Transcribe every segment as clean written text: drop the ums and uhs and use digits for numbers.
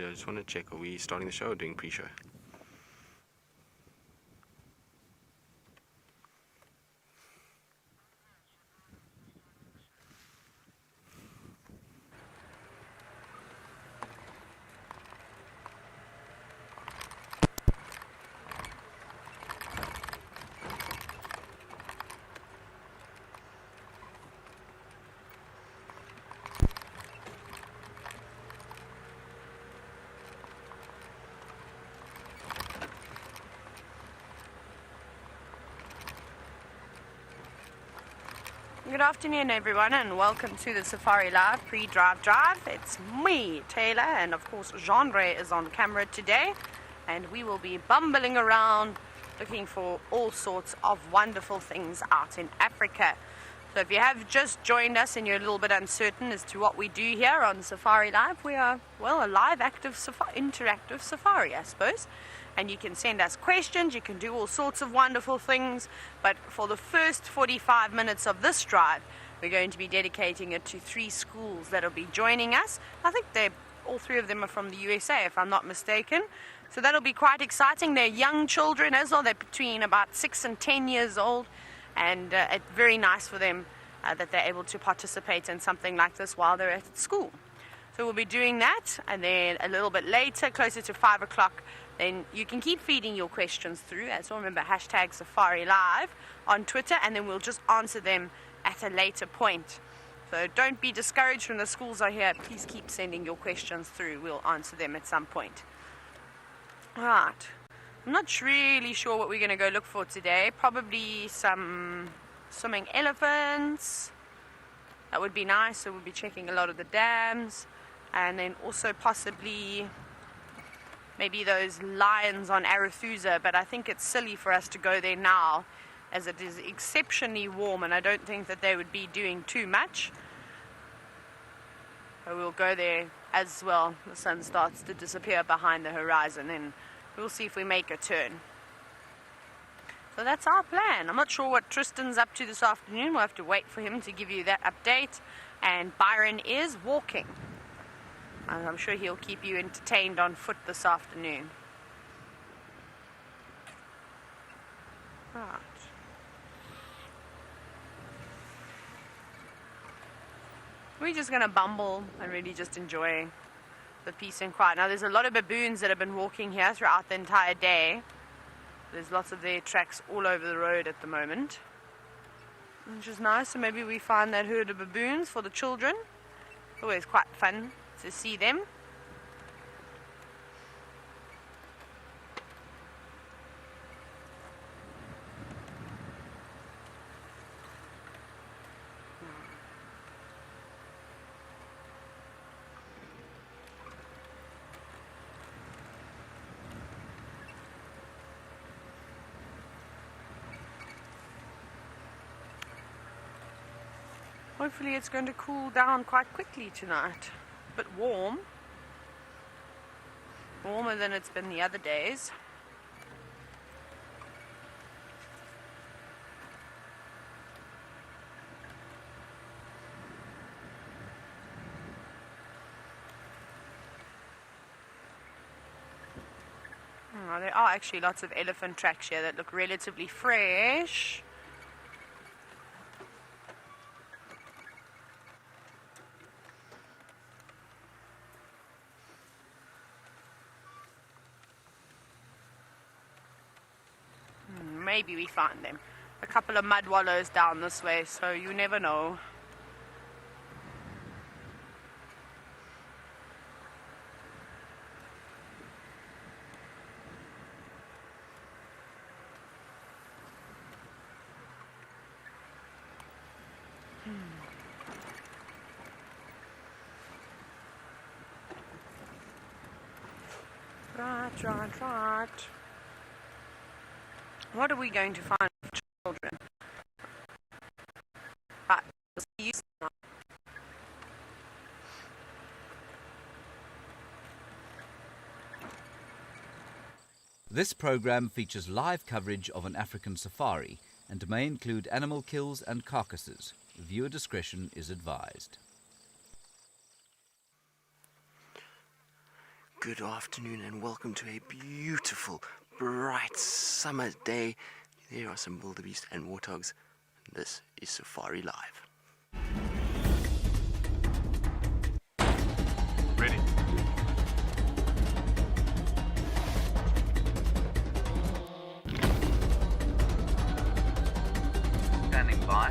earlier. I just want to check, are we starting the show or doing pre-show? Good afternoon everyone, and welcome to the safariLIVE pre-drive drive. It's me, Taylor, and of course Genre is on camera today, and we will be bumbling around looking for all sorts of wonderful things out in Africa. So if you have just joined us and you're a little bit uncertain as to what we do here on safariLIVE, we are, well, a live active interactive safari, I suppose. And you can send us questions, you can do all sorts of wonderful things, but for the first 45 minutes of this drive, we're going to be dedicating it to 3 schools that will be joining us. I think all 3 of them are from the USA, if I'm not mistaken. So that'll be quite exciting. They're young children as well. They're between about 6 and 10 years old, and it's very nice for them that they're able to participate in something like this while they're at school. So we'll be doing that, and then a little bit later, closer to 5 o'clock, then you can keep feeding your questions through. So remember, hashtag safariLIVE on Twitter, and then we'll just answer them at a later point. So don't be discouraged when the schools are here. Please keep sending your questions through. We'll answer them at some point. Right. I'm not really sure what we're going to go look for today. Probably some swimming elephants. That would be nice. So we'll be checking a lot of the dams. And then also possibly maybe those lions on Arathusa, but I think it's silly for us to go there now as it is exceptionally warm, and I don't think that they would be doing too much. So we'll go there as well. The sun starts to disappear behind the horizon, and we'll see if we make a turn. So that's our plan. I'm not sure what Tristan's up to this afternoon. We'll have to wait for him to give you that update. And Byron is walking. I'm sure he'll keep you entertained on foot this afternoon. Right. We're just going to bumble and really just enjoy the peace and quiet. Now there's a lot of baboons that have been walking here throughout the entire day. There's lots of their tracks all over the road at the moment, which is nice. So maybe we find that herd of baboons for the children. It's always quite fun to see them. Hopefully it's going to cool down quite quickly tonight. Bit warm, warmer than it's been the other days. There are actually lots of elephant tracks here that look relatively fresh. Maybe we find them. A couple of mud wallows down this way, so you never know. Right. What are we going to find for children? Right, we'll see you now. This program features live coverage of an African safari and may include animal kills and carcasses. Viewer discretion is advised. Good afternoon and welcome to a beautiful, bright summer day. There are some wildebeest and warthogs. This is Safari Live. Ready. Standing by.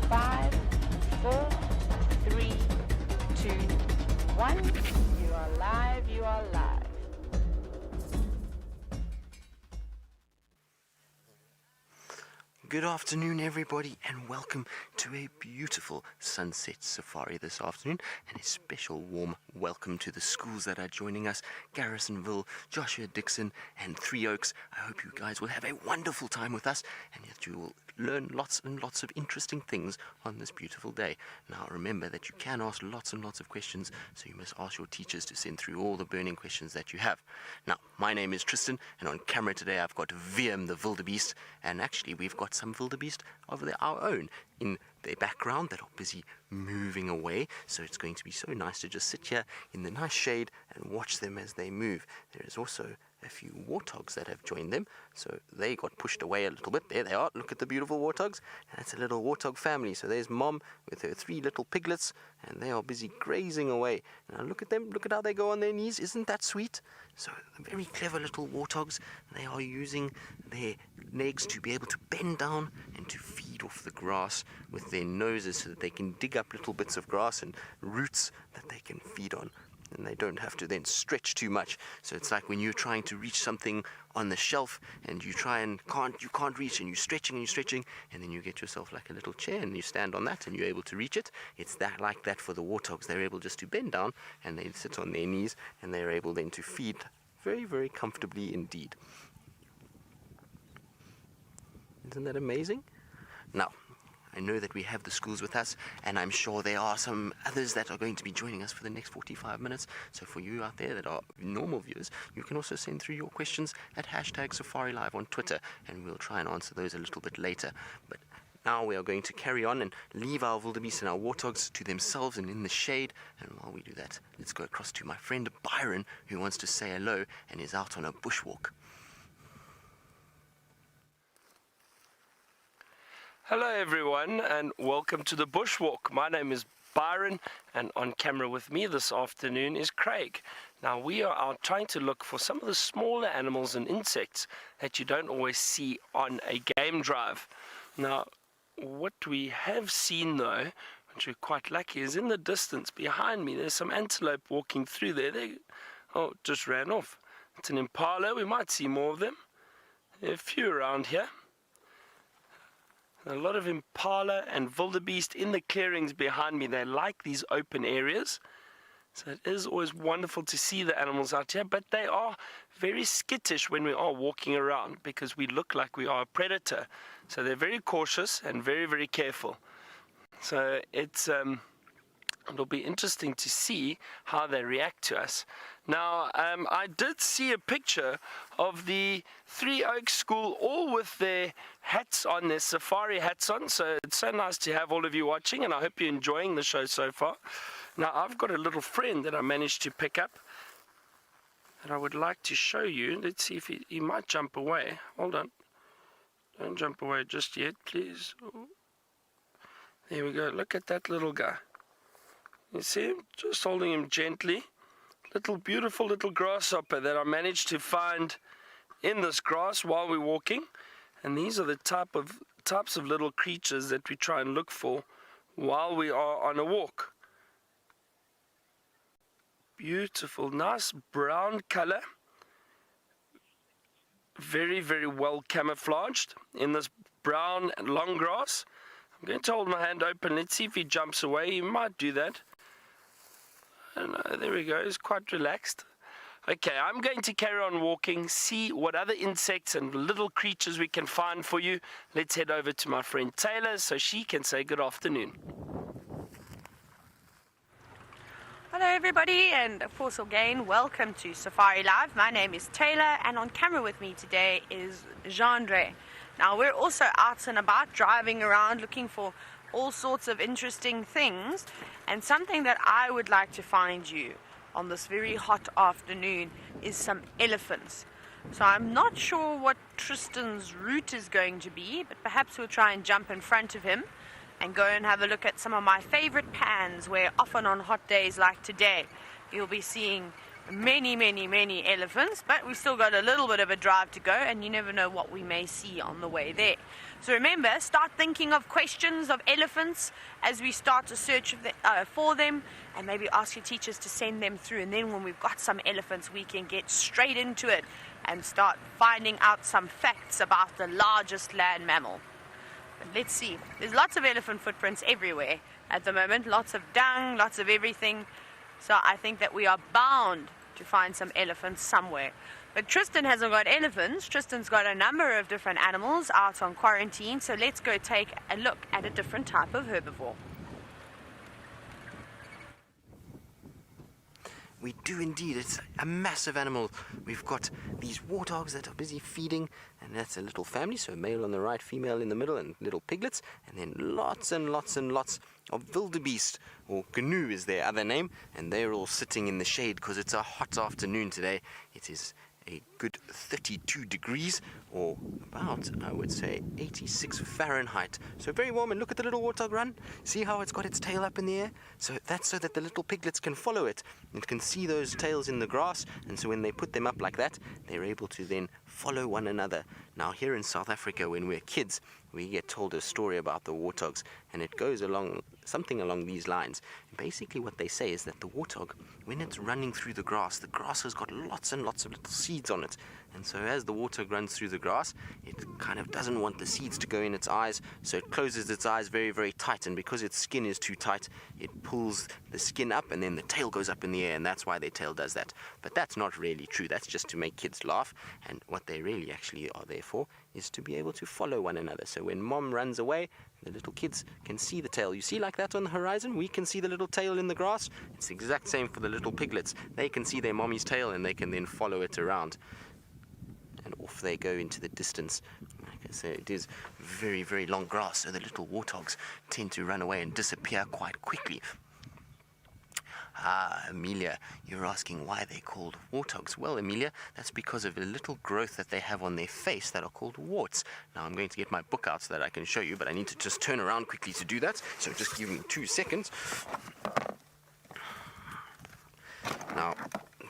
Five, 4, 3, 2, 1. You are live, you are live. Good afternoon, everybody, and welcome to a beautiful sunset safari this afternoon, and a special warm welcome to the schools that are joining us: Garrisonville, Joshua Dixon, and Three Oaks. I hope you guys will have a wonderful time with us, and that you will learn lots and lots of interesting things on this beautiful day. Now, remember that you can ask lots and lots of questions, so you must ask your teachers to send through all the burning questions that you have. Now, my name is Tristan, and on camera today I've got Wiem the wildebeest, and actually we've got some wildebeest of our own in their background that are busy moving away, so it's going to be so nice to just sit here in the nice shade and watch them as they move. There is also a few warthogs that have joined them, so they got pushed away a little bit. There they are. Look at the beautiful warthogs. And that's a little warthog family. So there's Mom with her 3 little piglets, and they are busy grazing away. Now look at them. Look at how they go on their knees. Isn't that sweet? So very clever little warthogs. They are using their legs to be able to bend down and to feed off the grass with their noses, so that they can dig up little bits of grass and roots that they can feed on. And they don't have to then stretch too much. So it's like when you're trying to reach something on the shelf and you try and you can't reach, and you're stretching, and then you get yourself like a little chair and you stand on that and you're able to reach it. It's that like that for the warthogs. They're able just to bend down and they sit on their knees, and they're able then to feed very, very comfortably indeed. Isn't that amazing? Now, I know that we have the schools with us, and I'm sure there are some others that are going to be joining us for the next 45 minutes. So for you out there that are normal viewers, you can also send through your questions at #SafariLive on Twitter, and we'll try and answer those a little bit later. But now we are going to carry on and leave our wildebeest and our warthogs to themselves and in the shade. And while we do that, let's go across to my friend Byron, who wants to say hello and is out on a bushwalk. Hello everyone, and welcome to the Bushwalk. My name is Byron, and on camera with me this afternoon is Craig. Now we are out trying to look for some of the smaller animals and insects that you don't always see on a game drive. Now what we have seen though, which we're quite lucky, is in the distance behind me there's some antelope walking through there. Just ran off. It's an impala. We might see more of them. There are a few around here. A lot of impala and wildebeest in the clearings behind me. They like these open areas. So it is always wonderful to see the animals out here, but they are very skittish when we are walking around because we look like we are a predator. So they're very cautious and very, very careful. So it'll be interesting to see how they react to us. Now, I did see a picture of the Three Oaks School, all with their hats on, their safari hats on. So it's so nice to have all of you watching, and I hope you're enjoying the show so far. Now, I've got a little friend that I managed to pick up that I would like to show you. Let's see if he might jump away. Hold on. Don't jump away just yet, please. Oh. There we go. Look at that little guy. You see him? Just holding him gently. Little beautiful little grasshopper that I managed to find in this grass while we're walking. And these are the types of little creatures that we try and look for while we are on a walk. Beautiful, nice brown color. Very, very well camouflaged in this brown long grass. I'm going to hold my hand open. Let's see if he jumps away. He might do that. There we go, he's quite relaxed. Okay, I'm going to carry on walking, see what other insects and little creatures we can find for you. Let's head over to my friend Taylor so she can say good afternoon. Hello everybody, and of course again, welcome to Safari Live. My name is Taylor, and on camera with me today is Jean-Dre. Now, we're also out and about, driving around, looking for all sorts of interesting things. And something that I would like to find you on this very hot afternoon is some elephants. So I'm not sure what Tristan's route is going to be, but perhaps we'll try and jump in front of him and go and have a look at some of my favorite pans, where often on hot days like today you'll be seeing many elephants, but we've still got a little bit of a drive to go, and you never know what we may see on the way there. So remember, start thinking of questions of elephants as we start to search for them, and maybe ask your teachers to send them through, and then when we've got some elephants we can get straight into it and start finding out some facts about the largest land mammal. But let's see, there's lots of elephant footprints everywhere at the moment, lots of dung, lots of everything. So I think that we are bound to find some elephants somewhere. But Tristan hasn't got elephants. Tristan's got a number of different animals out on quarantine. So let's go take a look at a different type of herbivore. We do indeed. It's a massive animal. We've got these warthogs that are busy feeding, and that's a little family, so male on the right, female in the middle, and little piglets, and then lots and lots and lots of wildebeest, or gnu is their other name, and they're all sitting in the shade because it's a hot afternoon today. It is a good 32 degrees, or about, I would say, 86 Fahrenheit. So very warm, and look at the little warthog run. See how it's got its tail up in the air? So that's so that the little piglets can follow it. It can see those tails in the grass, and so when they put them up like that, they're able to then follow one another. Now here in South Africa, when we're kids, we get told a story about the warthogs, and it goes along something along these lines. And basically what they say is that the warthog, when it's running through the grass has got lots and lots of little seeds on it, and so as the warthog runs through the grass, it kind of doesn't want the seeds to go in its eyes, so it closes its eyes very, very tight, and because its skin is too tight, it pulls the skin up, and then the tail goes up in the air, and that's why their tail does that. But that's not really true. That's just to make kids laugh, and what they really actually are there for is to be able to follow one another. So when mom runs away, the little kids can see the tail. You see like that on the horizon? We can see the little tail in the grass. It's the exact same for the little piglets. They can see their mommy's tail, and they can then follow it around. And off they go into the distance. Like I say, it is very, very long grass, so the little warthogs tend to run away and disappear quite quickly. Ah, Amelia, you're asking why they're called warthogs. Well, Amelia, that's because of a little growth that they have on their face that are called warts. Now, I'm going to get my book out so that I can show you, but I need to just turn around quickly to do that, so just give me 2 seconds. Now,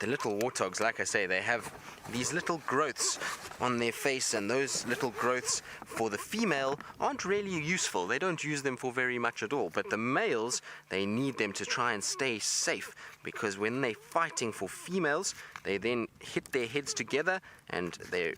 the little warthogs, like I say, they have these little growths on their face, and those little growths for the female aren't really useful. They don't use them for very much at all, but the males, they need them to try and stay safe, because when they're fighting for females, they then hit their heads together, and they're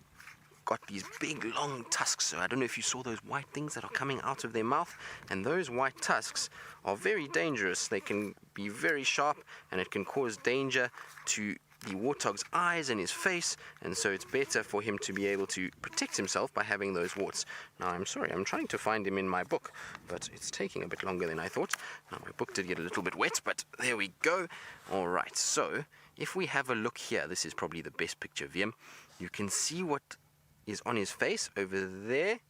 got these big long tusks. So I don't know if you saw those white things that are coming out of their mouth, and those white tusks are very dangerous. They can be very sharp, and it can cause danger to the warthog's eyes and his face, and so it's better for him to be able to protect himself by having those warts. Now, I'm sorry, I'm trying to find him in my book, but it's taking a bit longer than I thought. Now, my book did get a little bit wet, but there we go. All right, so if we have a look here, this is probably the best picture of him. You can see what is on his face over there,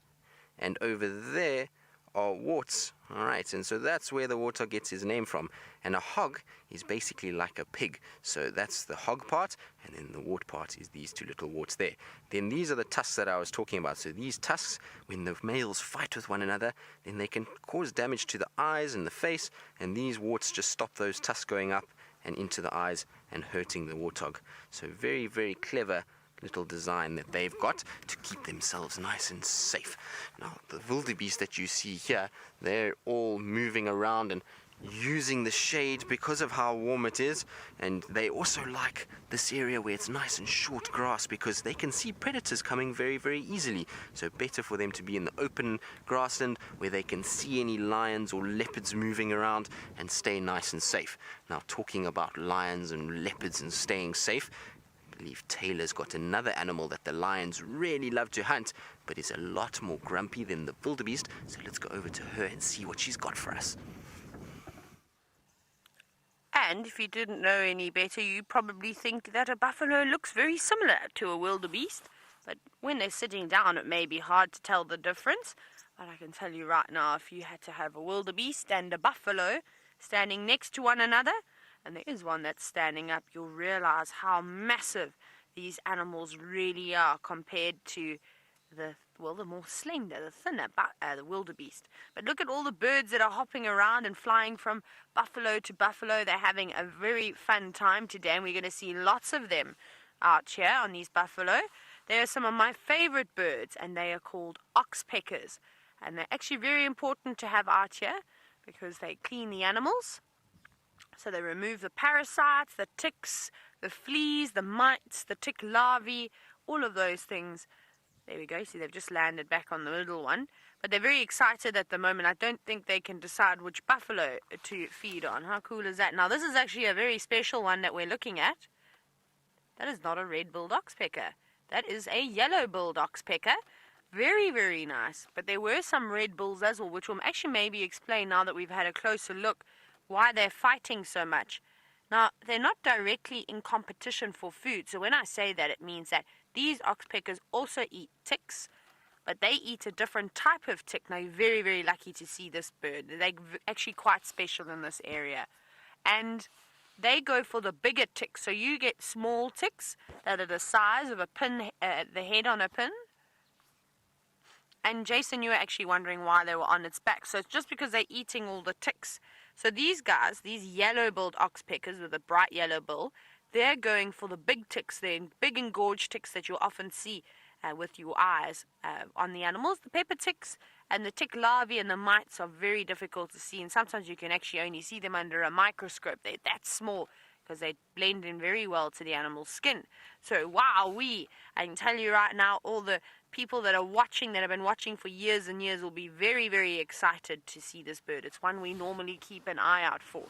and over there are warts. Alright, and so that's where the warthog gets his name from. And a hog is basically like a pig. So that's the hog part, and then the wart part is these 2 little warts there. Then these are the tusks that I was talking about. So these tusks, when the males fight with one another, then they can cause damage to the eyes and the face, and these warts just stop those tusks going up and into the eyes and hurting the warthog. So very, very clever little design that they've got to keep themselves nice and safe. Now, the wildebeest that you see here, they're all moving around and using the shade because of how warm it is, and they also like this area where it's nice and short grass because they can see predators coming very, very easily. So better for them to be in the open grassland where they can see any lions or leopards moving around and stay nice and safe. Now, talking about lions and leopards and staying safe, I believe Taylor's got another animal that the lions really love to hunt, but is a lot more grumpy than the wildebeest, so let's go over to her and see what she's got for us. And if you didn't know any better, you probably think that a buffalo looks very similar to a wildebeest. But when they're sitting down, it may be hard to tell the difference. But I can tell you right now, if you had to have a wildebeest and a buffalo standing next to one another, and there is one that's standing up, you'll realize how massive these animals really are compared to the more slender, the thinner, the wildebeest. But look at all the birds that are hopping around and flying from buffalo to buffalo. They're having a very fun time today, and we're going to see lots of them out here on these buffalo. They are some of my favorite birds, and they are called oxpeckers. And they're actually very important to have out here because they clean the animals. So they remove the parasites, the ticks, the fleas, the mites, the tick larvae, all of those things. There we go. See, they've just landed back on the little one. But they're very excited at the moment. I don't think they can decide which buffalo to feed on. How cool is that? Now, this is actually a very special one that we're looking at. That is not a red-billed oxpecker. That is a yellow-billed oxpecker. Very, very nice. But there were some red bills as well, which will actually maybe explain, now that we've had a closer look, why they're fighting so much. Now, they're not directly in competition for food. So when I say that, it means that these oxpeckers also eat ticks, but they eat a different type of tick. Now, you're very, very lucky to see this bird. They're actually quite special in this area. And they go for the bigger ticks. So you get small ticks that are the size of a pin, the head on a pin. And Jason, you were actually wondering why they were on its back. So it's just because they're eating all the ticks. So these guys, these yellow-billed oxpeckers with a bright yellow bill, they're going for the big ticks. They're big engorged ticks that you'll often see with your eyes on the animals. The pepper ticks and the tick larvae and the mites are very difficult to see. And sometimes you can actually only see them under a microscope. They're that small because they blend in very well to the animal's skin. So, wowee, I can tell you right now, all the people that are watching, that have been watching for years and years, will be very, very excited to see this bird. It's one we normally keep an eye out for.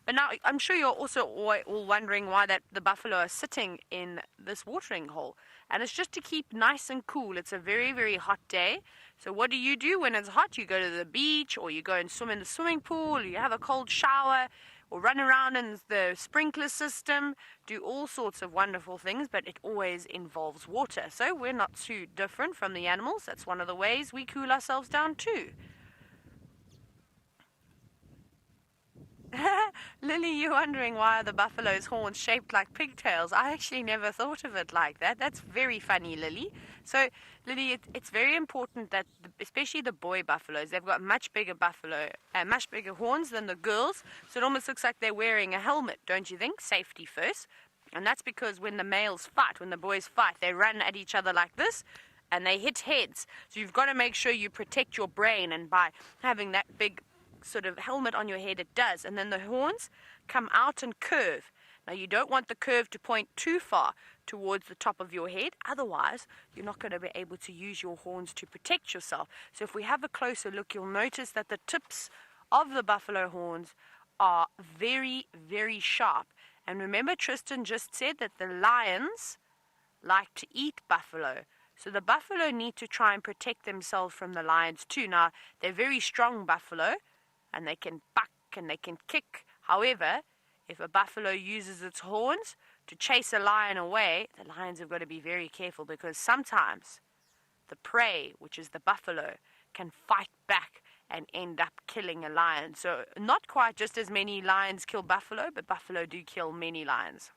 But now, I'm sure you're also all wondering why the buffalo are sitting in this watering hole. And it's just to keep nice and cool. It's a very, very hot day. So what do you do when it's hot? You go to the beach, or you go and swim in the swimming pool, or you have a cold shower, or run around in the sprinkler system, do all sorts of wonderful things, but it always involves water. So we're not too different from the animals. That's one of the ways we cool ourselves down too. Lily, you're wondering why are the buffalo's horns shaped like pigtails? I actually never thought of it like that. That's very funny, Lily. So, Lily, it's very important that, especially the boy buffaloes, they've got much bigger horns than the girls. So it almost looks like they're wearing a helmet, don't you think? Safety first. And that's because when the males fight, when the boys fight, they run at each other like this, and they hit heads. So you've got to make sure you protect your brain, and by having that big sort of helmet on your head, it does. And then the horns come out and curve. Now, you don't want the curve to point too far towards the top of your head, otherwise you're not going to be able to use your horns to protect yourself. So if we have a closer look, you'll notice that the tips of the buffalo horns are very, very sharp. And remember, Tristan just said that the lions like to eat buffalo. So the buffalo need to try and protect themselves from the lions too. Now, they're very strong buffalo, and they can buck and they can kick. However, if a buffalo uses its horns to chase a lion away, the lions have got to be very careful, because sometimes the prey, which is the buffalo, can fight back and end up killing a lion. So not quite just as many lions kill buffalo, but buffalo do kill many lions.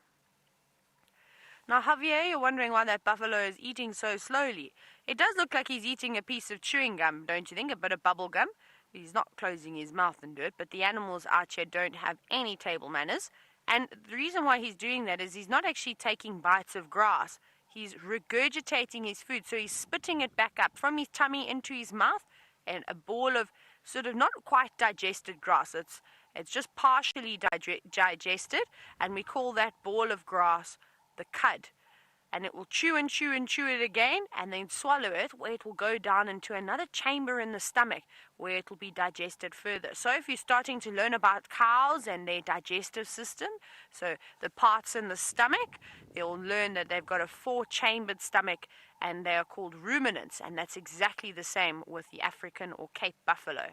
Now, Javier, you're wondering why that buffalo is eating so slowly. It does look like he's eating a piece of chewing gum, don't you think? A bit of bubble gum. He's not closing his mouth and do it, but the animals out here don't have any table manners. And the reason why he's doing that is he's not actually taking bites of grass. He's regurgitating his food, so he's spitting it back up from his tummy into his mouth, and a ball of sort of not quite digested grass. It's just partially digested, and we call that ball of grass the cud. And it will chew and chew and chew it again, and then swallow it, where it will go down into another chamber in the stomach where it will be digested further. So if you're starting to learn about cows and their digestive system, so the parts in the stomach, you'll learn that they've got a 4-chambered stomach, and they are called ruminants, and that's exactly the same with the African or Cape buffalo.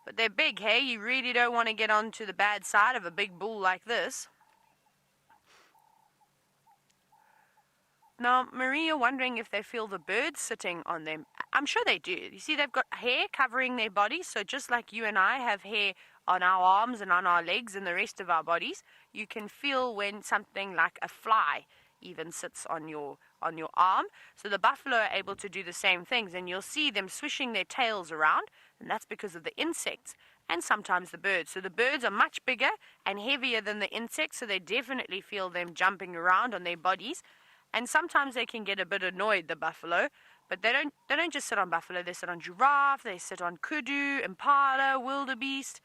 But they're big, hey? You really don't want to get onto the bad side of a big bull like this. Now, Marie, you're wondering if they feel the birds sitting on them. I'm sure they do. You see, they've got hair covering their bodies, so just like you and I have hair on our arms and on our legs and the rest of our bodies, you can feel when something like a fly even sits on your arm. So the buffalo are able to do the same things, and you'll see them swishing their tails around, and that's because of the insects and sometimes the birds. So the birds are much bigger and heavier than the insects, so they definitely feel them jumping around on their bodies. And sometimes they can get a bit annoyed, the buffalo, but they don't just sit on buffalo. They sit on giraffe, they sit on kudu, impala, wildebeest.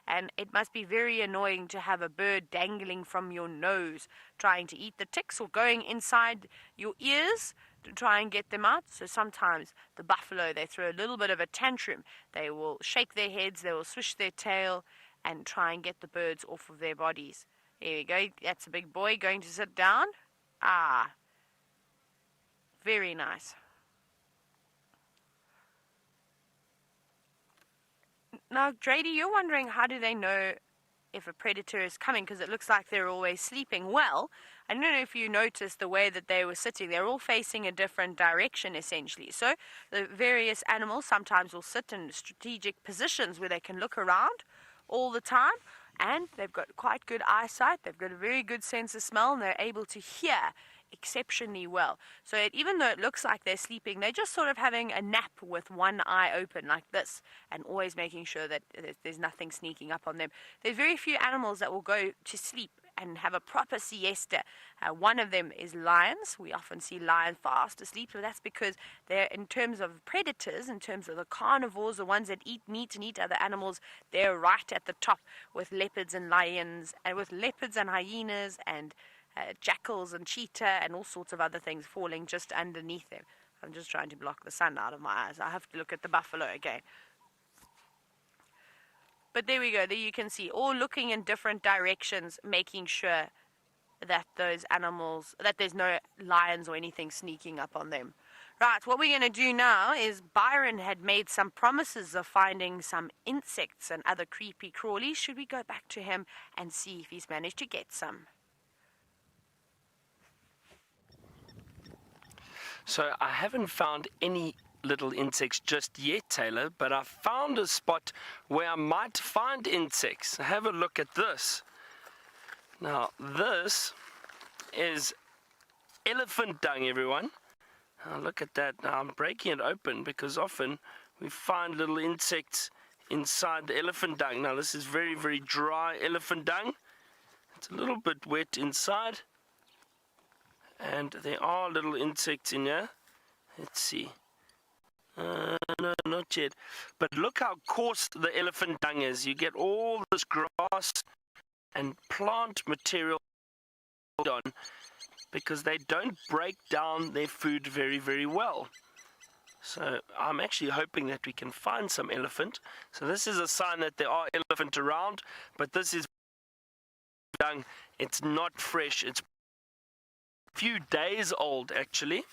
And it must be very annoying to have a bird dangling from your nose, trying to eat the ticks or going inside your ears to try and get them out. So sometimes the buffalo, they throw a little bit of a tantrum. They will shake their heads, they will swish their tail and try and get the birds off of their bodies. Here we go. That's a big boy going to sit down. Ah, very nice. Now, Drady, you're wondering, how do they know if a predator is coming? Because it looks like they're always sleeping. Well, I don't know if you noticed the way that they were sitting. They're all facing a different direction, essentially. So the various animals sometimes will sit in strategic positions where they can look around all the time. And they've got quite good eyesight. They've got a very good sense of smell, and they're able to hear exceptionally well. So even though it looks like they're sleeping, they're just sort of having a nap with one eye open like this, and always making sure that there's nothing sneaking up on them. There's very few animals that will go to sleep and have a proper siesta. One of them is lions. We often see lions fast asleep, but that's because they're, in terms of predators, in terms of the carnivores, the ones that eat meat and eat other animals, they're right at the top with leopards and lions, and with leopards and hyenas and jackals and cheetah and all sorts of other things falling just underneath them. I'm just trying to block the sun out of my eyes. I have to look at the buffalo again. But there we go. There you can see, all looking in different directions, making sure that those animals, that there's no lions or anything sneaking up on them. Right, what we're going to do now is, Byron had made some promises of finding some insects and other creepy crawlies. Should we go back to him and see if he's managed to get some? So I haven't found any little insects just yet, Taylor, but I found a spot where I might find insects. Have a look at this. Now, this is elephant dung, everyone. Now, look at that. Now, I'm breaking it open because often we find little insects inside the elephant dung. Now, this is very, very dry elephant dung. It's a little bit wet inside. And there are little insects in here. Let's see. No, not yet. But look how coarse the elephant dung is. You get all this grass and plant material on because they don't break down their food very, very well. So I'm actually hoping that we can find some elephant. So this is a sign that there are elephant around, but this is dung. It's not fresh. It's few days old actually.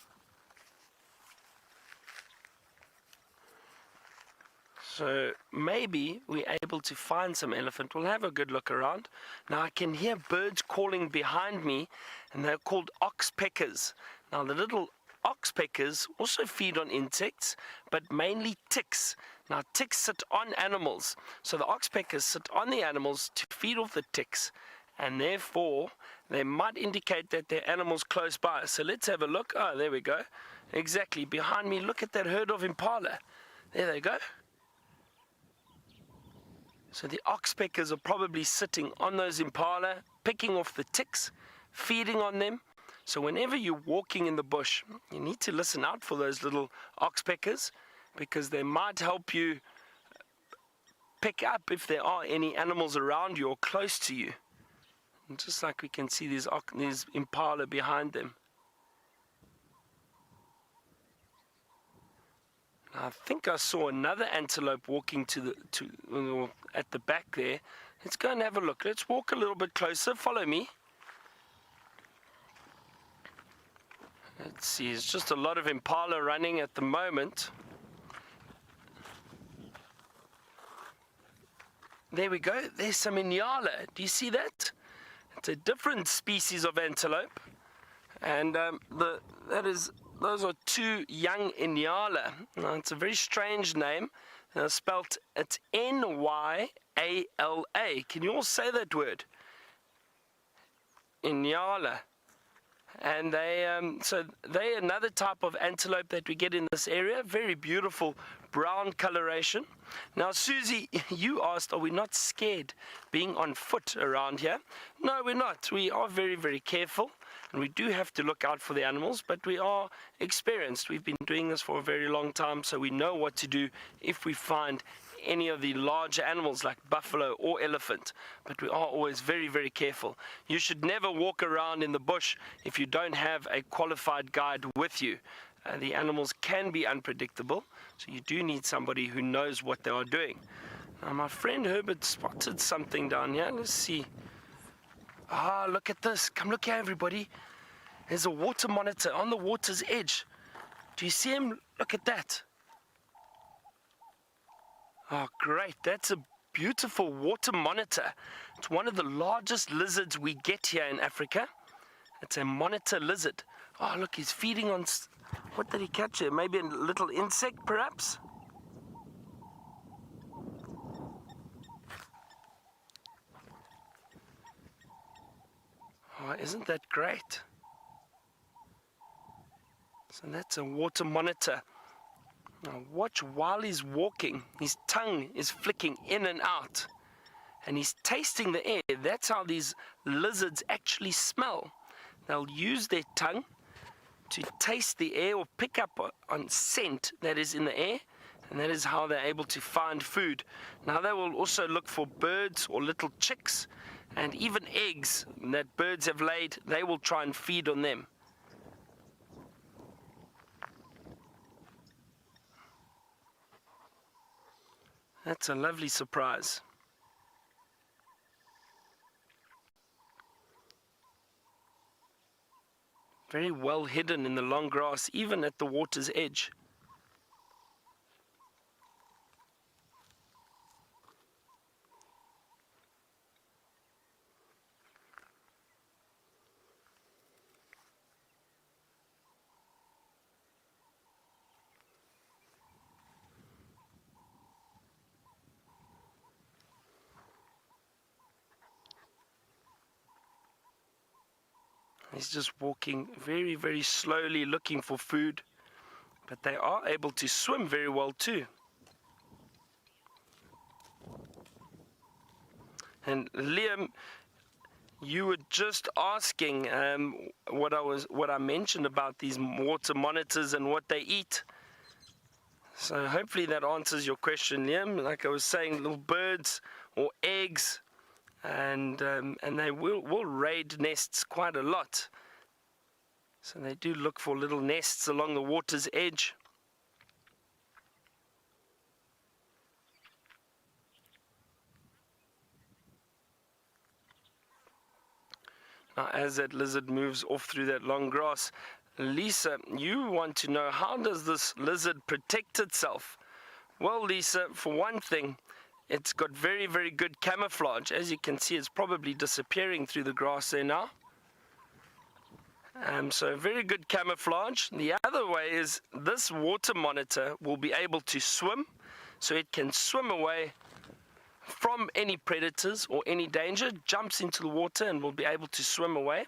So maybe we're able to find some elephant. We'll have a good look around. Now I can hear birds calling behind me, and they're called oxpeckers. Now the little oxpeckers also feed on insects, but mainly ticks. Now ticks sit on animals, so the oxpeckers sit on the animals to feed off the ticks, and therefore they might indicate that there are animals close by. So let's have a look. Oh, there we go. Exactly. Behind me, look at that herd of impala. There they go. So the oxpeckers are probably sitting on those impala, picking off the ticks, feeding on them. So whenever you're walking in the bush, you need to listen out for those little oxpeckers, because they might help you pick up if there are any animals around you or close to you. And just like we can see these impala behind them. I think I saw another antelope walking at the back there. Let's go and have a look. Let's walk a little bit closer. Follow me. Let's see. There's just a lot of impala running at the moment. There we go. There's some inyala. Do you see that? It's a different species of antelope. And those are two young Inyala. Now, it's a very strange name. Spelt, it's Nyala. Can you all say that word? Inyala. And they're another type of antelope that we get in this area. Very beautiful brown coloration. Now, Susie, you asked, are we not scared being on foot around here? No, we're not. We are very, very careful. And we do have to look out for the animals, but we are experienced. We've been doing this for a very long time, so we know what to do if we find any of the larger animals like buffalo or elephant. But we are always very, very careful. You should never walk around in the bush if you don't have a qualified guide with you. The animals can be unpredictable, so you do need somebody who knows what they are doing. Now, my friend Herbert spotted something down here. Let's see. Ah, look at this. Come look here, everybody. There's a water monitor on the water's edge. Do you see him? Look at that. Oh, great. That's a beautiful water monitor. It's one of the largest lizards we get here in Africa. It's a monitor lizard. Oh, look, he's feeding on... What did he catch here? Maybe a little insect, perhaps? Oh, isn't that great? So that's a water monitor. Now watch while he's walking. His tongue is flicking in and out. And he's tasting the air. That's how these lizards actually smell. They'll use their tongue to taste the air or pick up on scent that is in the air. And that is how they're able to find food. Now they will also look for birds or little chicks. And even eggs that birds have laid, they will try and feed on them. That's a lovely surprise. Very well hidden in the long grass, even at the water's edge. He's just walking very, very slowly looking for food. But they are able to swim very well too. And Liam, you were just asking what I mentioned about these water monitors and what they eat. So hopefully that answers your question, Liam. Like I was saying, little birds or eggs. And they will raid nests quite a lot. So they do look for little nests along the water's edge. Now, as that lizard moves off through that long grass, Lisa, you want to know, how does this lizard protect itself? Well, Lisa, for one thing, it's got very, very good camouflage. As you can see, it's probably disappearing through the grass there now. So very good camouflage. The other way is this water monitor will be able to swim. So it can swim away from any predators or any danger, jumps into the water and will be able to swim away.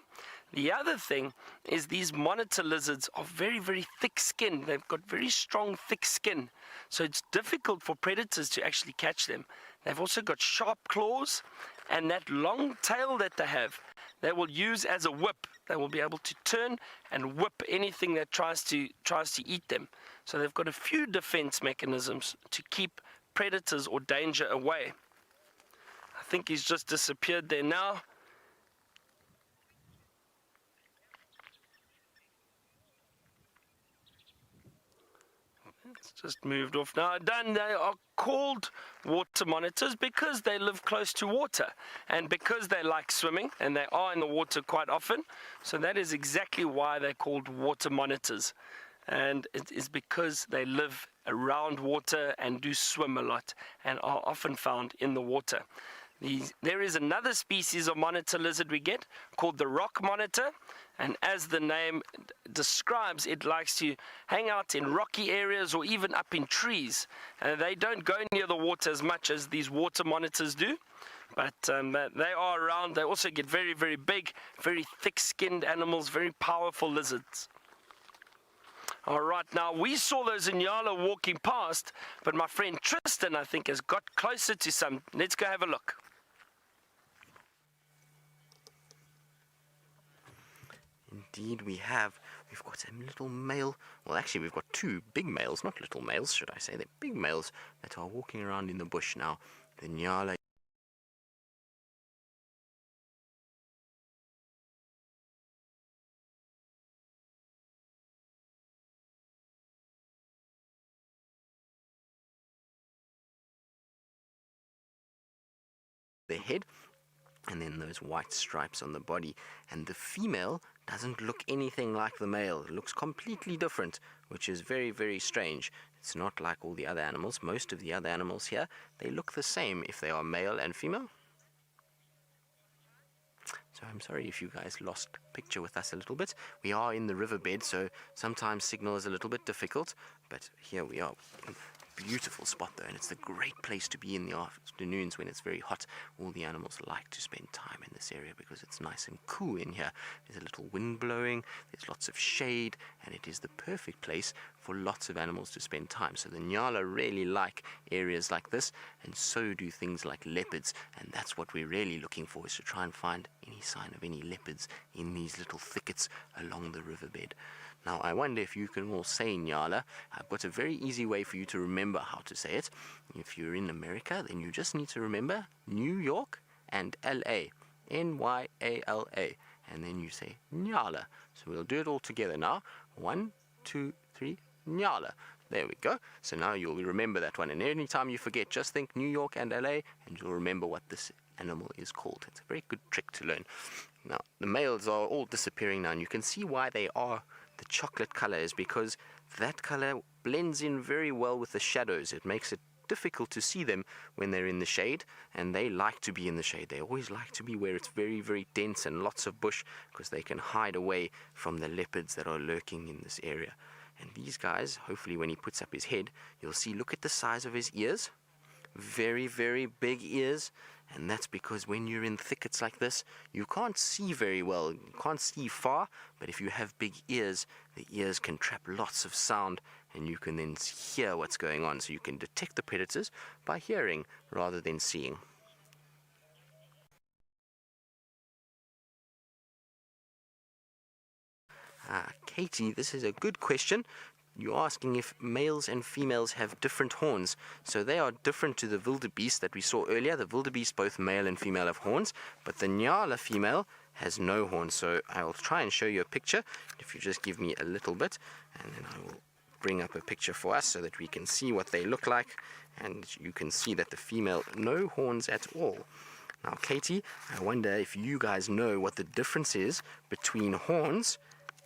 The other thing is these monitor lizards are very, very thick-skinned. They've got very strong, thick skin. So it's difficult for predators to actually catch them. They've also got sharp claws, and that long tail that they have, they will use as a whip. They will be able to turn and whip anything that tries to eat them. So they've got a few defense mechanisms to keep predators or danger away. I think he's just disappeared there now. It's just moved off now. They are called water monitors because they live close to water and because they like swimming, and they are in the water quite often. So that is exactly why they're called water monitors. And it is because they live around water and do swim a lot and are often found in the water. There is another species of monitor lizard we get called the rock monitor, and as the name describes, it likes to hang out in rocky areas or even up in trees. They don't go near the water as much as these water monitors do, but they are around. They also get very, very big, very thick-skinned animals, very powerful lizards. All right, now we saw those Inyala walking past, but my friend Tristan, I think, has got closer to some. Let's go have a look. Indeed we have. We've got a little male. Well, actually we've got two big males, not little males, should I say. They're big males that are walking around in the bush now. The Nyala. Their head, and then those white stripes on the body, and the female doesn't look anything like the male. It looks completely different, which is very, very strange. It's not like all the other animals. Most of the other animals here, they look the same if they are male and female. So I'm sorry if you guys lost picture with us a little bit. We are in the riverbed, so sometimes signal is a little bit difficult, but here we are. Beautiful spot though, and it's a great place to be in the afternoons when it's very hot. All the animals like to spend time in this area because it's nice and cool in here. There's a little wind blowing, there's lots of shade, and it is the perfect place for lots of animals to spend time. So the Nyala really like areas like this, and so do things like leopards, and that's what we're really looking for, is to try and find any sign of any leopards in these little thickets along the riverbed. Now, I wonder if you can all say Nyala. I've got a very easy way for you to remember how to say it. If you're in America, then you just need to remember New York and L.A. N-Y-A-L-A. And then you say Nyala. So we'll do it all together now. 1, 2, 3, Nyala. There we go. So now you'll remember that one. And any time you forget, just think New York and L.A. and you'll remember what this animal is called. It's a very good trick to learn. Now, the males are all disappearing now, and you can see why they are the chocolate color, is because that color blends in very well with the shadows. It makes it difficult to see them when they're in the shade, and they like to be in the shade. They always like to be where it's very, very dense and lots of bush, because they can hide away from the leopards that are lurking in this area. And these guys, hopefully when he puts up his head, you'll see, look at the size of his ears. Very, very big ears. And that's because when you're in thickets like this, you can't see very well. You can't see far, but if you have big ears, the ears can trap lots of sound, and you can then hear what's going on. So you can detect the predators by hearing rather than seeing. Katie, this is a good question. You're asking if males and females have different horns. So they are different to the wildebeest that we saw earlier. The wildebeest, both male and female, have horns, but the Nyala female has no horns. So I'll try and show you a picture. If you just give me a little bit, and then I will bring up a picture for us so that we can see what they look like. And you can see that the female, no horns at all. Now, Katie, I wonder if you guys know what the difference is between horns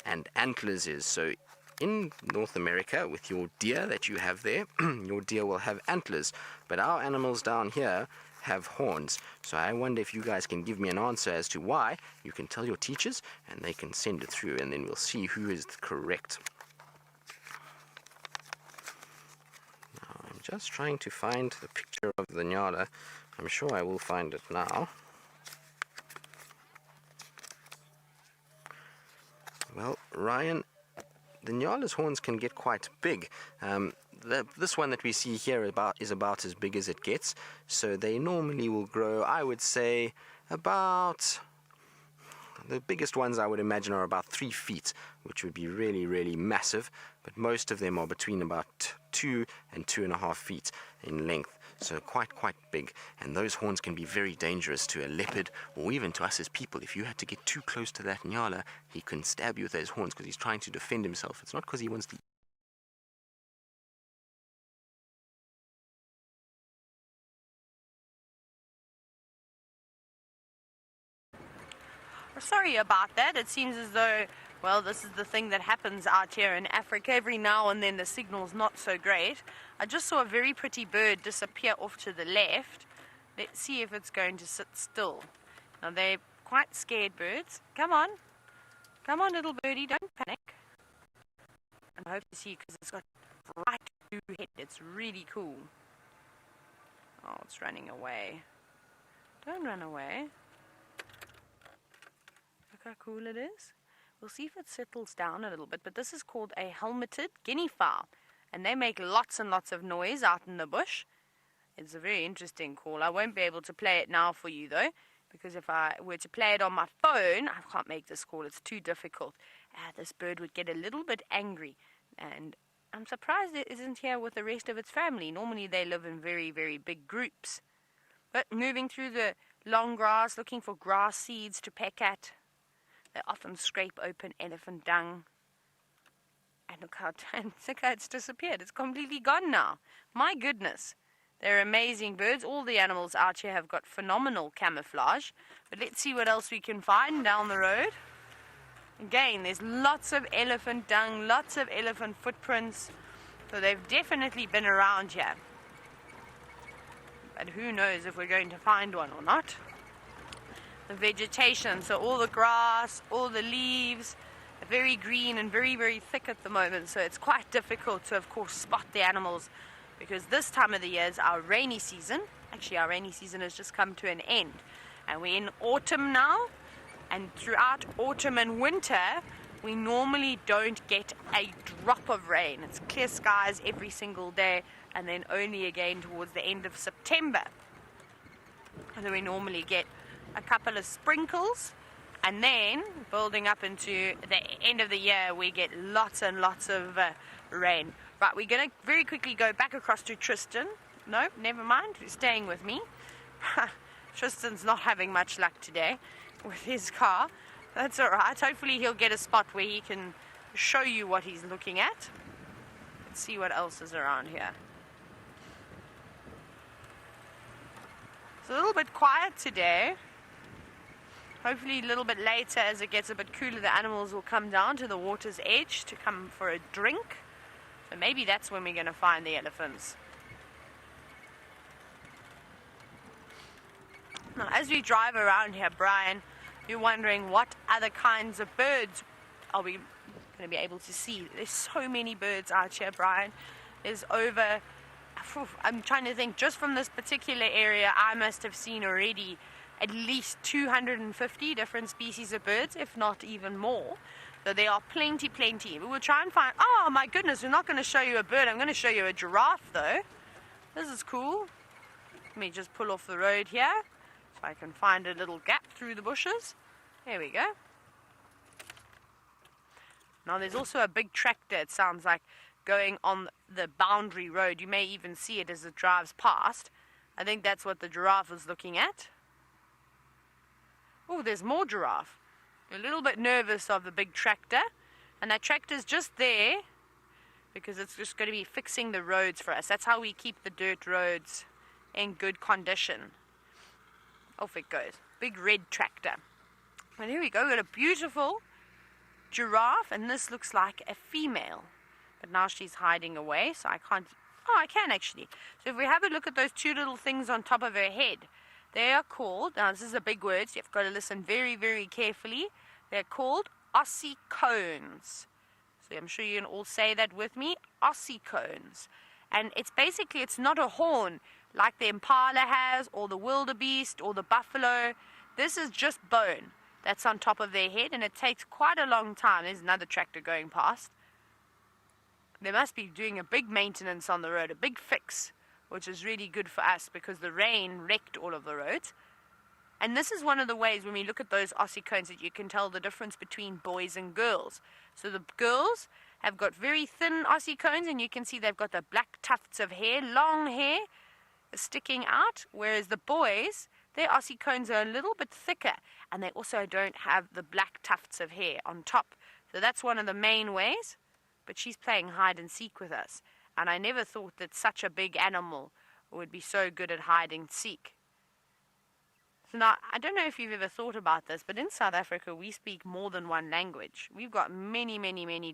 and antlers is. So in North America, with your deer that you have there, your deer will have antlers, but our animals down here have horns. So I wonder if you guys can give me an answer as to why. You can tell your teachers, and they can send it through, and then we'll see who is correct. Now, I'm just trying to find the picture of the Nyala. I'm sure I will find it now. Well, Ryan, the Nyala's horns can get quite big. This one that we see here is about as big as it gets. So they normally will grow, I would say, about... The biggest ones I would imagine are about 3 feet, which would be really, really massive. But most of them are between about 2 and 2.5 feet in length. So quite big. And those horns can be very dangerous to a leopard, or even to us as people. If you had to get too close to that Nyala, he can stab you with those horns because he's trying to defend himself. It's not because he wants to... Sorry about that. It seems as though, well, this is the thing that happens out here in Africa. Every now and then the signal's not so great. I just saw a very pretty bird disappear off to the left. Let's see if it's going to sit still. Now, they're quite scared birds. Come on. Come on, little birdie, don't panic. And I hope to see, because it's got bright blue head. It's really cool. Oh, it's running away. Don't run away. Look how cool it is. We'll see if it settles down a little bit. But this is called a helmeted guinea fowl. And they make lots and lots of noise out in the bush. It's a very interesting call. I won't be able to play it now for you, though, because if I were to play it on my phone, I can't make this call. It's too difficult. This bird would get a little bit angry. And I'm surprised it isn't here with the rest of its family. Normally they live in very, very big groups. But moving through the long grass, looking for grass seeds to peck at. They often scrape open elephant dung. And look how it's disappeared. It's completely gone now. My goodness. They're amazing birds. All the animals out here have got phenomenal camouflage. But let's see what else we can find down the road. Again, there's lots of elephant dung, lots of elephant footprints. So they've definitely been around here. But who knows if we're going to find one or not. The vegetation, so all the grass, all the leaves, are very green and very, very thick at the moment. So it's quite difficult to, of course, spot the animals, because this time of the year is our rainy season. Actually, our rainy season has just come to an end. And we're in autumn now. And throughout autumn and winter, we normally don't get a drop of rain. It's clear skies every single day, and then only again towards the end of September. And then we normally get a couple of sprinkles, and then building up into the end of the year, we get lots and lots of rain. Right, we're going to very quickly go back across to Tristan. No, never mind, he's staying with me. Tristan's not having much luck today with his car. That's alright. Hopefully he'll get a spot where he can show you what he's looking at. Let's see what else is around here. It's a little bit quiet today. Hopefully a little bit later, as it gets a bit cooler, the animals will come down to the water's edge to come for a drink. So maybe that's when we're going to find the elephants. Now, as we drive around here, Brian, you're wondering what other kinds of birds are we going to be able to see. There's so many birds out here, Brian. There's over, I'm trying to think, just from this particular area, I must have seen already at least 250 different species of birds, if not even more. So there are plenty. We will try and find, oh my goodness, we're not going to show you a bird. I'm going to show you a giraffe, though. This is cool. Let me just pull off the road here, so I can find a little gap through the bushes. There we go. Now there's also a big tractor, it sounds like, going on the boundary road. You may even see it as it drives past. I think that's what the giraffe is looking at. Oh, there's more giraffe. A little bit nervous of the big tractor. And that tractor's just there because it's just going to be fixing the roads for us. That's how we keep the dirt roads in good condition. Off it goes. Big red tractor. And here we go. We've got a beautiful giraffe, and this looks like a female. But now she's hiding away, so I can't... Oh, I can actually. So if we have a look at those two little things on top of her head, they are called... Now, this is a big word, so you've got to listen very, very carefully. They're called ossicones. So I'm sure you can all say that with me. Ossicones. And it's basically, it's not a horn like the impala has, or the wildebeest, or the buffalo. This is just bone that's on top of their head, and it takes quite a long time. There's another tractor going past. They must be doing a big maintenance on the road, a big fix, which is really good for us because the rain wrecked all of the roads. And this is one of the ways when we look at those ossicones that you can tell the difference between boys and girls. So the girls have got very thin ossicones, and you can see they've got the black tufts of hair, long hair sticking out, whereas the boys, their ossicones are a little bit thicker, and they also don't have the black tufts of hair on top. So that's one of the main ways. But she's playing hide and seek with us, and I never thought that such a big animal would be so good at hide and seek. So now, I don't know if you've ever thought about this, but in South Africa we speak more than one language. We've got many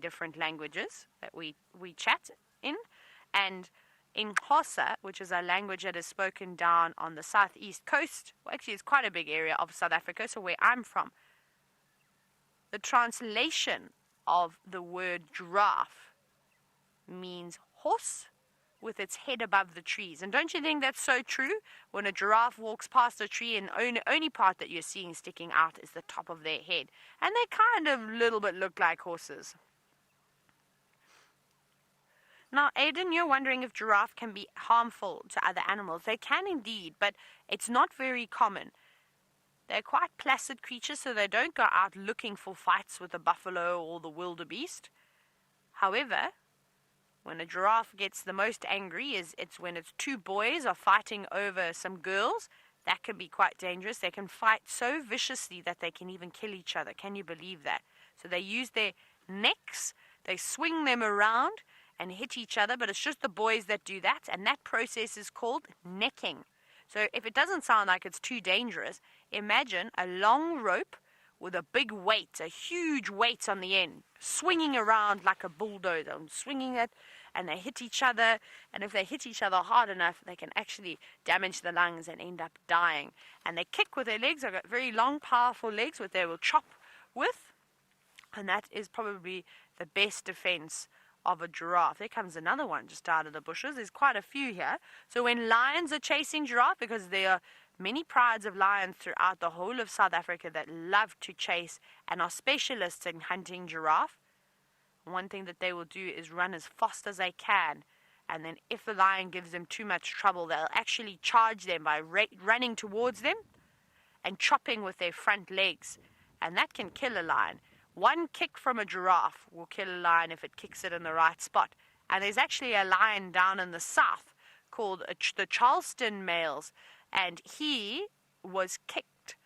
different languages that we chat in, and in Xhosa, which is a language that is spoken down on the southeast coast, well, actually it's quite a big area of South Africa, so where I'm from, the translation of the word giraffe means horse with its head above the trees. And don't you think that's so true? When a giraffe walks past a tree and the only part that you're seeing sticking out is the top of their head. And they kind of little bit look like horses. Now, Aidan, you're wondering if giraffe can be harmful to other animals. They can indeed, but it's not very common. They're quite placid creatures, so they don't go out looking for fights with the buffalo or the wildebeest. However, when a giraffe gets the most angry it's when its two boys are fighting over some girls. That can be quite dangerous. They can fight so viciously that they can even kill each other. Can you believe that? So they use their necks, they swing them around and hit each other, but it's just the boys that do that, and that process is called necking. So if it doesn't sound like it's too dangerous, imagine a long rope with a big weight, a huge weight on the end, swinging around like a bulldozer, and swinging it, and they hit each other, and if they hit each other hard enough, they can actually damage the lungs and end up dying. And they kick with their legs. They've got very long, powerful legs which they will chop with, and that is probably the best defense of a giraffe. There comes another one just out of the bushes. There's quite a few here. So when lions are chasing giraffe, because there are many prides of lions throughout the whole of South Africa that love to chase and are specialists in hunting giraffe, one thing that they will do is run as fast as they can, and then if the lion gives them too much trouble, they'll actually charge them by running towards them and chopping with their front legs, and that can kill a lion. One kick from a giraffe will kill a lion if it kicks it in the right spot. And there's actually a lion down in the south called the Charleston males, and he was kicked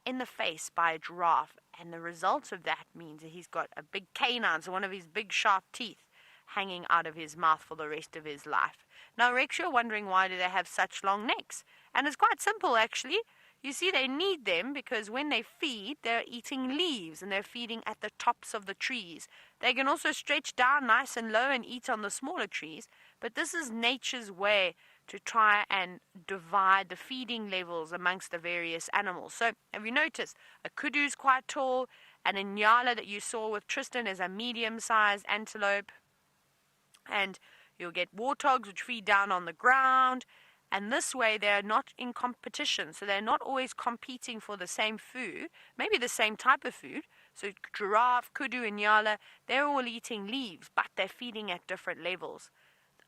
in the face by a giraffe, and the result of that means that he's got a big canine, so one of his big sharp teeth, hanging out of his mouth for the rest of his life. Now, Rex, you're wondering why do they have such long necks? And it's quite simple, actually. You see, they need them because when they feed, they're eating leaves and they're feeding at the tops of the trees. They can also stretch down nice and low and eat on the smaller trees, but this is nature's way to try and divide the feeding levels amongst the various animals. So, have you noticed, a kudu is quite tall, and a nyala that you saw with Tristan is a medium-sized antelope, and you'll get warthogs which feed down on the ground. And this way, they're not in competition. So they're not always competing for the same food, maybe the same type of food. So giraffe, kudu, and nyala, they're all eating leaves, but they're feeding at different levels.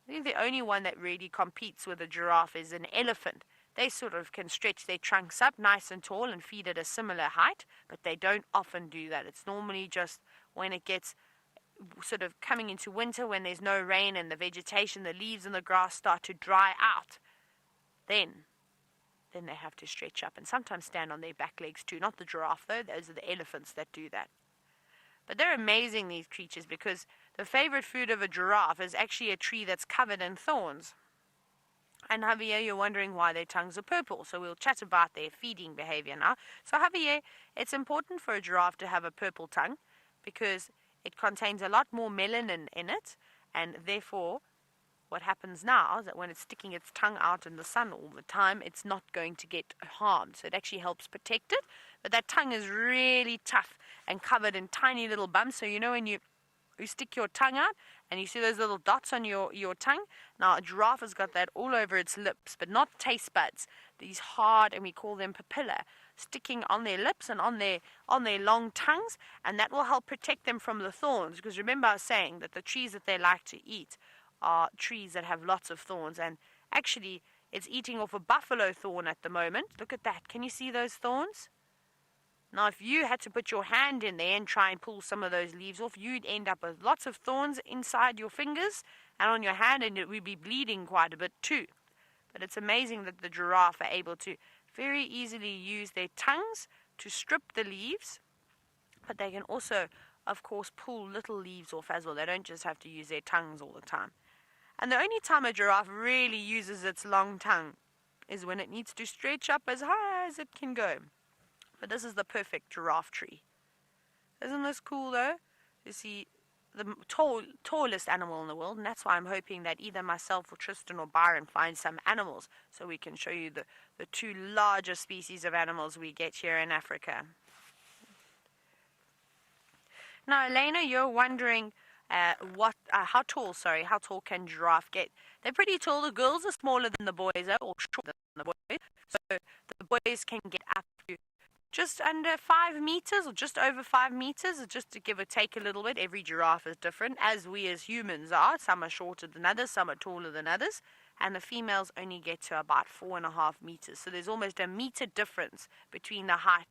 I think the only one that really competes with a giraffe is an elephant. They sort of can stretch their trunks up nice and tall and feed at a similar height, but they don't often do that. It's normally just when it gets sort of coming into winter, when there's no rain and the vegetation, the leaves and the grass start to dry out. Then they have to stretch up and sometimes stand on their back legs too. Not the giraffe though, those are the elephants that do that. But they're amazing, these creatures, because the favorite food of a giraffe is actually a tree that's covered in thorns. And Javier, you're wondering why their tongues are purple, so we'll chat about their feeding behavior now. So Javier, it's important for a giraffe to have a purple tongue because it contains a lot more melanin in it, and therefore what happens now is that when it's sticking its tongue out in the sun all the time, it's not going to get harmed. So it actually helps protect it. But that tongue is really tough and covered in tiny little bumps. So you know when you stick your tongue out and you see those little dots on your tongue? Now a giraffe has got that all over its lips, but not taste buds. These hard, and we call them papilla, sticking on their lips and on their long tongues, and that will help protect them from the thorns. Because remember I was saying that the trees that they like to eat are trees that have lots of thorns, and actually it's eating off a buffalo thorn at the moment. Look at that. Can you see those thorns? Now if you had to put your hand in there and try and pull some of those leaves off, you'd end up with lots of thorns inside your fingers and on your hand, and it would be bleeding quite a bit too. But it's amazing that the giraffe are able to very easily use their tongues to strip the leaves, but they can also, of course, pull little leaves off as well. They don't just have to use their tongues all the time. And the only time a giraffe really uses its long tongue is when it needs to stretch up as high as it can go. But this is the perfect giraffe tree. Isn't this cool though? You see the tallest animal in the world, and that's why I'm hoping that either myself or Tristan or Byron find some animals so we can show you the two largest species of animals we get here in Africa. Now, Elena, you're wondering how tall can giraffe get? They're pretty tall. The girls are smaller than the boys, or shorter than the boys. So the boys can get up to just under 5 meters or just over 5 meters, just to give or take a little bit. Every giraffe is different, as we as humans are. Some are shorter than others, some are taller than others. And the females only get to about 4.5 meters. So there's almost a meter difference between the height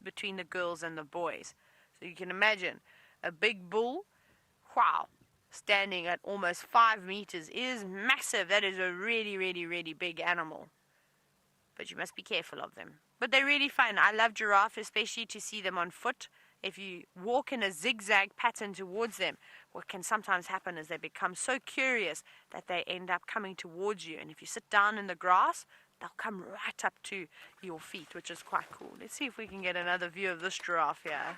between the girls and the boys. So you can imagine a big bull, wow, standing at almost 5 meters is massive. That is a really, really, really big animal. But you must be careful of them. But they're really fun. I love giraffe, especially to see them on foot. If you walk in a zigzag pattern towards them, what can sometimes happen is they become so curious that they end up coming towards you. And if you sit down in the grass, they'll come right up to your feet, which is quite cool. Let's see if we can get another view of this giraffe here.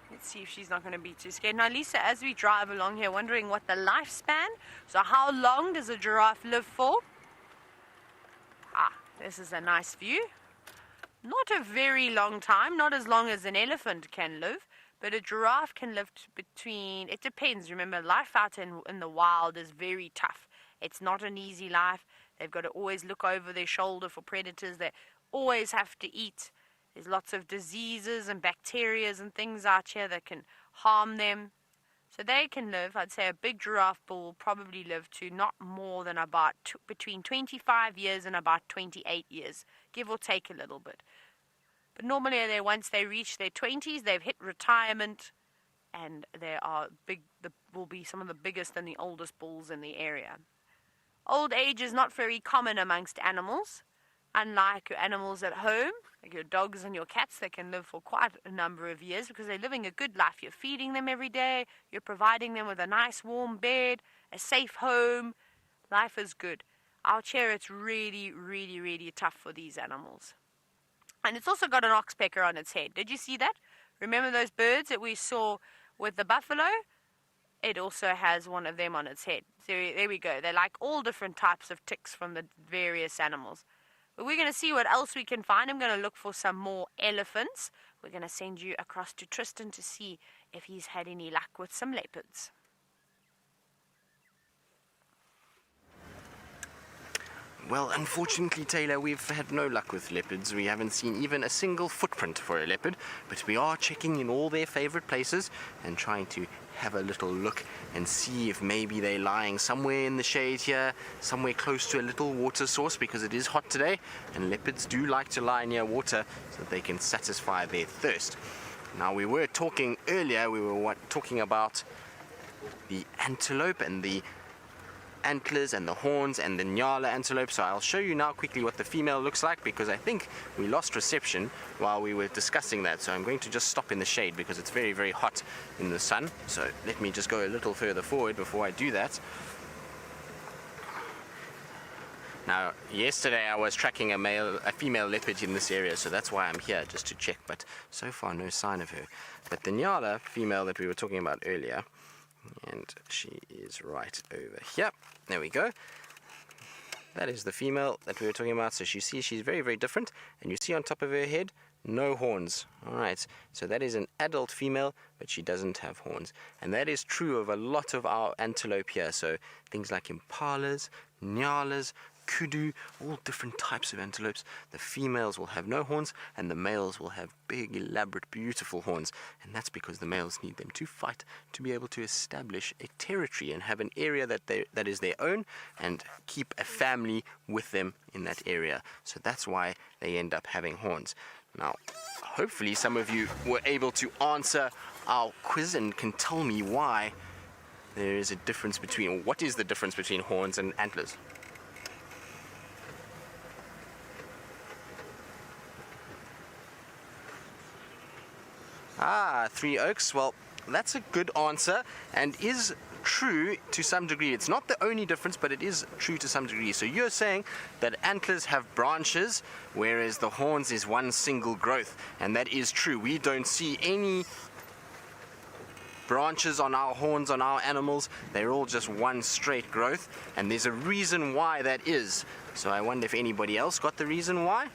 Let's see if she's not going to be too scared. Now, Lisa, as we drive along here, wondering what the lifespan, so how long does a giraffe live for? This is a nice view. Not a very long time, not as long as an elephant can live, but a giraffe can live between, it depends. Remember, life out in the wild is very tough. It's not an easy life. They've got to always look over their shoulder for predators. They always have to eat. There's lots of diseases and bacteria and things out here that can harm them. So they can live, I'd say a big giraffe bull will probably live to not more than about between 25 years and about 28 years, give or take a little bit. But normally once they reach their 20s, they've hit retirement, and they are big. Will be some of the biggest and the oldest bulls in the area. Old age is not very common amongst animals. Unlike your animals at home, like your dogs and your cats, they can live for quite a number of years because they're living a good life. You're feeding them every day. You're providing them with a nice warm bed, a safe home. Life is good. Out here, it's really, really, really tough for these animals. And it's also got an oxpecker on its head. Did you see that? Remember those birds that we saw with the buffalo? It also has one of them on its head. So there we go. They're like all different types of ticks from the various animals. But we're going to see what else we can find. I'm going to look for some more elephants. We're going to send you across to Tristan to see if he's had any luck with some leopards. Well, unfortunately, Taylor, we've had no luck with leopards. We haven't seen even a single footprint for a leopard, but we are checking in all their favorite places and trying to have a little look and see if maybe they're lying somewhere in the shade here, somewhere close to a little water source, because it is hot today, and leopards do like to lie near water so that they can satisfy their thirst. Now, we were talking earlier, talking about the antelope and the antlers and the horns and the Nyala antelope. So I'll show you now quickly what the female looks like, because I think we lost reception while we were discussing that. So I'm going to just stop in the shade because it's very, very hot in the sun. So let me just go a little further forward before I do that. Now, yesterday I was tracking a female leopard in this area, so that's why I'm here, just to check, but so far no sign of her. But the Nyala female that we were talking about earlier, and she is right over here. There we go. That is the female that we were talking about. So you see she's very, very different. And you see on top of her head, no horns. Alright, so that is an adult female, but she doesn't have horns. And that is true of a lot of our antelope here. So things like impalas, nyalas, kudu, all different types of antelopes. The females will have no horns, and the males will have big, elaborate, beautiful horns. And that's because the males need them to fight, to be able to establish a territory and have an area that is their own, and keep a family with them in that area. So that's why they end up having horns. Now, hopefully some of you were able to answer our quiz and can tell me why there is a difference between, or what is the difference between horns and antlers. Three Oaks. Well, that's a good answer and is true to some degree. It's not the only difference, but it is true to some degree. So you're saying that antlers have branches, whereas the horns is one single growth, and that is true. We don't see any branches on our horns on our animals. They're all just one straight growth, and there's a reason why that is. So I wonder if anybody else got the reason why.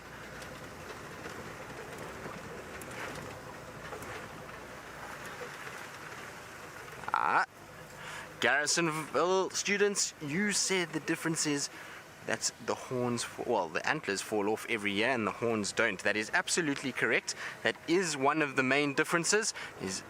Garrisonville students, you said the difference is that the horns, the antlers fall off every year and the horns don't. That is absolutely correct. That is one of the main differences, is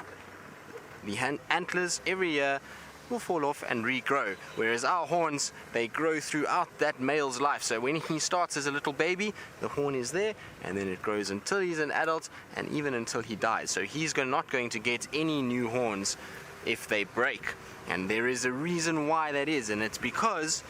the antlers every year will fall off and regrow, whereas our horns, they grow throughout that male's life. So when he starts as a little baby, the horn is there, and then it grows until he's an adult and even until he dies. So he's not going to get any new horns if they break. And there is a reason why that is, and it's because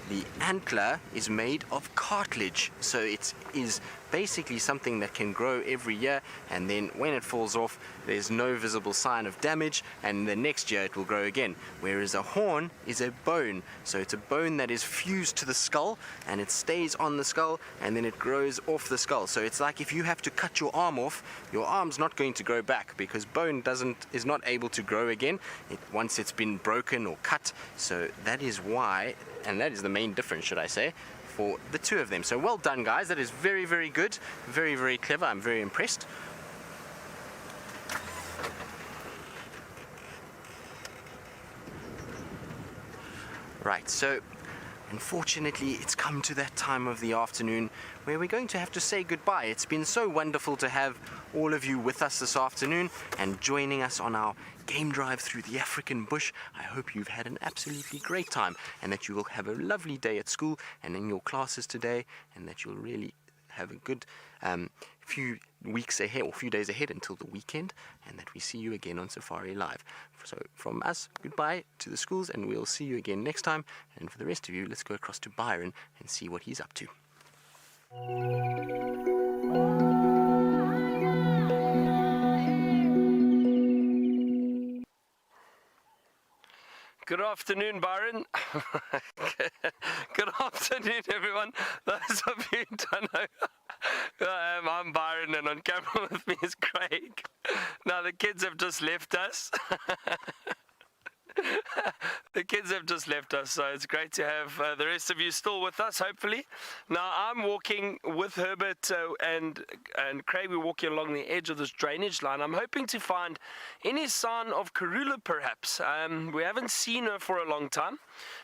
the antler is made of cartilage. So it is basically something that can grow every year, and then when it falls off, there's no visible sign of damage, and the next year it will grow again. Whereas a horn is a bone, so it's a bone that is fused to the skull, and it stays on the skull, and then it grows off the skull. So it's like if you have to cut your arm off, your arm's not going to grow back, because bone is not able to grow again once it's been broken or cut. So that is why, and that is the main difference, should I say, for the two of them. So well done, guys. That is very, very good. Very, very clever. I'm very impressed. Right, so unfortunately it's come to that time of the afternoon where we're going to have to say goodbye. It's been so wonderful to have all of you with us this afternoon and joining us on our game drive through the African bush. I hope you've had an absolutely great time and that you will have a lovely day at school and in your classes today, and that you'll really have a good few weeks ahead or few days ahead until the weekend, and that we see you again on Safari Live. So from us, goodbye to the schools, and we'll see you again next time. And for the rest of you, let's go across to Byron and see what he's up to. Good afternoon, Byron. Good afternoon, everyone. Those of you who don't know who I am, I'm Byron, and on camera with me is Craig. Now, the kids have just left us. The kids have just left us, so it's great to have the rest of you still with us, hopefully. Now, I'm walking with Herbert and Craig. We're walking along the edge of this drainage line. I'm hoping to find any sign of Karula, perhaps. We haven't seen her for a long time,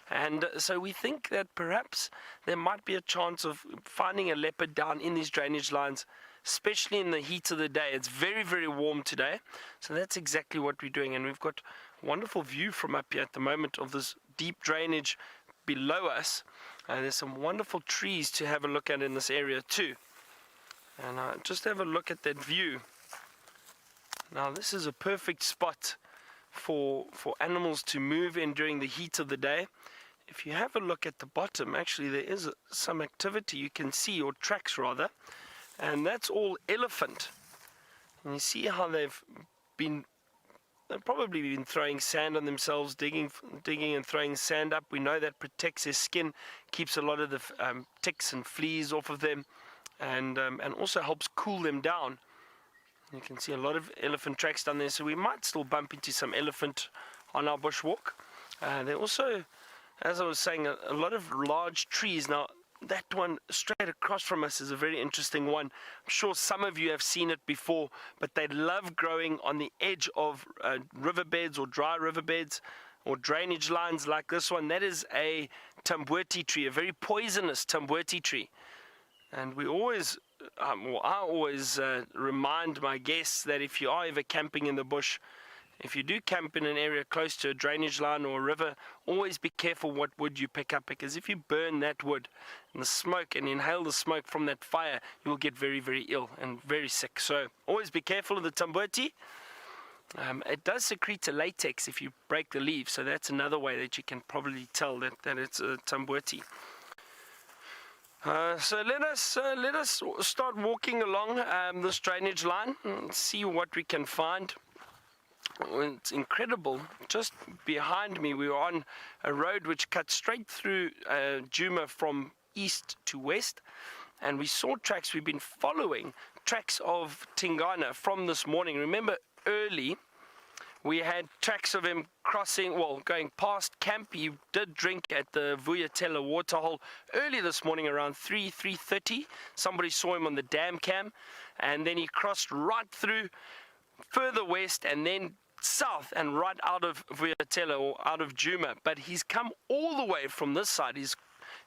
and so we think that perhaps there might be a chance of finding a leopard down in these drainage lines, especially in the heat of the day. It's very, very warm today, so that's exactly what we're doing, and we've got wonderful view from up here at the moment of this deep drainage below us. There's some wonderful trees to have a look at in this area too, and just have a look at that view. Now, this is a perfect spot for animals to move in during the heat of the day. If you have a look at the bottom, actually there is some activity you can see, or tracks rather, and that's all elephant. And you see how they've probably been throwing sand on themselves, digging and throwing sand up. We know that protects their skin, keeps a lot of the ticks and fleas off of them, and also helps cool them down. You can see a lot of elephant tracks down there, so we might still bump into some elephant on our bushwalk. There also, as I was saying, a lot of large trees. Now, that one straight across from us is a very interesting one. I'm sure some of you have seen it before, but they love growing on the edge of riverbeds or dry riverbeds or drainage lines like this one. That is a tamboti tree, a very poisonous tamboti tree. And we always, I always remind my guests that if you are ever camping in the bush, if you do camp in an area close to a drainage line or a river, always be careful what wood you pick up, because if you burn that wood and the smoke and inhale the smoke from that fire, you will get very, very ill and very sick. So always be careful of the tamboti. It does secrete a latex if you break the leaves, so that's another way that you can probably tell that it's a tamboti. So let us start walking along this drainage line and see what we can find. It's incredible. Just behind me, we were on a road which cuts straight through Djuma from east to west, and we saw tracks. We've been following tracks of Tingana from this morning. Remember, early we had tracks of him going past camp. He did drink at the Vuyatela waterhole early this morning around 3:30. Somebody saw him on the dam cam, and then he crossed right through further west and then south and right out of Vuyatela or out of Djuma. But he's come all the way from this side.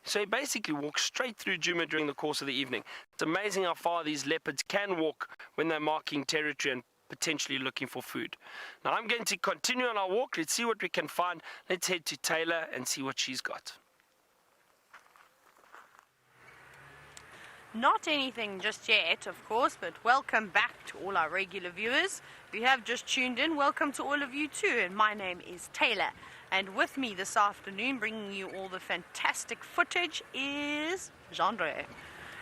So he basically walks straight through Djuma during the course of the evening. It's amazing how far these leopards can walk when they're marking territory and potentially looking for food. Now I'm going to continue on our walk. Let's see what we can find. Let's head to Taylor and see what she's got. Not anything just yet, of course, but welcome back to all our regular viewers. If you have just tuned in, welcome to all of you too. And my name is Taylor. And with me this afternoon, bringing you all the fantastic footage, is Jean-Ray.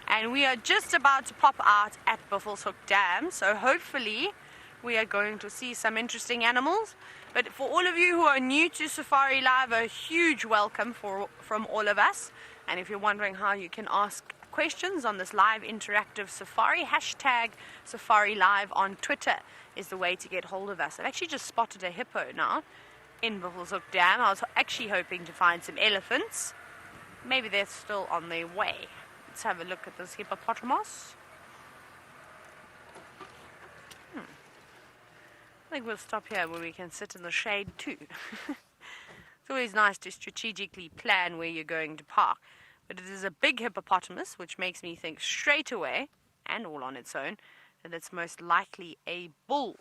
And we are just about to pop out at Buffelshoek Dam, so hopefully we are going to see some interesting animals. But for all of you who are new to safariLIVE, a huge welcome from all of us. And if you're wondering how you can ask questions on this live interactive safari, hashtag safariLIVE on Twitter is the way to get hold of us. I've actually just spotted a hippo now in Buffelshoek Dam. I was actually hoping to find some elephants. Maybe they're still on their way. Let's have a look at this hippopotamus. I think we'll stop here where we can sit in the shade too. It's always nice to strategically plan where you're going to park. But it is a big hippopotamus, which makes me think straight away, and all on its own, that it's most likely a bull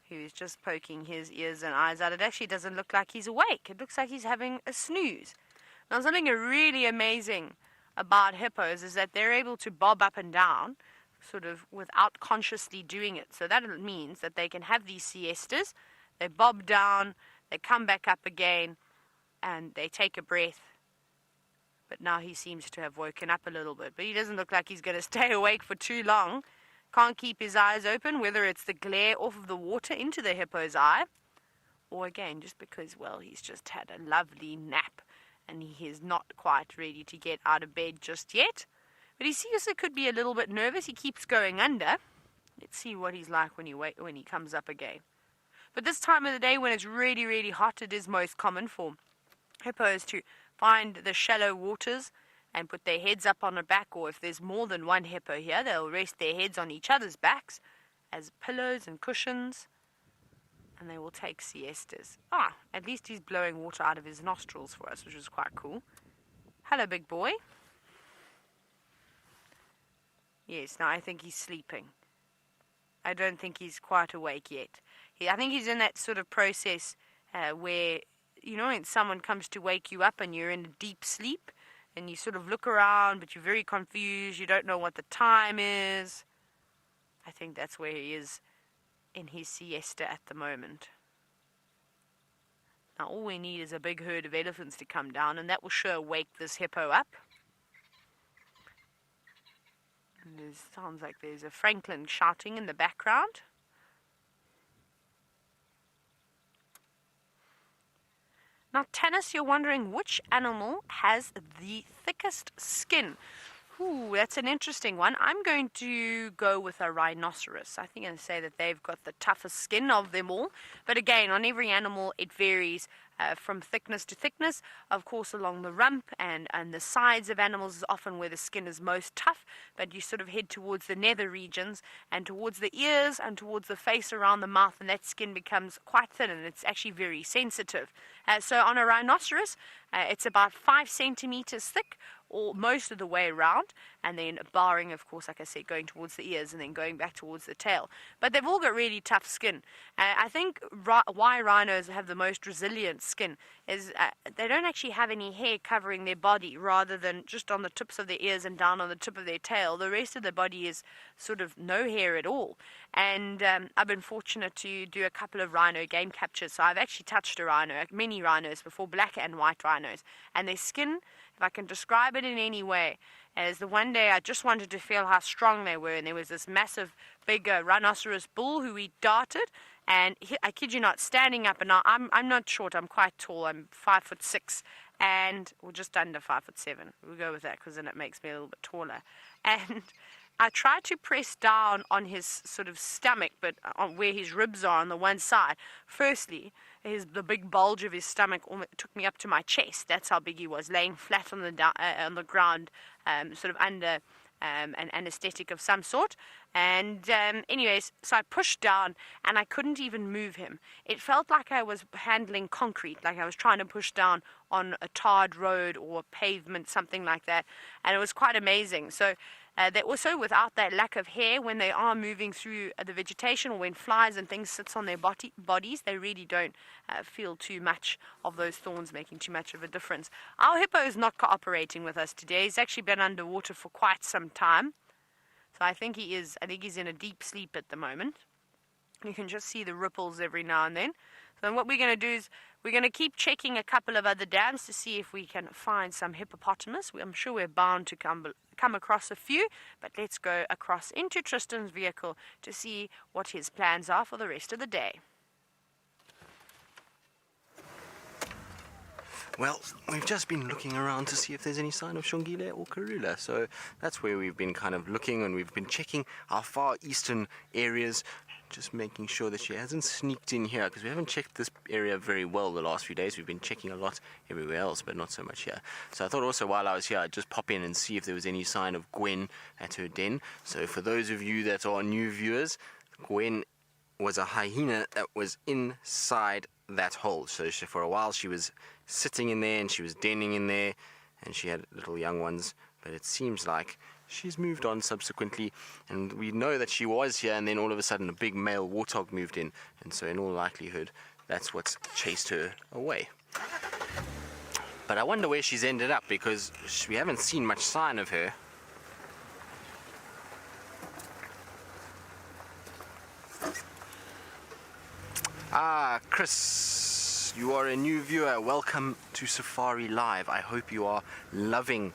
who is just poking his ears and eyes out. It actually doesn't look like he's awake. It looks like he's having a snooze. Now, something really amazing about hippos is that they're able to bob up and down sort of without consciously doing it. So that means that they can have these siestas, they bob down, they come back up again, and they take a breath. But now he seems to have woken up a little bit. But he doesn't look like he's going to stay awake for too long. Can't keep his eyes open, whether it's the glare off of the water into the hippo's eye, or again, just because, well, he's just had a lovely nap and he is not quite ready to get out of bed just yet. But he seems to could be a little bit nervous. He keeps going under. Let's see what he's like when he comes up again. But this time of the day, when it's really, really hot, it is most common for hippos to find the shallow waters and put their heads up on the back, or if there's more than one hippo here, they'll rest their heads on each other's backs as pillows and cushions, and they will take siestas. At least he's blowing water out of his nostrils for us, which is quite cool. Hello, big boy. Yes, now I think he's sleeping. I don't think he's quite awake yet. I think he's in that sort of process where, you know, when someone comes to wake you up and you're in a deep sleep and you sort of look around but you're very confused, you don't know what the time is. I think that's where he is in his siesta at the moment. Now all we need is a big herd of elephants to come down, and that will sure wake this hippo up. And sounds like there's a Franklin shouting in the background. Now, Tanis, you're wondering which animal has the thickest skin. Ooh, that's an interesting one. I'm going to go with a rhinoceros. I think I'm going to say that they've got the toughest skin of them all. But again, on every animal, it varies from thickness to thickness. Of course, along the rump and the sides of animals is often where the skin is most tough. But you sort of head towards the nether regions and towards the ears and towards the face around the mouth, and that skin becomes quite thin and it's actually very sensitive. So on a rhinoceros, it's about 5 centimeters thick, or most of the way around, and then barring, of course, like I said, going towards the ears and then going back towards the tail. But they've all got really tough skin. I think why rhinos have the most resilient skin is they don't actually have any hair covering their body, rather than just on the tips of their ears and down on the tip of their tail. The rest of the body is sort of no hair at all. And I've been fortunate to do a couple of rhino game captures, so I've actually touched a rhino, many rhinos before, black and white rhinos, and their skin, if I can describe it in any way, as the one day I just wanted to feel how strong they were, and there was this massive big rhinoceros bull who we darted, And I kid you not, standing up, and now I'm not short, I'm quite tall, I'm 5'6", and well, just under 5'7". We'll go with that because then it makes me a little bit taller. And I tried to press down on his sort of stomach, but on where his ribs are on the one side. Firstly, the big bulge of his stomach took me up to my chest. That's how big he was, laying flat on the ground, sort of under an anesthetic of some sort. And anyways, so I pushed down and I couldn't even move him. It felt like I was handling concrete, like I was trying to push down on a tarred road or pavement, something like that. And it was quite amazing. So they also, without that lack of hair, when they are moving through the vegetation or when flies and things sits on their bodies, they really don't feel too much of those thorns making too much of a difference. Our hippo is not cooperating with us today. He's actually been underwater for quite some time. So I think he's in a deep sleep at the moment. You can just see the ripples every now and then. So what we're going to do is we're going to keep checking a couple of other dams to see if we can find some hippopotamus. I'm sure we're bound to come across a few, but let's go across into Tristan's vehicle to see what his plans are for the rest of the day. Well, we've just been looking around to see if there's any sign of Shongile or Karula, so that's where we've been kind of looking, and we've been checking our far eastern areas, just making sure that she hasn't sneaked in here, because we haven't checked this area very well the last few days. We've been checking a lot everywhere else, but not so much here. So I thought also while I was here, I'd just pop in and see if there was any sign of Gwen at her den. So for those of you that are new viewers, Gwen was a hyena that was inside that hole. So for a while she was sitting in there and she was denning in there, and she had little young ones, but it seems like she's moved on subsequently, and we know that she was here, and then all of a sudden a big male warthog moved in, and so in all likelihood that's what's chased her away. But I wonder where she's ended up, because we haven't seen much sign of her. Chris, you are a new viewer. Welcome to Safari Live. I hope you are loving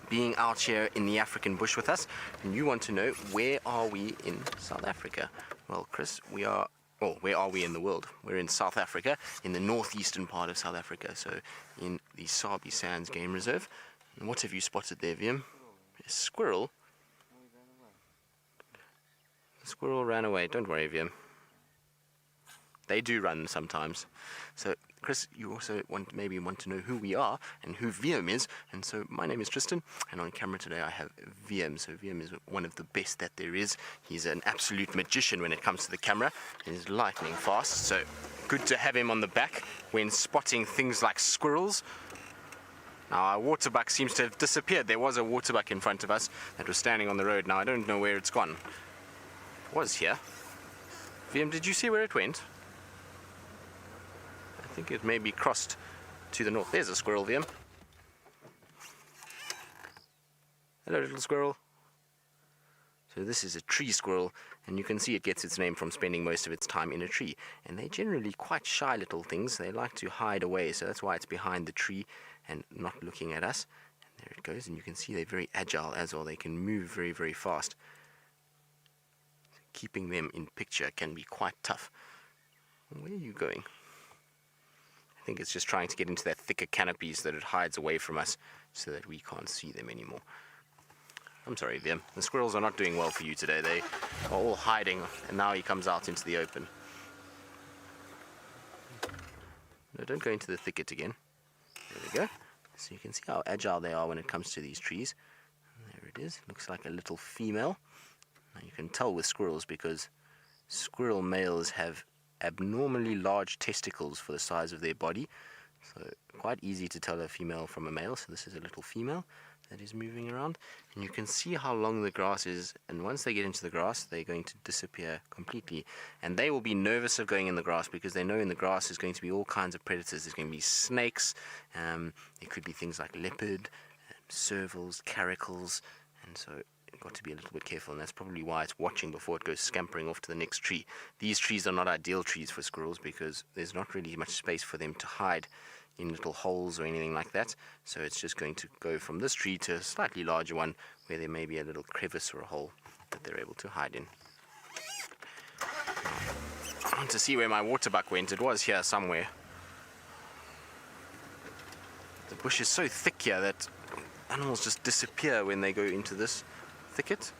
being out here in the African bush with us, and you want to know, where are we in South Africa? Well, Chris, where are we in the world? We're in South Africa, in the northeastern part of South Africa, so in the Sabi Sands Game Reserve. And what have you spotted there, Viam? A squirrel? The squirrel ran away. Don't worry, Viam. They do run sometimes. So, Chris, you also maybe want to know who we are and who Viam is. And so my name is Tristan, and on camera today I have Viam. So Viam is one of the best that there is. He's an absolute magician when it comes to the camera. He's lightning fast, so good to have him on the back when spotting things like squirrels. Now our waterbuck seems to have disappeared. There was a waterbuck in front of us that was standing on the road. Now I don't know where it's gone. It was here. Viam, did you see where it went? I think it may be crossed to the north. There's a squirrel, Viam. Hello, little squirrel. So this is a tree squirrel, and you can see it gets its name from spending most of its time in a tree. And they're generally quite shy little things. They like to hide away, so that's why it's behind the tree and not looking at us. And there it goes, and you can see they're very agile as well. They can move very, very fast. Keeping them in picture can be quite tough. Where are you going? I think it's just trying to get into that thicker canopy so that it hides away from us so that we can't see them anymore. I'm sorry, Viam. The squirrels are not doing well for you today. They are all hiding, and now he comes out into the open. No, don't go into the thicket again. There we go. So you can see how agile they are when it comes to these trees. There it is. Looks like a little female. Now you can tell with squirrels because squirrel males have abnormally large testicles for the size of their body, so quite easy to tell a female from a male. So this is a little female that is moving around, and you can see how long the grass is, and once they get into the grass they're going to disappear completely, and they will be nervous of going in the grass because they know in the grass is going to be all kinds of predators. There's going to be snakes, there could be things like leopard, servals, caracals, and so got to be a little bit careful, and that's probably why it's watching before it goes scampering off to the next tree. These trees are not ideal trees for squirrels because there's not really much space for them to hide in little holes or anything like that, so it's just going to go from this tree to a slightly larger one where there may be a little crevice or a hole that they're able to hide in. I want to see where my waterbuck went. It was here somewhere. The bush is so thick here that animals just disappear when they go into this thicket.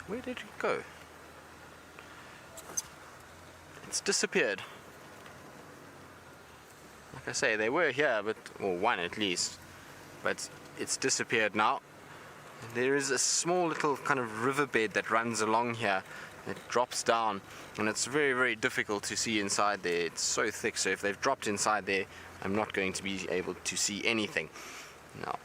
Where did it go? It's disappeared. Like I say, they were here, or one at least, but it's disappeared now. There is a small little kind of riverbed that runs along here. It drops down, and it's very, very difficult to see inside there. It's so thick, so if they've dropped inside there, I'm not going to be able to see anything. Now,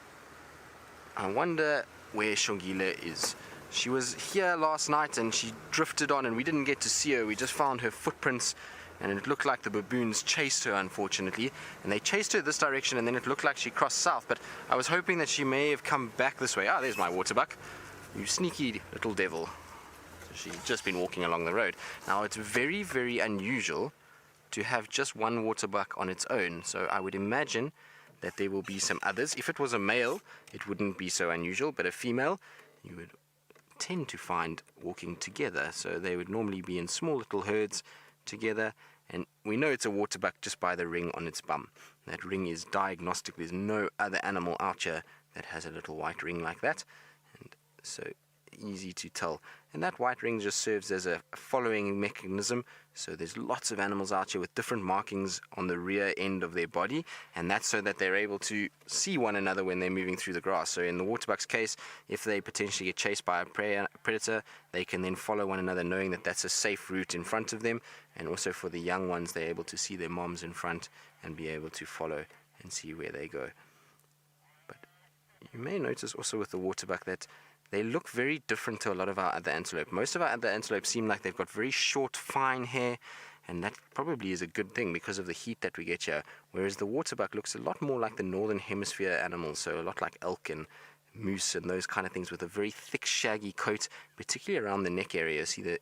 I wonder where Shongile is. She was here last night and she drifted on, and we didn't get to see her. We just found her footprints, and it looked like the baboons chased her, unfortunately. And they chased her this direction, and then it looked like she crossed south, but I was hoping that she may have come back this way. Ah, there's my waterbuck. You sneaky little devil. So she's just been walking along the road. Now, it's very, very unusual to have just one waterbuck on its own, so I would imagine that there will be some others. If it was a male, it wouldn't be so unusual, but a female, you would tend to find walking together, so they would normally be in small little herds together. And we know it's a waterbuck just by the ring on its bum. That ring is diagnostic. There's no other animal out here that has a little white ring like that, and so easy to tell. And that white ring just serves as a following mechanism. So there's lots of animals out here with different markings on the rear end of their body, and that's so that they're able to see one another when they're moving through the grass. So in the waterbuck's case, if they potentially get chased by a predator, they can then follow one another, knowing that that's a safe route in front of them. And also for the young ones, they're able to see their moms in front and be able to follow and see where they go. But you may notice also with the waterbuck that they look very different to a lot of our other antelope. Most of our other antelope seem like they've got very short, fine hair, and that probably is a good thing because of the heat that we get here. Whereas the waterbuck looks a lot more like the northern hemisphere animals, so a lot like elk and moose and those kind of things, with a very thick, shaggy coat, particularly around the neck area. See, the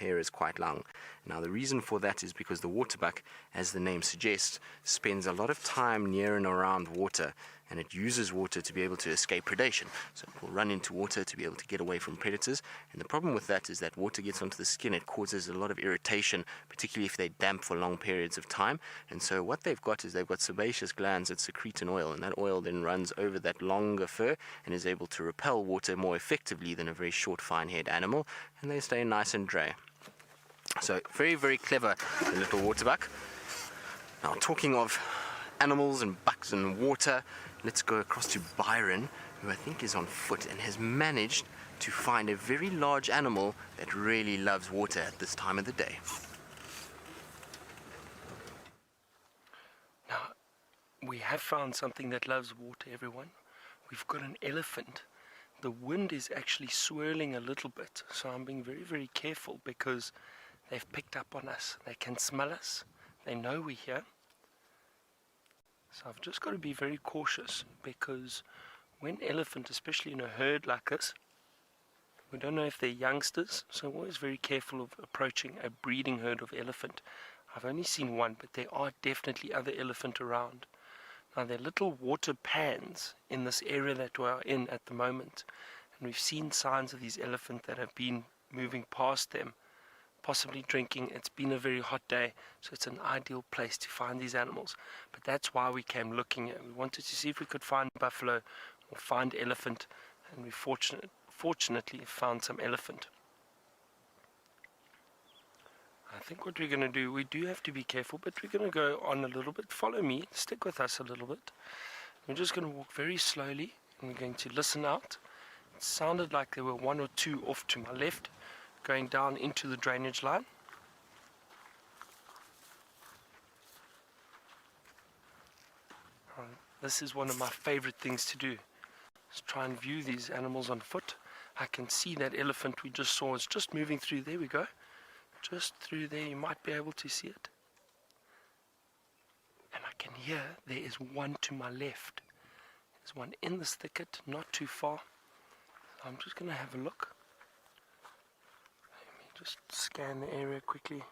hair is quite long. Now, the reason for that is because the waterbuck, as the name suggests, spends a lot of time near and around water, and it uses water to be able to escape predation. So it will run into water to be able to get away from predators. And the problem with that is that water gets onto the skin. It causes a lot of irritation, particularly if they're damp for long periods of time. And so what they've got is they've got sebaceous glands that secrete an oil, and that oil then runs over that longer fur and is able to repel water more effectively than a very short, fine-haired animal, and they stay nice and dry. So very, very clever, the little waterbuck. Now, talking of animals and bucks and water, let's go across to Byron, who I think is on foot and has managed to find a very large animal that really loves water at this time of the day. Now, we have found something that loves water, everyone. We've got an elephant. The wind is actually swirling a little bit, so I'm being very, very careful because they've picked up on us. They can smell us. They know we're here. So I've just got to be very cautious, because when elephant, especially in a herd like this, we don't know if they're youngsters, so I'm always very careful of approaching a breeding herd of elephant. I've only seen one, but there are definitely other elephant around. Now, there are little water pans in this area that we're in at the moment, and we've seen signs of these elephant that have been moving past them, possibly drinking. It's been a very hot day, so it's an ideal place to find these animals. But that's why we came looking. We wanted to see if we could find buffalo or find elephant, and we fortunately found some elephant. I think what we're going to do, we do have to be careful, but we're going to go on a little bit. Follow me, stick with us a little bit. We're just going to walk very slowly, and we're going to listen out. It sounded like there were one or two off to my left, going down into the drainage line. This is one of my favorite things to do, is try and view these animals on foot. I can see that elephant we just saw is just moving through. There we go. Just through there, you might be able to see it. And I can hear there is one to my left. There's one in this thicket, not too far. I'm just going to have a look. Let me just scan the area quickly.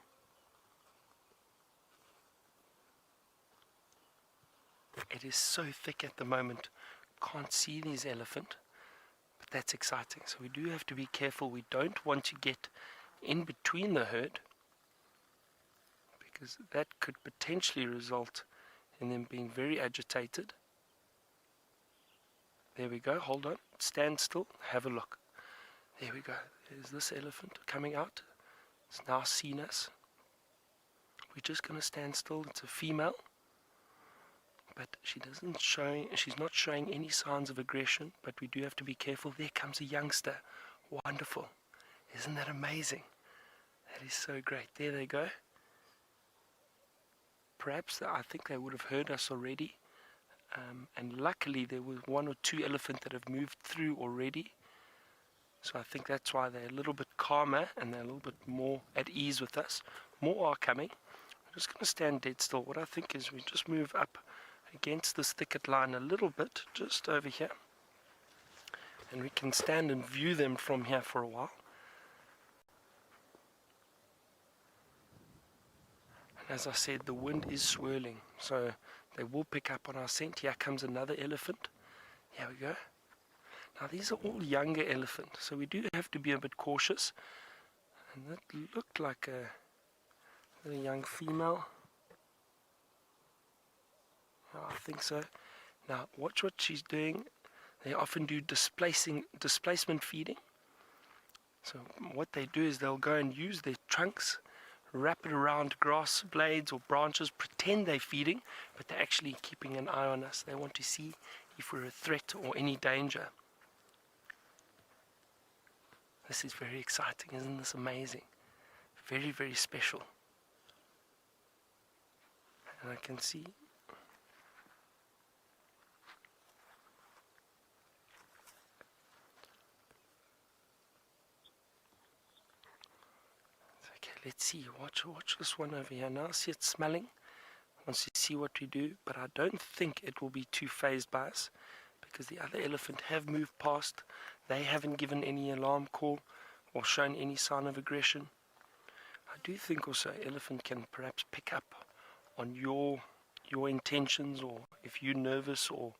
It is so thick at the moment. Can't see these elephant, but that's exciting. So we do have to be careful. We don't want to get in between the herd, because that could potentially result in them being very agitated. There we go, hold on, stand still, have a look. There we go, there's this elephant coming out. It's now seen us. We're just going to stand still. It's a female, but she's not showing any signs of aggression, but we do have to be careful. There comes a youngster. Wonderful. Isn't that amazing? That is so great. There they go. Perhaps I think they would have heard us already, and luckily there was 1 or 2 elephants that have moved through already. So I think that's why they're a little bit calmer and they're a little bit more at ease with us. More are coming. I'm just going to stand dead still. What I think is we just move up against this thicket line a little bit, just over here. And we can stand and view them from here for a while. And as I said, the wind is swirling, so they will pick up on our scent. Here comes another elephant. Here we go. Now these are all younger elephants, so we do have to be a bit cautious. And that looked like a young female. Oh, I think so. Now watch what she's doing. They often do displacement feeding. So what they do is they'll go and use their trunks, wrap it around grass blades or branches, pretend they're feeding, but they're actually keeping an eye on us. They want to see if we're a threat or any danger. This is very exciting, isn't this amazing? Very, very special. And I can see okay, let's see, watch this one over here. Now see it smelling. Wants to see what we do, but I don't think it will be too phased by us, because the other elephant have moved past. They haven't given any alarm call or shown any sign of aggression. I do think also elephant can perhaps pick up on your intentions, or if you're nervous or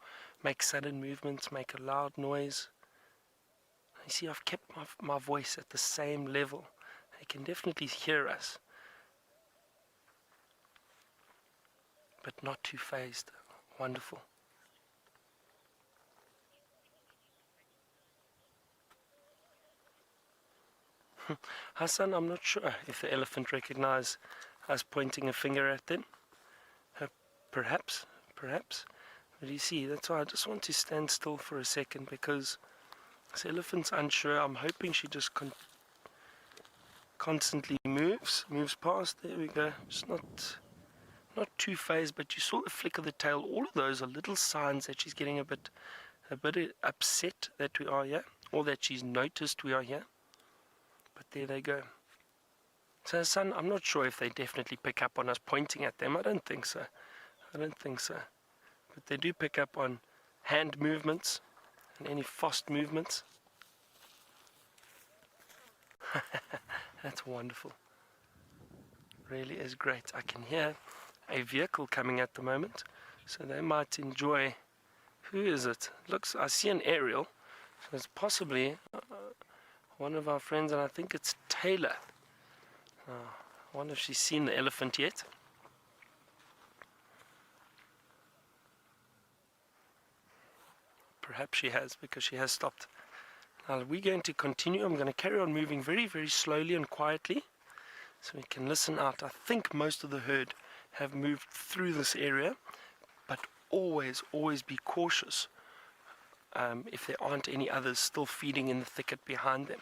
make sudden movements, make a loud noise. You see, I've kept my voice at the same level. They can definitely hear us, but not too phased. Wonderful. Hassan, I'm not sure if the elephant recognized us pointing a finger at them. Perhaps. But you see, that's why I just want to stand still for a second, because this elephant's unsure. I'm hoping she just constantly moves past. There we go. Just not too phased, but you saw the flick of the tail. All of those are little signs that she's getting a bit upset that we are here, or that she's noticed we are here. But there they go. So, son, I'm not sure if they definitely pick up on us pointing at them. I don't think so. But they do pick up on hand movements and any fast movements. That's wonderful. Really is great. I can hear a vehicle coming at the moment, so they might enjoy. Who is it? Looks, I see an aerial, so it's possibly one of our friends, and I think it's Taylor. I wonder if she's seen the elephant yet. Perhaps she has, because she has stopped. Now we're going to continue. I'm going to carry on moving very, very slowly and quietly, so we can listen out. I think most of the herd have moved through this area, but always be cautious if there aren't any others still feeding in the thicket behind them.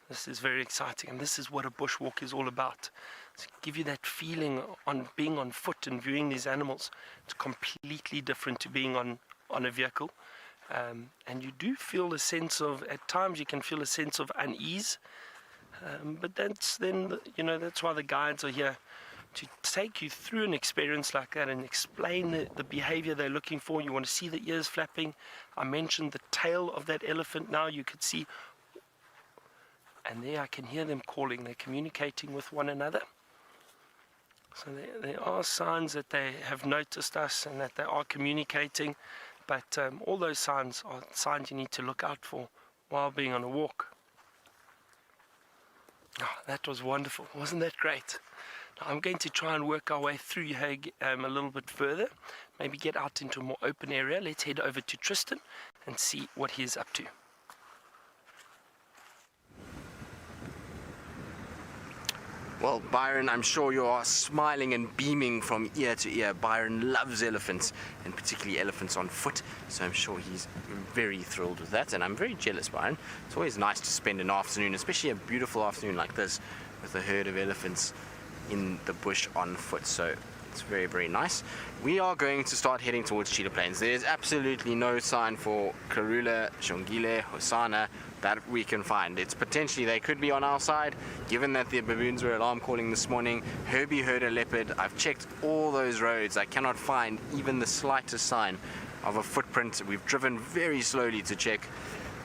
This is very exciting, and this is what a bushwalk is all about. To give you that feeling on being on foot and viewing these animals. It's completely different to being on a vehicle. And you do feel a sense of, at times you can feel a sense of unease. But that's then, that's why the guides are here, to take you through an experience like that and explain the behavior they're looking for. You want to see the ears flapping. I mentioned the tail of that elephant now. You could see, and there I can hear them calling. They're communicating with one another. So there are signs that they have noticed us and that they are communicating. But all those signs are signs you need to look out for while being on a walk. Oh, that was wonderful. Wasn't that great? Now I'm going to try and work our way through here a little bit further. Maybe get out into a more open area. Let's head over to Tristan and see what he's up to. Well, Byron, I'm sure you are smiling and beaming from ear to ear. Byron loves elephants, and particularly elephants on foot, so I'm sure he's very thrilled with that, and I'm very jealous, Byron. It's always nice to spend an afternoon, especially a beautiful afternoon like this, with a herd of elephants in the bush on foot, so it's very, very nice. We are going to start heading towards Cheetah Plains. There's absolutely no sign for Karula, Shongile, Hosana that we can find. It's potentially they could be on our side, given that the baboons were alarm calling this morning. Herbie heard a leopard. I've checked all those roads. I cannot find even the slightest sign of a footprint. We've driven very slowly to check.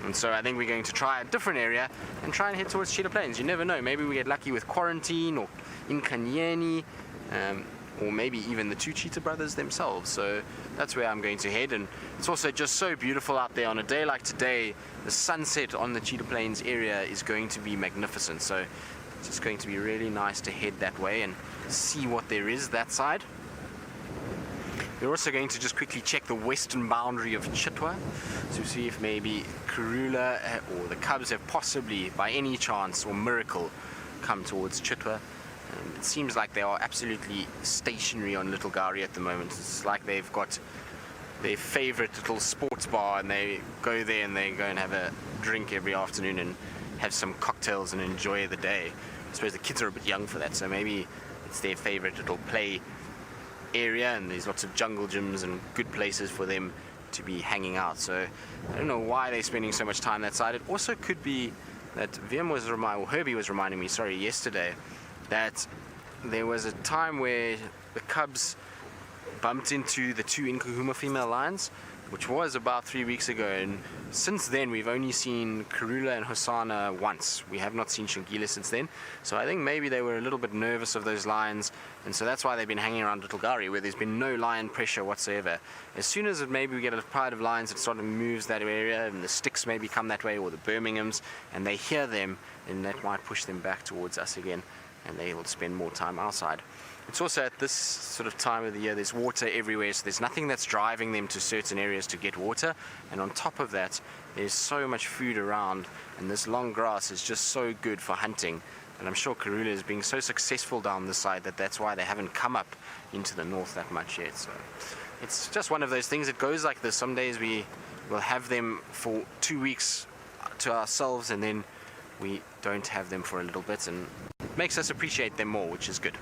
And so I think we're going to try a different area and try and head towards Cheetah Plains. You never know. Maybe we get lucky with quarantine or Inkanyeni, or maybe even the two cheetah brothers themselves. So that's where I'm going to head. And it's also just so beautiful out there on a day like today. The sunset on the Cheetah Plains area is going to be magnificent. So it's just going to be really nice to head that way and see what there is that side. We're also going to just quickly check the western boundary of Chitwa to see if maybe Karula or the cubs have possibly, by any chance or miracle, come towards Chitwa. It seems like they are absolutely stationary on Little Gowrie at the moment. It's like they've got their favorite little sports bar and they go there and they go and have a drink every afternoon and have some cocktails and enjoy the day. I suppose the kids are a bit young for that, so maybe it's their favorite little play area, and there's lots of jungle gyms and good places for them to be hanging out. So I don't know why they're spending so much time that side. It also could be that Herbie was reminding me, yesterday, that there was a time where the cubs bumped into the two Inkahuma female lions, which was about 3 weeks ago, and since then we've only seen Karula and Hosana once. We have not seen Shongile since then, so I think maybe they were a little bit nervous of those lions, and so that's why they've been hanging around Little Gowrie, where there's been no lion pressure whatsoever. As soon as maybe we get a pride of lions that sort of moves that area, and the sticks maybe come that way, or the Birminghams, and they hear them, then that might push them back towards us again, and they will spend more time outside. It's also at this sort of time of the year, there's water everywhere, so there's nothing that's driving them to certain areas to get water, and on top of that, there's so much food around, and this long grass is just so good for hunting, and I'm sure Karula is being so successful down this side that that's why they haven't come up into the north that much yet. So it's just one of those things. It goes like this. Some days we will have them for 2 weeks to ourselves, and then we don't have them for a little bit, and it makes us appreciate them more, which is good.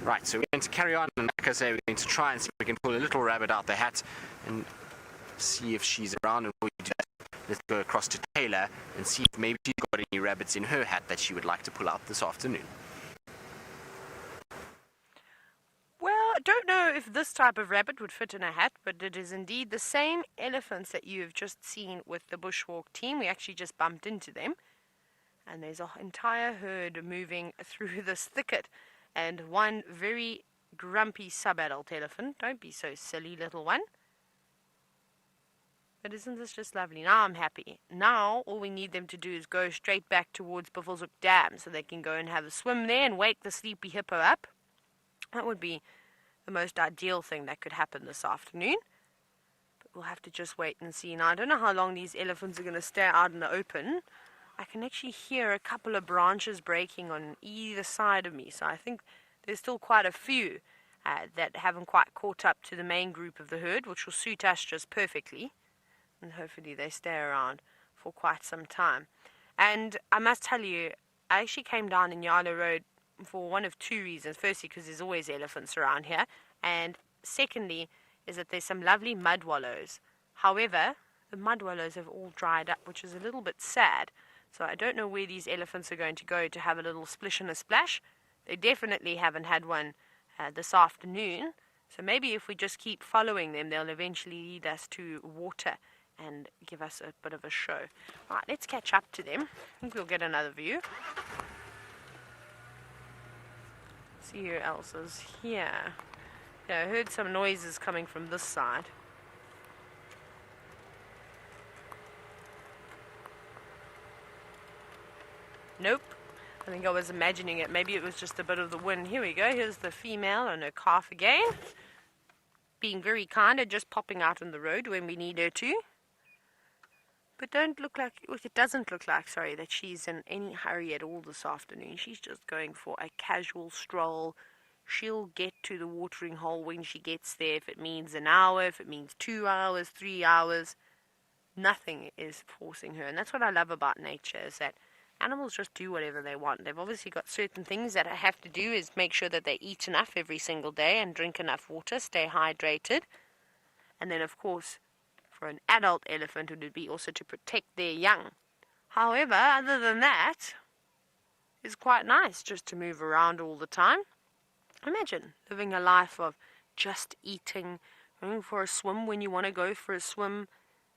Right, so we're going to carry on, and like I say, we're going to try and see if we can pull a little rabbit out the hat and see if she's around. And before we do that, let's go across to Taylor and see if maybe she's got any rabbits in her hat that she would like to pull out this afternoon. Well, I don't know if this type of rabbit would fit in a hat, but it is indeed the same elephants that you have just seen with the bushwalk team. We actually just bumped into them, and there's an entire herd moving through this thicket. And one very grumpy sub-adult elephant. Don't be so silly, little one. But isn't this just lovely? Now I'm happy. Now all we need them to do is go straight back towards Buffelshoek Dam so they can go and have a swim there and wake the sleepy hippo up. That would be the most ideal thing that could happen this afternoon. But we'll have to just wait and see. Now I don't know how long these elephants are going to stay out in the open. I can actually hear a couple of branches breaking on either side of me, so I think there's still quite a few that haven't quite caught up to the main group of the herd, which will suit us just perfectly, and hopefully they stay around for quite some time. And I must tell you, I actually came down in Yalo Road for one of two reasons. Firstly, because there's always elephants around here, and secondly is that there's some lovely mud wallows. However, the mud wallows have all dried up, which is a little bit sad. So I don't know where these elephants are going to go to have a little splish and a splash. They definitely haven't had one this afternoon. So maybe if we just keep following them, they'll eventually lead us to water and give us a bit of a show. Right, let's catch up to them. I think we'll get another view. See who else is here. Yeah, I heard some noises coming from this side. Nope. I think I was imagining it. Maybe it was just a bit of the wind. Here we go. Here's the female and her calf again. Being very kind and just popping out on the road when we need her to. But it doesn't look like, sorry, that she's in any hurry at all this afternoon. She's just going for a casual stroll. She'll get to the watering hole when she gets there. If it means an hour, if it means 2 hours, 3 hours, nothing is forcing her. And that's what I love about nature, is that animals just do whatever they want. They've obviously got certain things that I have to do, is make sure that they eat enough every single day and drink enough water, stay hydrated. And then, of course, for an adult elephant, it would be also to protect their young. However, other than that, it's quite nice just to move around all the time. Imagine living a life of just eating, going for a swim when you want to go for a swim.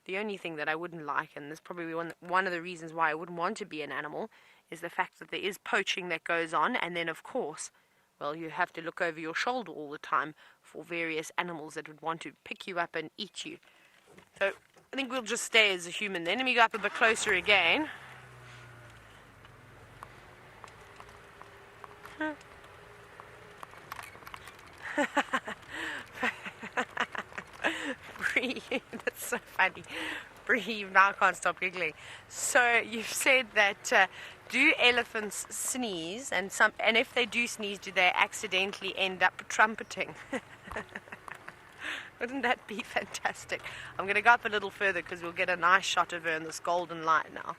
The only thing that I wouldn't like, and this is probably one of the reasons why I wouldn't want to be an animal, is the fact that there is poaching that goes on, and then of course, well, you have to look over your shoulder all the time for various animals that would want to pick you up and eat you. So I think we'll just stay as a human then. Let me go up a bit closer again. Bree, that's so funny. Bree, now I can't stop giggling. So you've said that do elephants sneeze, and if they do sneeze, do they accidentally end up trumpeting? Wouldn't that be fantastic? I'm going to go up a little further because we'll get a nice shot of her in this golden light now.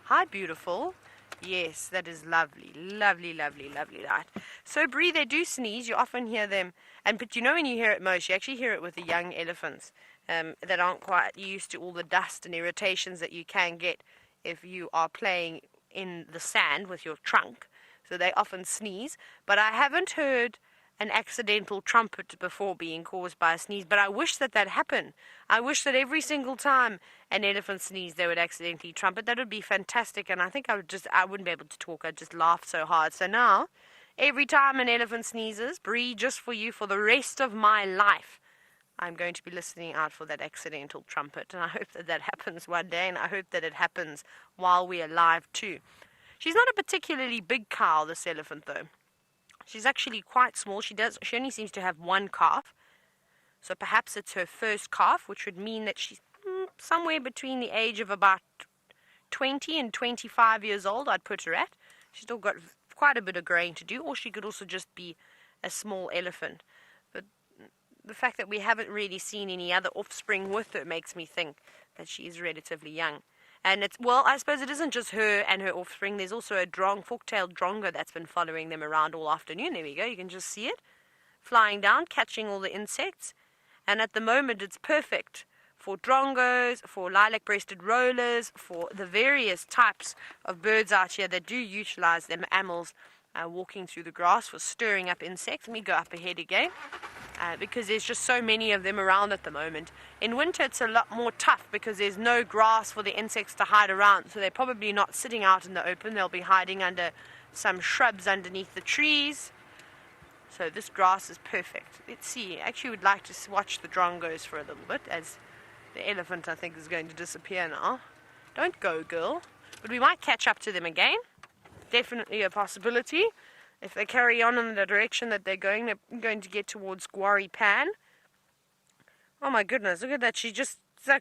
Hi, beautiful. Yes, that is lovely, lovely, lovely, lovely light. So, Bree, they do sneeze. You often hear them. But you know when you hear it most, you actually hear it with the young elephants that aren't quite used to all the dust and irritations that you can get if you are playing in the sand with your trunk. So they often sneeze. But I haven't heard an accidental trumpet before being caused by a sneeze, but I wish that happened. I wish that every single time an elephant sneezed, they would accidentally trumpet. That would be fantastic, and I think I wouldn't be able to talk. I'd just laugh so hard. So now, every time an elephant sneezes, Bree, just for you, for the rest of my life, I'm going to be listening out for that accidental trumpet, and I hope that happens one day, and I hope that it happens while we're alive too. She's not a particularly big cow, this elephant, though. She's actually quite small. She only seems to have one calf. So perhaps it's her first calf, which would mean that she's somewhere between the age of about 20 and 25 years old, I'd put her at. She's still got quite a bit of growing to do, or she could also just be a small elephant. But the fact that we haven't really seen any other offspring with her makes me think that she is relatively young. And I suppose it isn't just her and her offspring. There's also a fork-tailed drongo that's been following them around all afternoon. There we go. You can just see it flying down, catching all the insects. And at the moment, it's perfect for drongos, for lilac-breasted rollers, for the various types of birds out here that do utilize them mammals walking through the grass for stirring up insects. Let me go up ahead again. Because there's just so many of them around at the moment. In winter, it's a lot more tough because there's no grass for the insects to hide around. So they're probably not sitting out in the open. They'll be hiding under some shrubs underneath the trees. So this grass is perfect. Let's see. I actually would like to watch the drongos for a little bit, as the elephant, I think, is going to disappear now. Don't go, girl. But we might catch up to them again. Definitely a possibility. If they carry on in the direction that they're going to get towards Gwari Pan. Oh my goodness, look at that.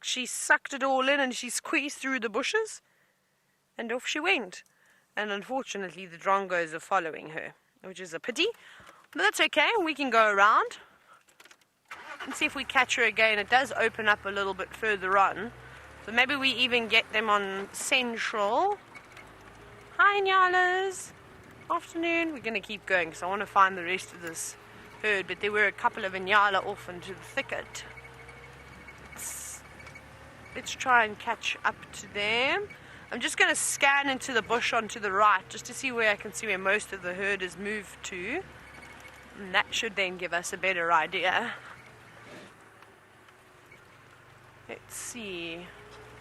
She sucked it all in and she squeezed through the bushes. And off she went. And unfortunately, the drongos are following her, which is a pity. But that's okay. We can go around and see if we catch her again. It does open up a little bit further on. So maybe we even get them on Central. Hi, Nyalas. Afternoon. We're going to keep going because I want to find the rest of this herd, but there were a couple of Inyala off into the thicket. Let's try and catch up to them. I'm just going to scan into the bush onto the right just to see where I can see where most of the herd has moved to, and that should then give us a better idea. Let's see.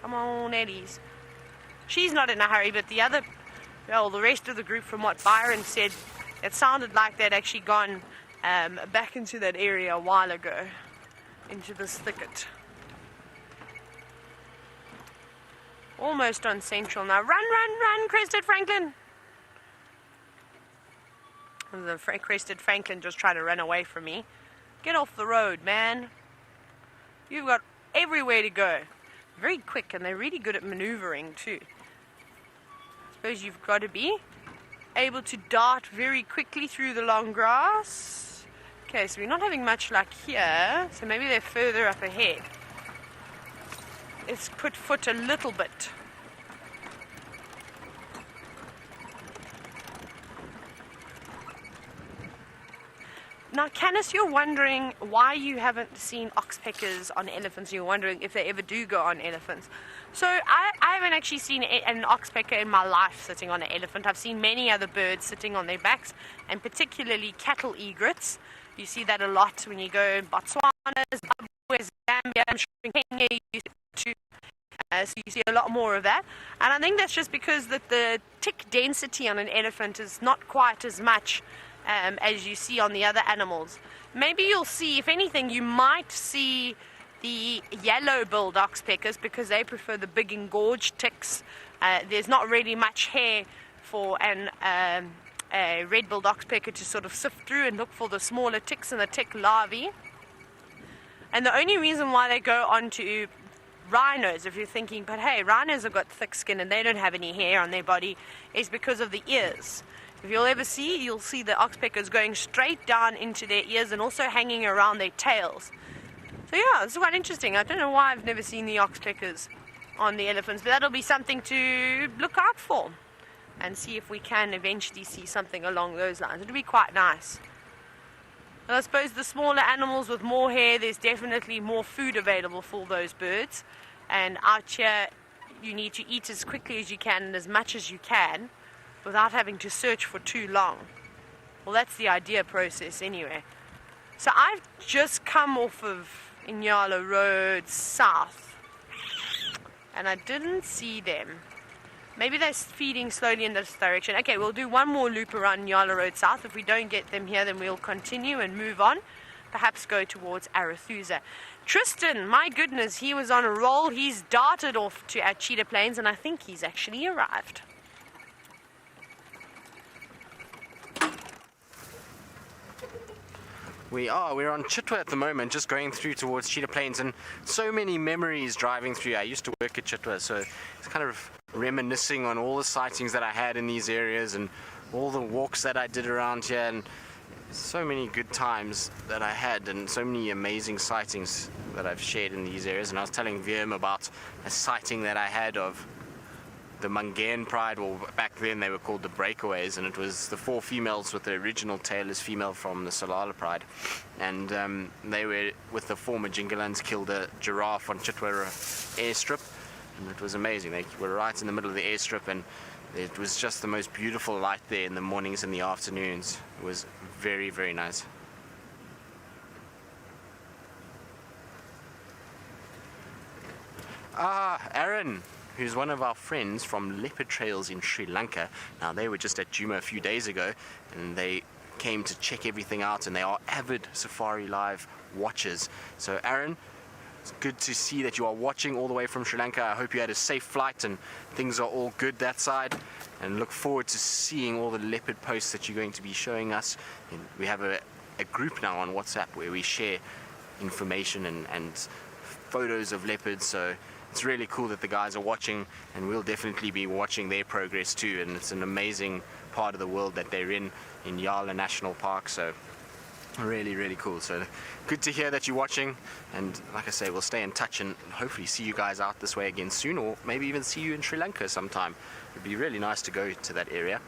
Come on, Eddies. She's not in a hurry, but the rest of the group, from what Byron said, it sounded like they'd actually gone back into that area a while ago, into this thicket. Almost on Central now. Run, run, run, Crested Franklin! The crested Franklin just tried to run away from me. Get off the road, man. You've got everywhere to go. Very quick, and they're really good at maneuvering too. I suppose you've got to be able to dart very quickly through the long grass. Okay, so we're not having much luck here, so maybe they're further up ahead. Let's put foot a little bit. Now, Canis, you're wondering why you haven't seen oxpeckers on elephants. You're wondering if they ever do go on elephants. So I haven't actually seen an oxpecker in my life sitting on an elephant. I've seen many other birds sitting on their backs, and particularly cattle egrets. You see that a lot when you go in Botswana, Zimbabwe, Zambia, I'm sure in Kenya you see so you see a lot more of that. And I think that's just because the tick density on an elephant is not quite as much as you see on the other animals. Maybe you'll see, if anything, you might see the yellow-billed oxpeckers because they prefer the big engorged ticks. There's not really much hair for a red-billed oxpecker to sort of sift through and look for the smaller ticks and the tick larvae. And the only reason why they go on to rhinos, if you're thinking, but hey, rhinos have got thick skin and they don't have any hair on their body, is because of the ears. If you'll ever see, you'll see the oxpeckers going straight down into their ears and also hanging around their tails. So yeah, it's quite interesting. I don't know why I've never seen the oxpeckers on the elephants, but that'll be something to look out for and see if we can eventually see something along those lines. It'll be quite nice. And I suppose the smaller animals with more hair, there's definitely more food available for those birds. And out here, you need to eat as quickly as you can and as much as you can without having to search for too long. Well, that's the idea process anyway. So I've just come off of Inyala Road South and I didn't see them. Maybe they're feeding slowly in this direction. Okay, we'll do one more loop around Inyala Road South. If we don't get them here, then we'll continue and move on. Perhaps go towards Arathusa. Tristan, my goodness, he was on a roll. He's darted off to our Cheetah Plains and I think he's actually arrived. We're on Chitwa at the moment, just going through towards Cheetah Plains, and so many memories driving through. I used to work at Chitwa, so it's kind of reminiscing on all the sightings that I had in these areas and all the walks that I did around here, and so many good times that I had and so many amazing sightings that I've shared in these areas. And I was telling Virm about a sighting that I had of the Mangaean Pride, or back then they were called the Breakaways, and it was the 4 females with the original tailless female from the Salala Pride, and they were with the 4 Majingalans killed a giraffe on Chitwa airstrip, and it was amazing. They were right in the middle of the airstrip, and it was just the most beautiful light there in the mornings and the afternoons. It was very, very nice. Aaron, who's one of our friends from Leopard Trails in Sri Lanka. Now, they were just at Djuma a few days ago, and they came to check everything out, and they are avid safariLIVE watchers. So, Aaron, it's good to see that you are watching all the way from Sri Lanka. I hope you had a safe flight and things are all good that side, and look forward to seeing all the leopard posts that you're going to be showing us. And we have a group now on WhatsApp where we share information and photos of leopards, so it's really cool that the guys are watching, and we'll definitely be watching their progress too. And it's an amazing part of the world that they're in Yala National Park, so really, really cool. So good to hear that you're watching, and like I say, we'll stay in touch and hopefully see you guys out this way again soon, or maybe even see you in Sri Lanka sometime. It'd be really nice to go to that area.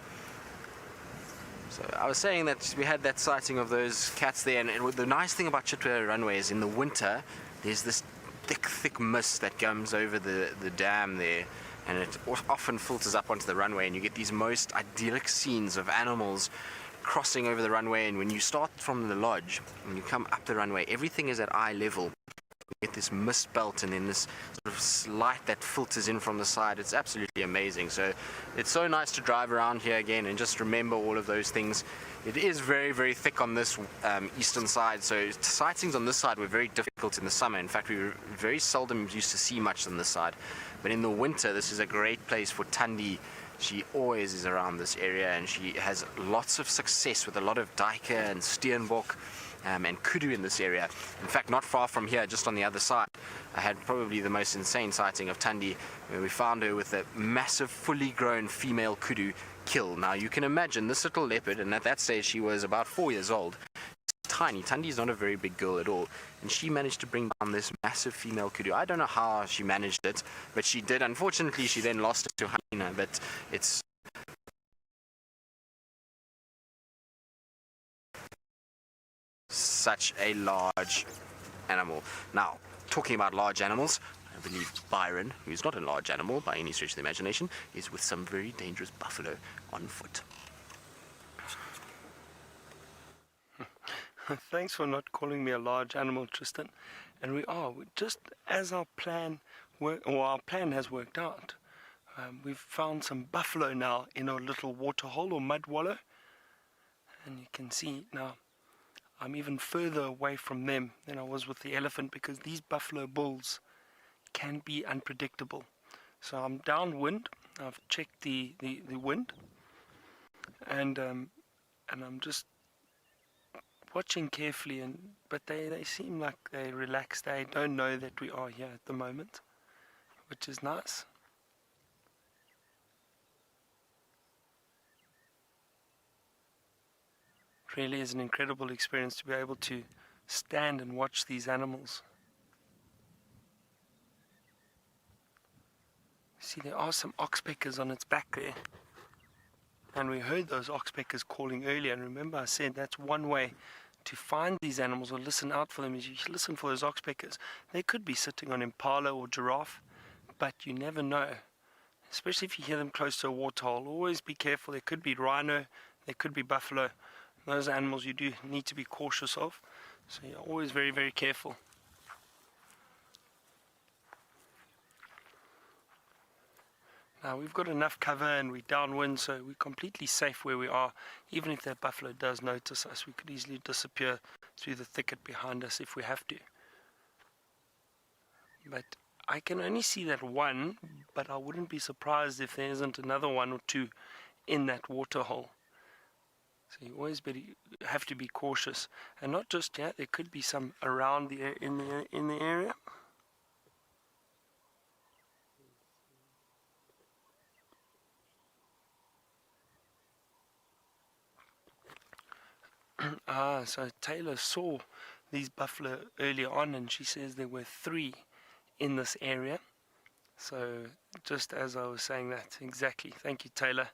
So I was saying that we had that sighting of those cats there, and the nice thing about Chitwa Runway is in the winter there's this thick mist that comes over the dam there, and it often filters up onto the runway, and you get these most idyllic scenes of animals crossing over the runway. And when you start from the lodge and you come up the runway, everything is at eye level. You get this mist belt and then this sort of light that filters in from the side. It's absolutely amazing. So it's so nice to drive around here again and just remember all of those things. It is very, very thick on this eastern side, so sightings on this side were very difficult in the summer. In fact, we were very seldom used to see much on this side. But in the winter, this is a great place for Thandi She always is around this area, and she has lots of success with a lot of duiker and steenbok and kudu in this area. In fact, not far from here, just on the other side, I had probably the most insane sighting of Thandi, where we found her with a massive, fully grown female kudu kill. Now, you can imagine this little leopard, and at that stage she was about 4 years old. Tiny. Thandi's not a very big girl at all, and she managed to bring down this massive female kudu. I don't know how she managed it, but she did. Unfortunately, she then lost it to hyena, but it's such a large animal. Now, talking about large animals, I believe Byron, who's not a large animal by any stretch of the imagination, is with some very dangerous buffalo on foot. Thanks for not calling me a large animal, Tristan. And we are, just as our plan has worked out. We've found some buffalo now in a little water hole or mud wallow. And you can see now, I'm even further away from them than I was with the elephant, because these buffalo bulls can be unpredictable. So I'm downwind. I've checked the wind, and I'm just watching carefully, but they seem like they're relaxed. They don't know that we are here at the moment, which is nice. It really is an incredible experience to be able to stand and watch these animals. See, there are some oxpeckers on its back there. And we heard those oxpeckers calling earlier, and remember I said that's one way to find these animals or listen out for them, is you listen for those oxpeckers. They could be sitting on impala or giraffe, but you never know, especially if you hear them close to a waterhole. Always be careful. There could be rhino, there could be buffalo. Those animals you do need to be cautious of, so you're always very, very careful. Now we've got enough cover and we're downwind, so we're completely safe where we are. Even if that buffalo does notice us, we could easily disappear through the thicket behind us if we have to. But I can only see that one, but I wouldn't be surprised if there isn't another one or two in that water hole. So you always have to be cautious, and not just yet. There could be some around in the area. So Taylor saw these buffalo earlier on, and she says there were 3 in this area. So just as I was saying that, exactly. Thank you, Taylor.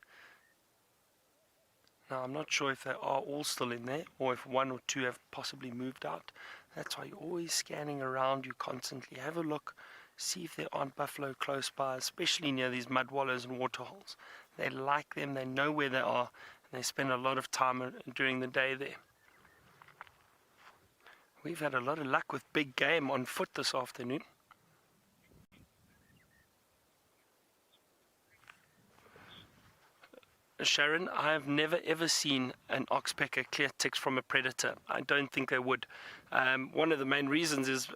Now I'm not sure if they are all still in there, or if 1 or 2 have possibly moved out. That's why you're always scanning around you constantly. Have a look, see if there aren't buffalo close by, especially near these mud wallows and water holes. They like them, they know where they are, and they spend a lot of time during the day there. We've had a lot of luck with big game on foot this afternoon. Sharon, I have never ever seen an oxpecker clear ticks from a predator. I don't think they would. One of the main reasons is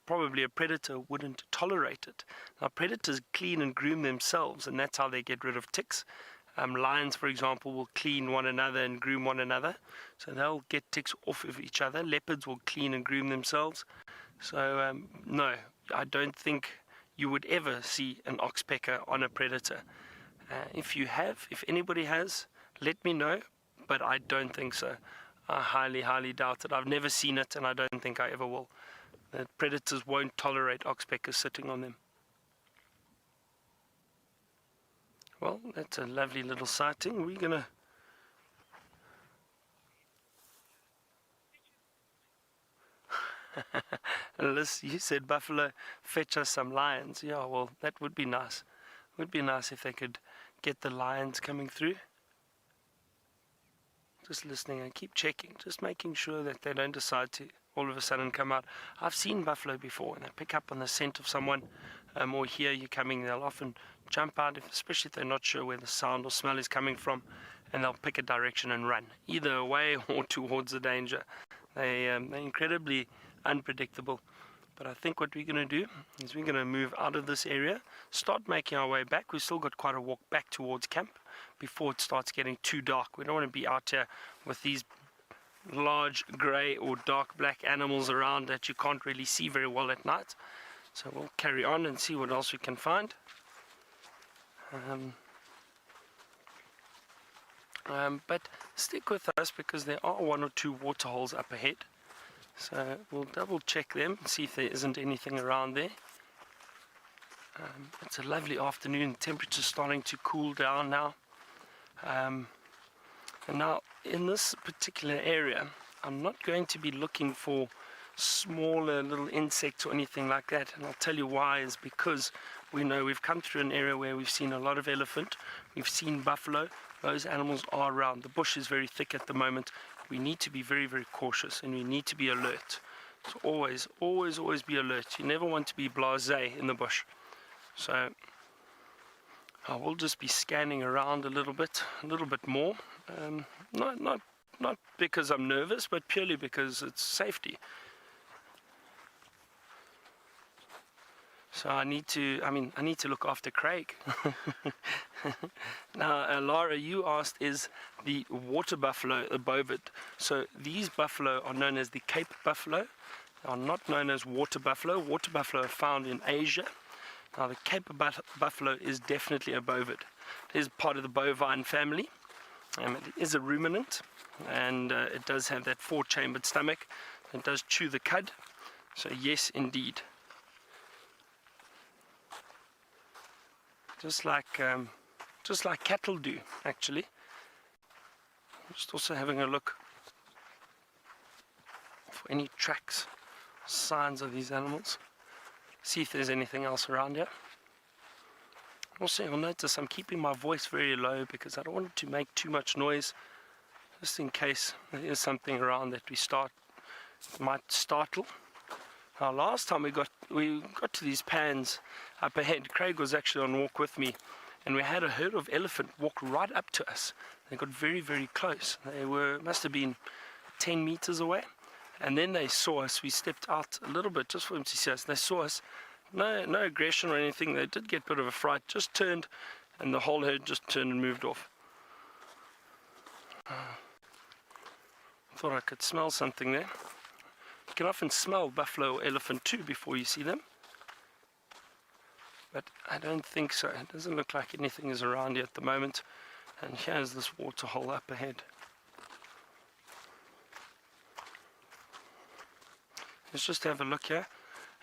probably a predator wouldn't tolerate it. Now, predators clean and groom themselves, and that's how they get rid of ticks. Lions, for example, will clean one another and groom one another, so they'll get ticks off of each other. Leopards will clean and groom themselves. So no, I don't think you would ever see an oxpecker on a predator. If anybody has, let me know, but I don't think so. I highly, highly doubt it. I've never seen it, and I don't think I ever will. The predators won't tolerate oxpeckers sitting on them. Well, that's a lovely little sighting. We're gonna Liz, you said buffalo, fetch us some lions. Yeah, well, that would be nice. Would be nice if they could get the lions coming through. Just listening and keep checking, just making sure that they don't decide to all of a sudden come out. I've seen buffalo before, and they pick up on the scent of someone, or hear you coming. They'll often jump out, especially if they're not sure where the sound or smell is coming from, and they'll pick a direction and run, either away or towards the danger. They're incredibly unpredictable. But I think what we're going to do is we're going to move out of this area, start making our way back. We've still got quite a walk back towards camp, before it starts getting too dark. We don't want to be out here with these large grey or dark black animals around that you can't really see very well at night. So we'll carry on and see what else we can find. But stick with us because there are one or two water holes up ahead. So we'll double check them and see if there isn't anything around there. It's a lovely afternoon, temperature's starting to cool down now. And now in this particular area, I'm not going to be looking for smaller little insects or anything like that, and I'll tell you why. Is because we know we've come through an area where we've seen a lot of elephant, we've seen buffalo. Those animals are around. The bush is very thick at the moment. We need to be very, very cautious, and we need to be alert. So always be alert. You never want to be blasé in the bush. So I will just be scanning around a little bit more. Not because I'm nervous, but purely because it's safety. So I need to look after Craig. Now, Lara, you asked, is the water buffalo a bovid? So these buffalo are known as the Cape buffalo. They are not known as water buffalo. Water buffalo are found in Asia. Now, the Cape buffalo is definitely a bovid. It is part of the bovine family. It is a ruminant, and it does have that four-chambered stomach. It does chew the cud. So yes, indeed. Just like cattle do, actually. Just also having a look for any tracks, signs of these animals. See if there's anything else around here. Also, you'll notice I'm keeping my voice very low because I don't want it to make too much noise, just in case there is something around that might startle. Now, last time we got to these pans up ahead, Craig was actually on walk with me, and we had a herd of elephant walk right up to us. They got very, very close. They must have been 10 meters away, and then they saw us. We stepped out a little bit just for them to see us. They saw us. No aggression or anything. They did get a bit of a fright. Just turned, and the whole herd just turned and moved off. Thought I could smell something there. You can often smell buffalo or elephant too before you see them, but I don't think so. It doesn't look like anything is around here at the moment. And here's this water hole up ahead. Let's just have a look here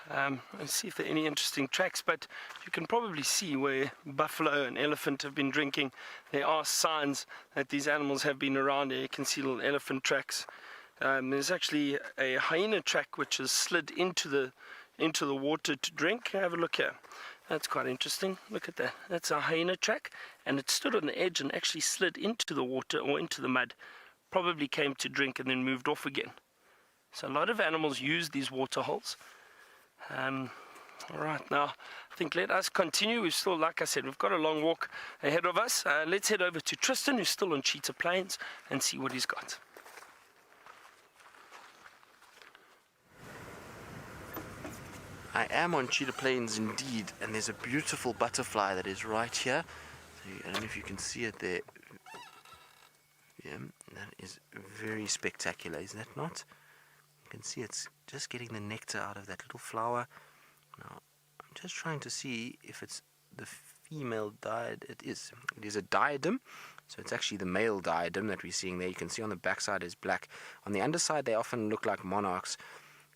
and see if there are any interesting tracks. But you can probably see where buffalo and elephant have been drinking. There are signs that these animals have been around here. You can see little elephant tracks. There's actually a hyena track which has slid into the water to drink. Have a look here. That's quite interesting. Look at that. That's a hyena track, and it stood on the edge and actually slid into the water or into the mud. Probably came to drink and then moved off again. So a lot of animals use these water holes. All right, now I think let us continue. We've still, like I said, we've got a long walk ahead of us. Let's head over to Tristan, who's still on Cheetah Plains, and see what he's got. I am on Cheetah Plains indeed, and there's a beautiful butterfly that is right here. So I don't know if you can see it there. Yeah, that is very spectacular, is that not? You can see it's just getting the nectar out of that little flower. Now, I'm just trying to see if it's the female diadem. It is a diadem, so it's actually the male diadem that we're seeing there. You can see on the backside is black. On the underside, they often look like monarchs.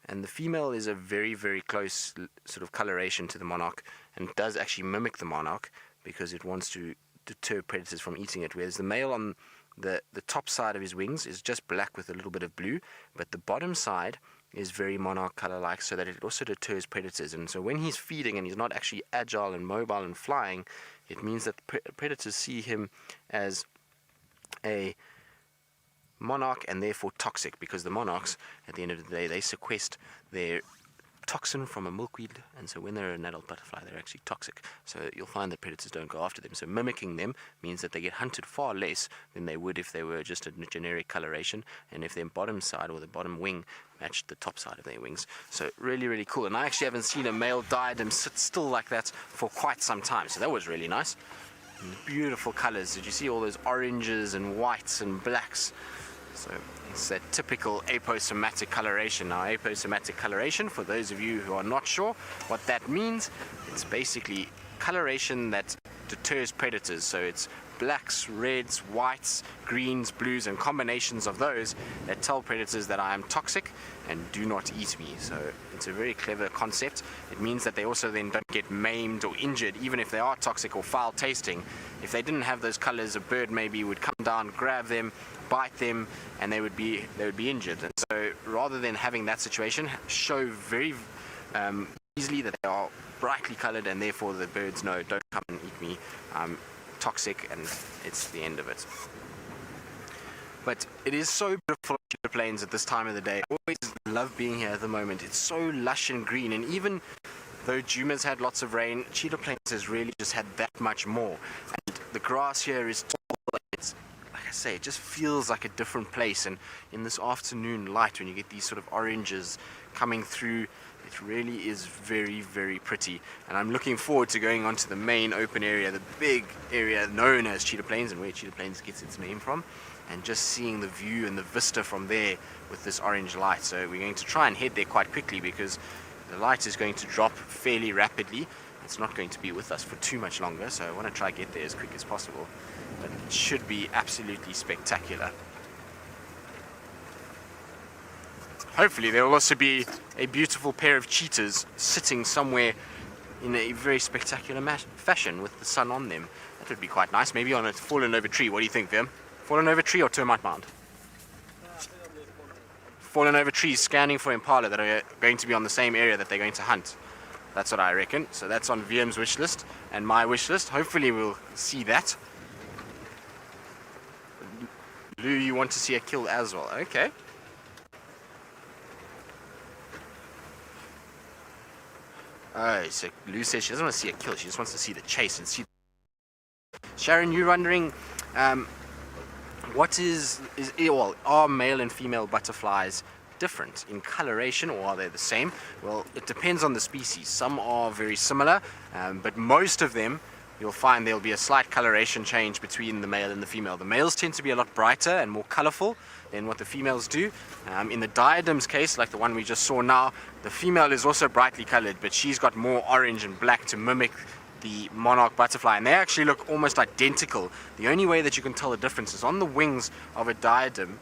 And the female is a very, very close sort of coloration to the monarch, and does actually mimic the monarch because it wants to deter predators from eating it. Whereas the male on the top side of his wings is just black with a little bit of blue, but the bottom side is very monarch color-like, so that it also deters predators. And so when he's feeding and he's not actually agile and mobile and flying, it means that predators see him as a monarch and therefore toxic, because the monarchs, at the end of the day, they sequester their toxin from a milkweed, and so when they're an adult butterfly, they're actually toxic. So you'll find that predators don't go after them. So mimicking them means that they get hunted far less than they would if they were just a generic coloration, and if their bottom side or the bottom wing matched the top side of their wings. So really, really cool. And I actually haven't seen a male diadem sit still like that for quite some time, so that was really nice. And the beautiful colors. Did you see all those oranges and whites and blacks? So it's that typical aposematic coloration. Now, aposematic coloration, for those of you who are not sure what that means, it's basically coloration that deters predators. So it's blacks, reds, whites, greens, blues, and combinations of those that tell predators that I am toxic and do not eat me. So it's a very clever concept. It means that they also then don't get maimed or injured, even if they are toxic or foul tasting. If they didn't have those colors, a bird maybe would come down, grab them, bite them, and they would be injured. And so rather than having that situation, show very easily that they are brightly colored, and therefore the birds know, don't come and eat me, I'm toxic, and it's the end of it. But it is so beautiful at Cheetah Plains at this time of the day. I always love being here at the moment. It's so lush and green, and even though Juma's had lots of rain, Cheetah Plains has really just had that much more. And the grass here is tall. It's, like I say, it just feels like a different place. And in this afternoon light, when you get these sort of oranges coming through, it really is very, very pretty. And I'm looking forward to going onto the main open area, the big area known as Cheetah Plains, and where Cheetah Plains gets its name from, and just seeing the view and the vista from there with this orange light. So we're going to try and head there quite quickly, because the light is going to drop fairly rapidly. It's not going to be with us for too much longer, so I want to try and get there as quick as possible. But it should be absolutely spectacular. Hopefully there will also be a beautiful pair of cheetahs sitting somewhere in a very spectacular fashion with the sun on them. That would be quite nice. Maybe on a fallen over tree. What do you think, Vim? Fallen over tree or termite mound? Fallen over trees scanning for impala that are going to be on the same area that they're going to hunt. That's what I reckon. So that's on VM's wish list and my wish list. Hopefully we'll see that. Lou, you want to see a kill as well? Okay. Oh, so Lou says she doesn't want to see a kill. She just wants to see the chase and see. Sharon, you're wondering, what are male and female butterflies different in coloration, or are they the same? Well, it depends on the species. Some are very similar, but most of them, you'll find there'll be a slight coloration change between the male and the female. The males tend to be a lot brighter and more colorful than what the females do. In the diadem's case, like the one we just saw now, the female is also brightly colored, but she's got more orange and black to mimic the monarch butterfly, and they actually look almost identical. The only way that you can tell the difference is on the wings of a diadem.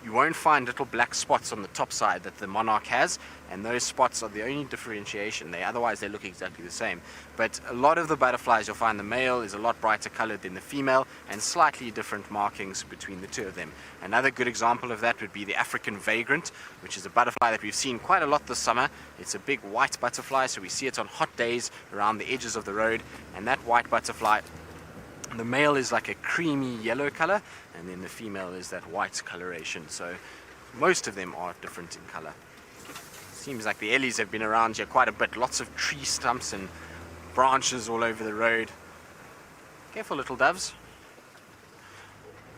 You won't find little black spots on the top side that the monarch has, and those spots are the only differentiation. Otherwise they look exactly the same. But a lot of the butterflies, you'll find the male is a lot brighter colored than the female, and slightly different markings between the two of them. Another good example of that would be the African vagrant, which is a butterfly that we've seen quite a lot this summer. It's a big white butterfly, so we see it on hot days around the edges of the road, and that white butterfly, the male is like a creamy yellow color, and then the female is that white coloration. So most of them are different in color. Seems like the ellies have been around here quite a bit. Lots of tree stumps and branches all over the road. Careful, little doves.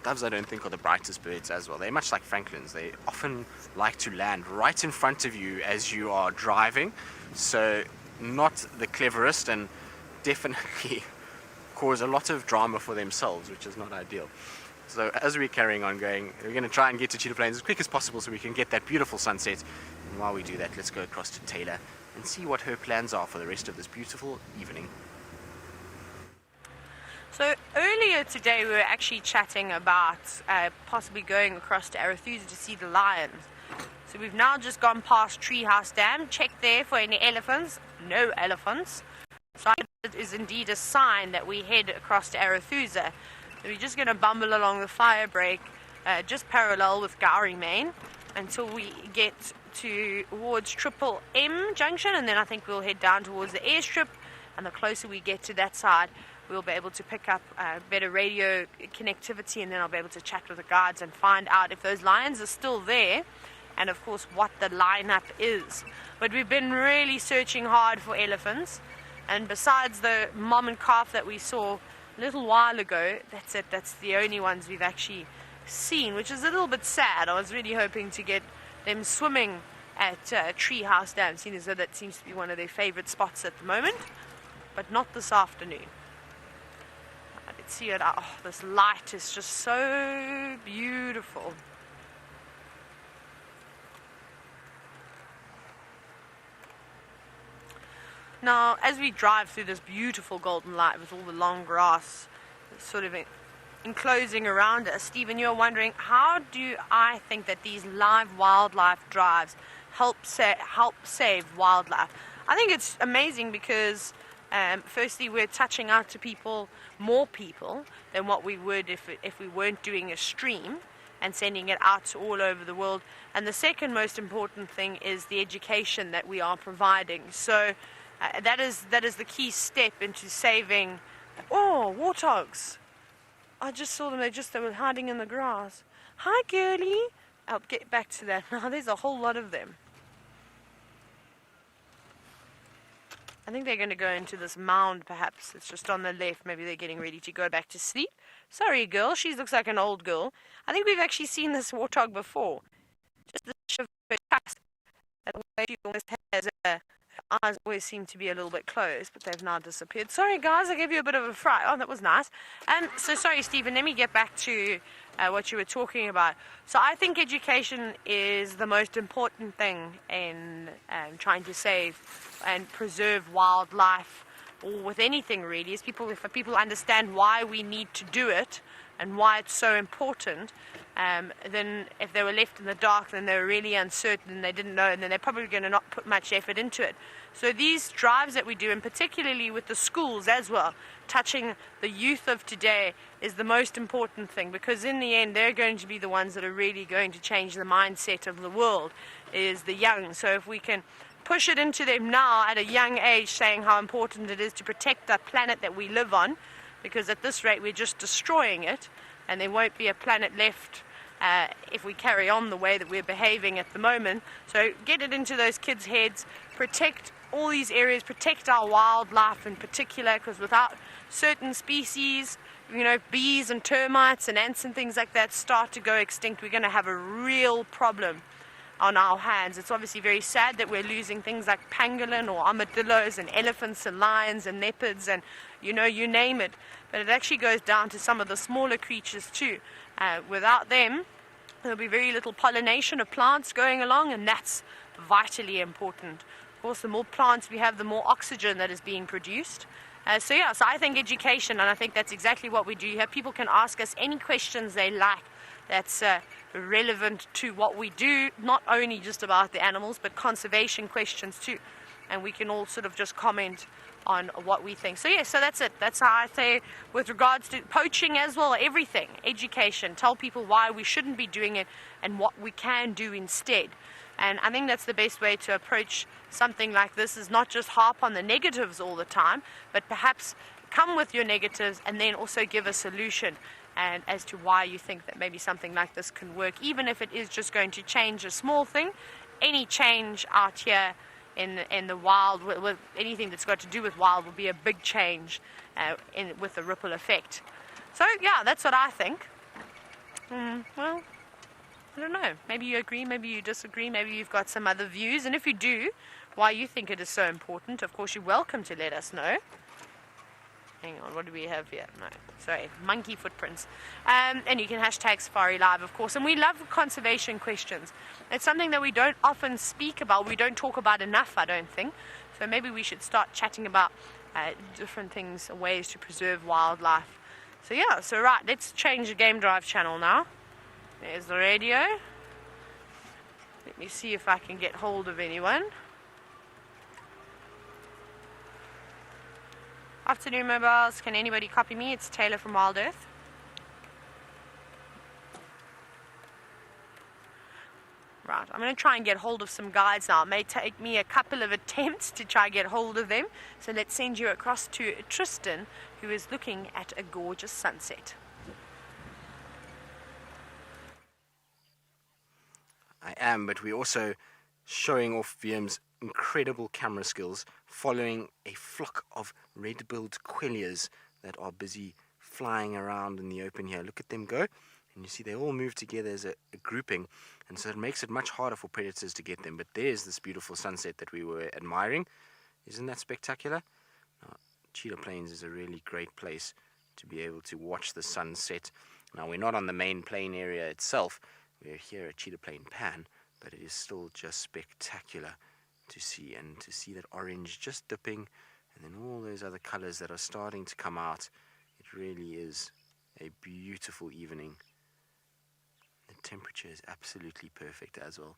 Doves, I don't think, are the brightest birds as well. They're much like francolins. They often like to land right in front of you as you are driving. So not the cleverest, and definitely cause a lot of drama for themselves, which is not ideal. So as we're carrying on going, we're going to try and get to Cheetah Plains as quick as possible so we can get that beautiful sunset. And while we do that, let's go across to Taylor and see what her plans are for the rest of this beautiful evening. So earlier today we were actually chatting about possibly going across to Arethusa to see the lions. So we've now just gone past Treehouse Dam, checked there for any elephants. No elephants. So it is indeed a sign that we head across to Arethusa. So we're just going to bumble along the fire break just parallel with Gowrie Main until we get towards Triple M Junction, and then I think we'll head down towards the airstrip, and the closer we get to that side we'll be able to pick up better radio connectivity, and then I'll be able to chat with the guards and find out if those lions are still there, and of course what the lineup is. But we've been really searching hard for elephants, and besides the mom and calf that we saw a little while ago, that's it. That's the only ones we've actually seen, which is a little bit sad. I was really hoping to get them swimming at Treehouse Dam, seeing as though that seems to be one of their favorite spots at the moment, but not this afternoon. Let's see it. Oh, this light is just so beautiful. Now, as we drive through this beautiful golden light with all the long grass sort of enclosing around us, Stephen, you're wondering, how do I think that these live wildlife drives help save wildlife? I think it's amazing because firstly, we're touching out to more people than what we would if we weren't doing a stream and sending it out to all over the world. And the second most important thing is the education that we are providing. So that is the key step into saving. Oh, warthogs! I just saw them. They were hiding in the grass. Hi, girlie. I'll get back to that now. There's a whole lot of them. I think they're going to go into this mound, perhaps. It's just on the left. Maybe they're getting ready to go back to sleep. Sorry, girl. She looks like an old girl. I think we've actually seen this warthog before. Just the shape of her tusk. And the way she almost has her eyes always seem to be a little bit closed, but they've now disappeared. Sorry, guys. I gave you a bit of a fright. Oh, that was nice. So sorry, Stephen. Let me get back to what you were talking about. So I think education is the most important thing in trying to save and preserve wildlife, or with anything really, is if people understand why we need to do it and why it's so important, then if they were left in the dark, then they were really uncertain and they didn't know, and then they're probably going to not put much effort into it. So these drives that we do, and particularly with the schools as well, touching the youth of today, is the most important thing, because in the end they're going to be the ones that are really going to change the mindset of the world, is the young. So if we can push it into them now at a young age, saying how important it is to protect the planet that we live on, because at this rate we're just destroying it, and there won't be a planet left if we carry on the way that we're behaving at the moment. So get it into those kids' heads, protect all these areas, protect our wildlife in particular, because without certain species, bees and termites and ants and things like that start to go extinct, we're going to have a real problem on our hands. It's obviously very sad that we're losing things like pangolin or armadillos and elephants and lions and leopards and you name it, but it actually goes down to some of the smaller creatures too. Without them, there'll be very little pollination of plants going along, and that's vitally important. Of course, the more plants we have, the more oxygen that is being produced. So I think education, and I think that's exactly what we do here. People can ask us any questions they like that's relevant to what we do, not only just about the animals, but conservation questions too. And we can all sort of just comment on what we think. So that's it. That's how I say with regards to poaching as well, everything. Education. Tell people why we shouldn't be doing it and what we can do instead. And I think that's the best way to approach something like this, is not just harp on the negatives all the time, but perhaps come with your negatives and then also give a solution and as to why you think that maybe something like this can work, even if it is just going to change a small thing. Any change out here in the wild, with anything that's got to do with wild, will be a big change with a ripple effect. So that's what I think. Well, I don't know. Maybe you agree, maybe you disagree, maybe you've got some other views, and if you do, why you think it is so important, of course you're welcome to let us know. Hang on, what do we have here? No, sorry, monkey footprints. And you can hashtag safariLIVE, of course. And we love conservation questions. It's something that we don't often speak about. We don't talk about enough, I don't think. So maybe we should start chatting about different things, ways to preserve wildlife. So right, let's change the Game Drive channel now. There's the radio. Let me see if I can get hold of anyone. Afternoon, mobiles. Can anybody copy me? It's Taylor from Wild Earth. Right, I'm going to try and get hold of some guides now. It may take me a couple of attempts to try and get hold of them. So let's send you across to Tristan, who is looking at a gorgeous sunset. I am, but we're also showing off VM's incredible camera skills, following a flock of red-billed quellias that are busy flying around in the open here. Look at them go, and you see they all move together as a grouping, and so it makes it much harder for predators to get them. But there's this beautiful sunset that we were admiring. Isn't that spectacular? Now, Cheetah Plains is a really great place to be able to watch the sunset. Now, we're not on the main plain area itself. We're here at Cheetah Plain Pan, but it is still just spectacular to see, and to see that orange just dipping and then all those other colors that are starting to come out. It really is a beautiful evening. The temperature is absolutely perfect as well.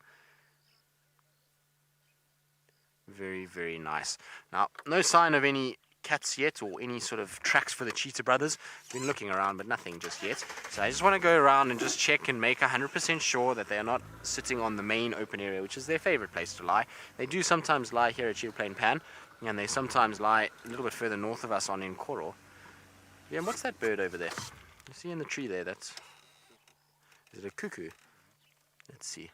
Very, very nice. Now, no sign of any cats yet, or any sort of tracks for the cheetah brothers. Been looking around, but nothing just yet. So I just want to go around and just check and make 100% sure that they are not sitting on the main open area, which is their favorite place to lie. They do sometimes lie here at Cheetah Plain Pan, and they sometimes lie a little bit further north of us on Nkoro. Yeah, and what's that bird over there? You see in the tree there? Is it a cuckoo? Let's see.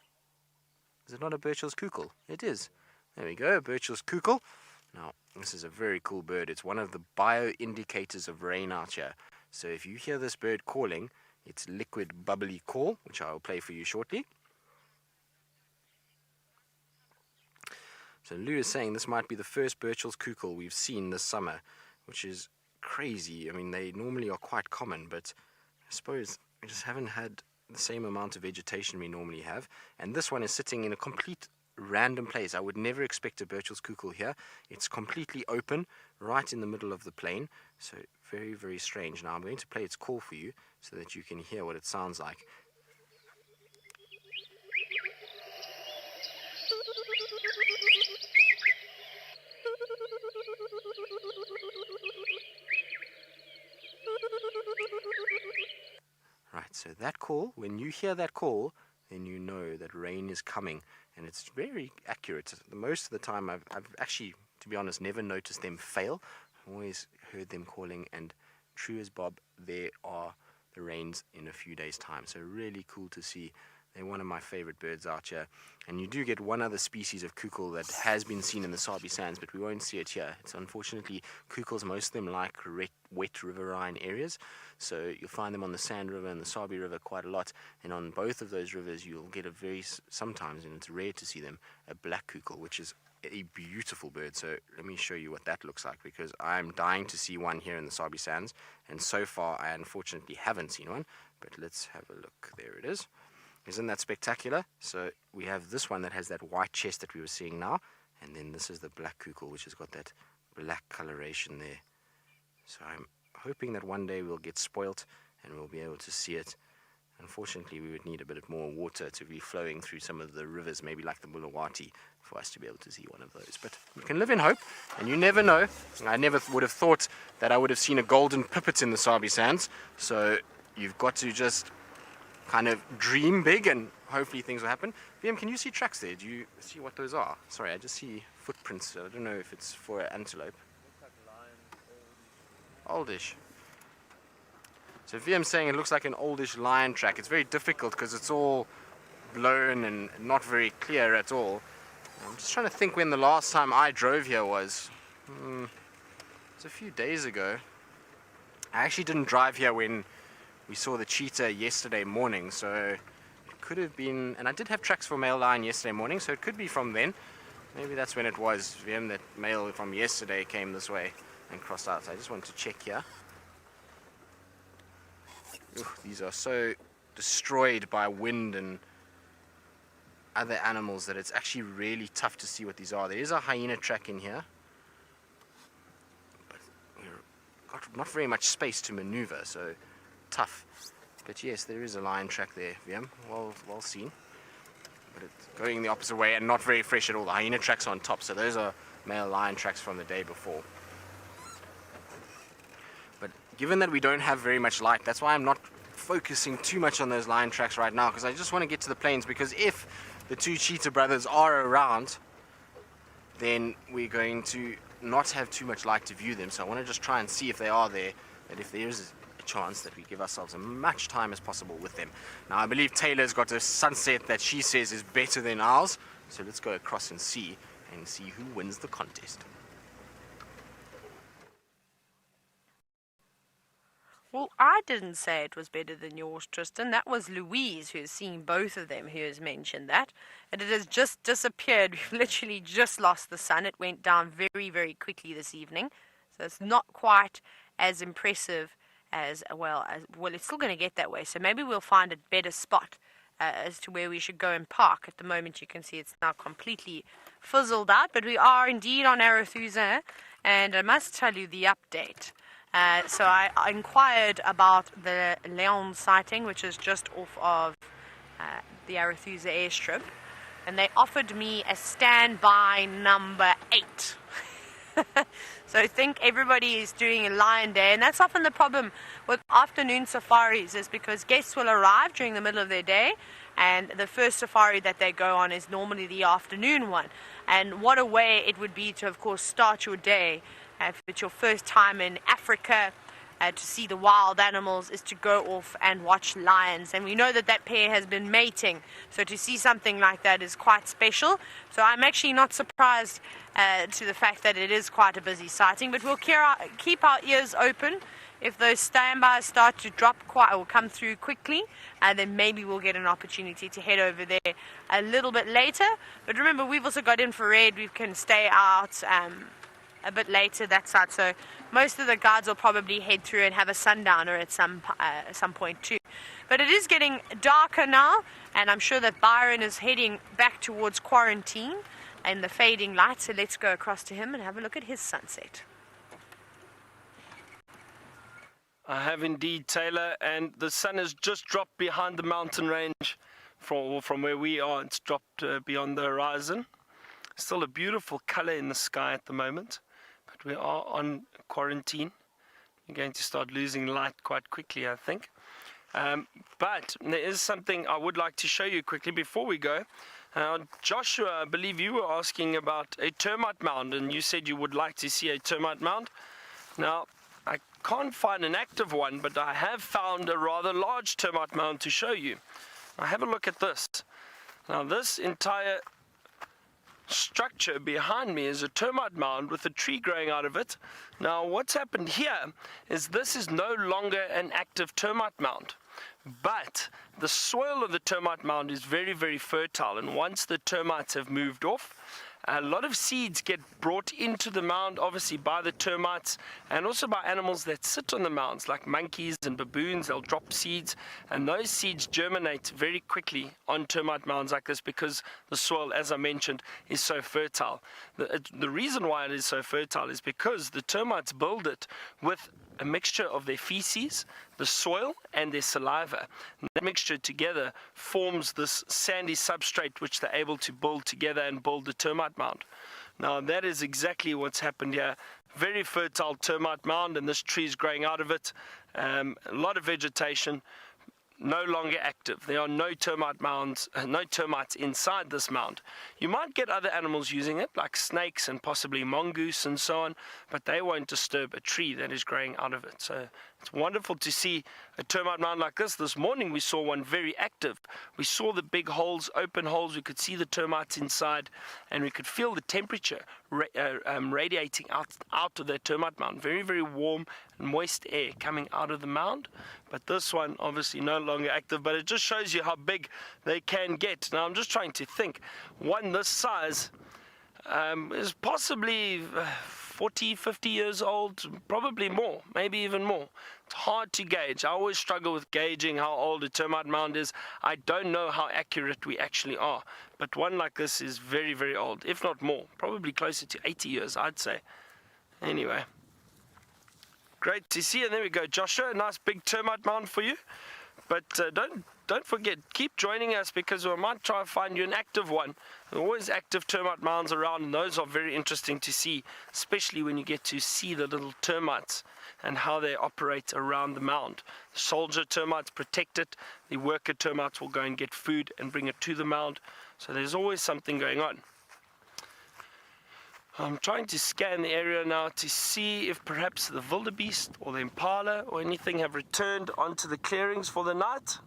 Is it not a Birchall's cuckoo? It is. There we go, Birchall's cuckoo. Now, this is a very cool bird. It's one of the bio-indicators of rain out here. So if you hear this bird calling, it's liquid bubbly call, which I will play for you shortly. So Lou is saying this might be the first Birchall's cuckoo we've seen this summer, which is crazy. I mean, they normally are quite common, but I suppose we just haven't had the same amount of vegetation we normally have. And this one is sitting in a complete random place. I would never expect a Birchall's cuckoo here. It's completely open, right in the middle of the plain. So very, very strange. Now I'm going to play its call for you so that you can hear what it sounds like. Right, so that call, when you hear that call, then you know that rain is coming, and it's very accurate. Most of the time I've actually, to be honest, never noticed them fail. I've always heard them calling, and true as Bob, there are the rains in a few days' time. So really cool to see. They're one of my favorite birds out here. And you do get one other species of cuckoo that has been seen in the Sabi Sands, but we won't see it here. It's unfortunately, cuckoos, most of them like wet riverine areas. So you'll find them on the Sand River and the Sabi River quite a lot. And on both of those rivers, you'll get sometimes, and it's rare to see them, a black cuckoo, which is a beautiful bird. So let me show you what that looks like, because I'm dying to see one here in the Sabi Sands. And so far, I unfortunately haven't seen one. But let's have a look. There it is. Isn't that spectacular? So we have this one that has that white chest that we were seeing now, and then this is the black cuckoo, which has got that black coloration there. So I'm hoping that one day we'll get spoilt and we'll be able to see it. Unfortunately, we would need a bit more water to be flowing through some of the rivers, maybe like the Bulawati, for us to be able to see one of those. But we can live in hope, and you never know. I never would have thought that I would have seen a golden pipit in the Sabi Sands, so you've got to just kind of dream big, and hopefully things will happen. VM, can you see tracks there? Do you see what those are? Sorry, I just see footprints. So I don't know if it's for an antelope. Oldish. So VM's saying it looks like an oldish lion track. It's very difficult because it's all blown and not very clear at all. I'm just trying to think when the last time I drove here was. It's a few days ago. I actually didn't drive here when we saw the cheetah yesterday morning, so it could have been, and I did have tracks for male lion yesterday morning, so it could be from then. Maybe that's when it was, VM, that male from yesterday came this way and crossed out. So I just wanted to check here. Ooh, these are so destroyed by wind and other animals that it's actually really tough to see what these are. There is a hyena track in here, but we've got not very much space to maneuver, so tough. But yes, there is a lion track there, VM. Well seen. But it's going the opposite way and not very fresh at all. The hyena tracks are on top, so those are male lion tracks from the day before. But given that we don't have very much light, that's why I'm not focusing too much on those lion tracks right now, because I just want to get to the plains, because if the two cheetah brothers are around, then we're going to not have too much light to view them. So I want to just try and see if they are there, and if there is chance that we give ourselves as much time as possible with them. Now I believe Taylor's got a sunset that she says is better than ours, so let's go across and see who wins the contest. Well, I didn't say it was better than yours, Tristan. That was Louise who has seen both of them, who has mentioned that. And it has just disappeared. We've literally just lost the sun. It went down very, very quickly this evening. So it's not quite as impressive as well. Well, it's still going to get that way, so maybe we'll find a better spot as to where we should go and park. At the moment, you can see it's now completely fizzled out, but we are indeed on Arethusa, and I must tell you the update. So I inquired about the Leon sighting, which is just off of the Arethusa airstrip, and they offered me a standby number 8. So I think everybody is doing a lion day, and that's often the problem with afternoon safaris, is because guests will arrive during the middle of their day, and the first safari that they go on is normally the afternoon one. And what a way it would be to, of course, start your day if it's your first time in Africa to see the wild animals, is to go off and watch lions. And we know that that pair has been mating, so to see something like that is quite special. So I'm actually not surprised to the fact that it is quite a busy sighting, but we'll keep our ears open. If those standbys start to drop or come through quickly, then maybe we'll get an opportunity to head over there a little bit later. But remember, we've also got infrared. We can stay out a bit later that side, so most of the guides will probably head through and have a sundowner at some point too. But it is getting darker now, and I'm sure that Byron is heading back towards quarantine and the fading light, so let's go across to him and have a look at his sunset. I have indeed, Taylor, and the sun has just dropped behind the mountain range from where we are. It's dropped beyond the horizon. Still a beautiful color in the sky at the moment, but we are on quarantine. We're going to start losing light quite quickly, I think. But there is something I would like to show you quickly before we go. Joshua, I believe you were asking about a termite mound, and you said you would like to see a termite mound. Now, I can't find an active one, but I have found a rather large termite mound to show you. Now, have a look at this. Now, this entire structure behind me is a termite mound with a tree growing out of it. Now, what's happened here is this is no longer an active termite mound, but the soil of the termite mound is very, very fertile, and once the termites have moved off, a lot of seeds get brought into the mound, obviously by the termites and also by animals that sit on the mounds, like monkeys and baboons. They'll drop seeds, and those seeds germinate very quickly on termite mounds like this because the soil, as I mentioned, is so fertile. The reason why it is so fertile is because the termites build it with a mixture of their feces, the soil, and their saliva. And that mixture together forms this sandy substrate which they're able to build together and build the termite mound. Now, that is exactly what's happened here. Very fertile termite mound, and this tree is growing out of it. A lot of vegetation, no longer active. There are no termite mounds, no termites inside this mound. You might get other animals using it, like snakes and possibly mongoose and so on, but they won't disturb a tree that is growing out of it. So it's wonderful to see a termite mound like this. This morning we saw one very active. We saw the big holes, open holes. We could see the termites inside, and we could feel the temperature radiating out of that termite mound. Very, very warm and moist air coming out of the mound. But this one obviously no longer active, but it just shows you how big they can get. Now I'm just trying to think, one this size is possibly 40, 50 years old, probably more, maybe even more. It's hard to gauge. I always struggle with gauging how old a termite mound is. I don't know how accurate we actually are, but one like this is very, very old, if not more, probably closer to 80 years, I'd say. Anyway, great to see you. There we go, Joshua. A nice big termite mound for you. But don't forget, keep joining us, because we might try and find you an active one. There are always active termite mounds around, and those are very interesting to see, especially when you get to see the little termites and how they operate around the mound. The soldier termites protect it. The worker termites will go and get food and bring it to the mound. So there's always something going on. I'm trying to scan the area now to see if perhaps the wildebeest or the impala or anything have returned onto the clearings for the night.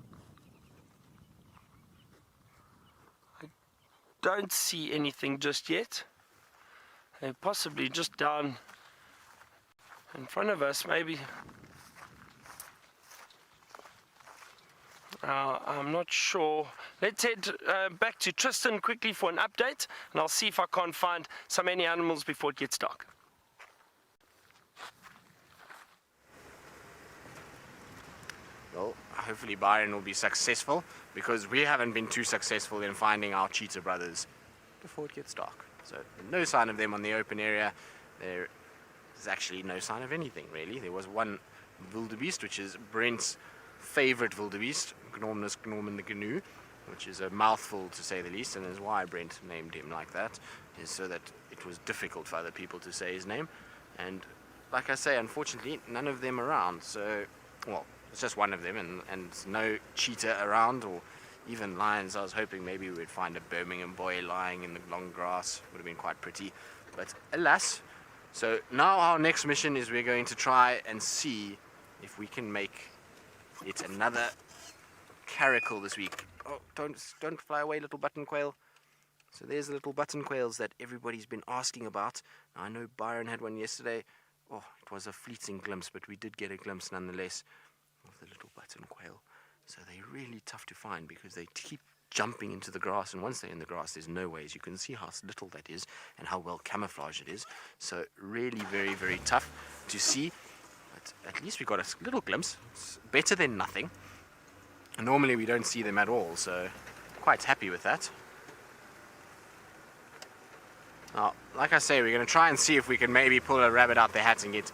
I don't see anything just yet. They're possibly just down in front of us, maybe. I'm not sure. Let's head back to Tristan quickly for an update, and I'll see if I can't find any animals before it gets dark. Well, hopefully Byron will be successful, because we haven't been too successful in finding our cheetah brothers before it gets dark. So no sign of them on the open area. There is actually no sign of anything really. There was one wildebeest, which is Brent's favorite wildebeest, Gnormnus Gnorman the Gnu, which is a mouthful to say the least, and is why Brent named him like that, is so that it was difficult for other people to say his name. And like I say, unfortunately, none of them around. So, well, it's just one of them, and no cheetah around, or even lions. I was hoping maybe we would find a Birmingham boy lying in the long grass. Would have been quite pretty, but alas. So now our next mission is we're going to try and see if we can make it another caracal this week. Oh, don't fly away, little button quail. So there's the little button quails that everybody's been asking about. Now, I know Byron had one yesterday. Oh, it was a fleeting glimpse, but we did get a glimpse nonetheless of the little button quail. So they're really tough to find because they keep jumping into the grass, and once they're in the grass, there's no ways. You can see how little that is and how well camouflaged it is. So really very, very tough to see. But at least we got a little glimpse. It's better than nothing. And normally we don't see them at all, so quite happy with that. Now, like I say, we're going to try and see if we can maybe pull a rabbit out the hat and get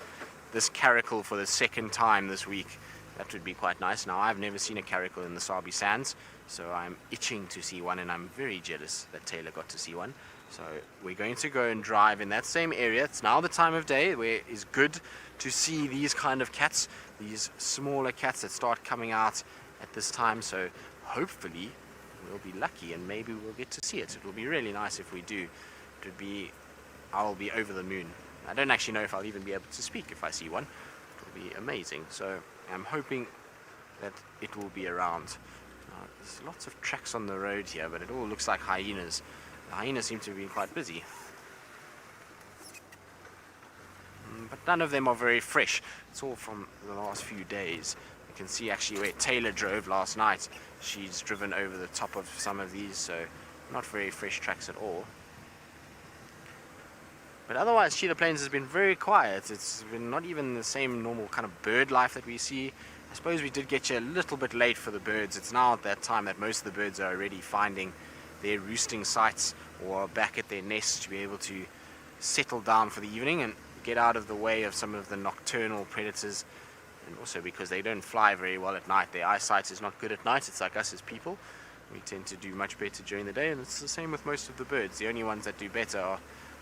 this caracal for the second time this week. That would be quite nice. Now, I've never seen a caracal in the Sabi Sands, so I'm itching to see one, and I'm very jealous that Taylor got to see one. So we're going to go and drive in that same area. It's now the time of day where it's good to see these kind of cats, these smaller cats that start coming out at this time. So hopefully we'll be lucky and maybe we'll get to see it. It will be really nice if we do. I'll be over the moon. I don't actually know if I'll even be able to speak if I see one. It will be amazing. So I'm hoping that it will be around. There's lots of tracks on the road here, but it all looks like hyenas. The hyenas seem to have been quite busy. But none of them are very fresh. It's all from the last few days. You can see actually where Taylor drove last night. She's driven over the top of some of these, so not very fresh tracks at all. But otherwise, Cheetah Plains has been very quiet. It's been not even the same normal kind of bird life that we see. I suppose we did get you a little bit late for the birds. It's now at that time that most of the birds are already finding their roosting sites or back at their nests to be able to settle down for the evening and get out of the way of some of the nocturnal predators. And also because they don't fly very well at night. Their eyesight is not good at night. It's like us as people. We tend to do much better during the day, and it's the same with most of the birds. The only ones that do better are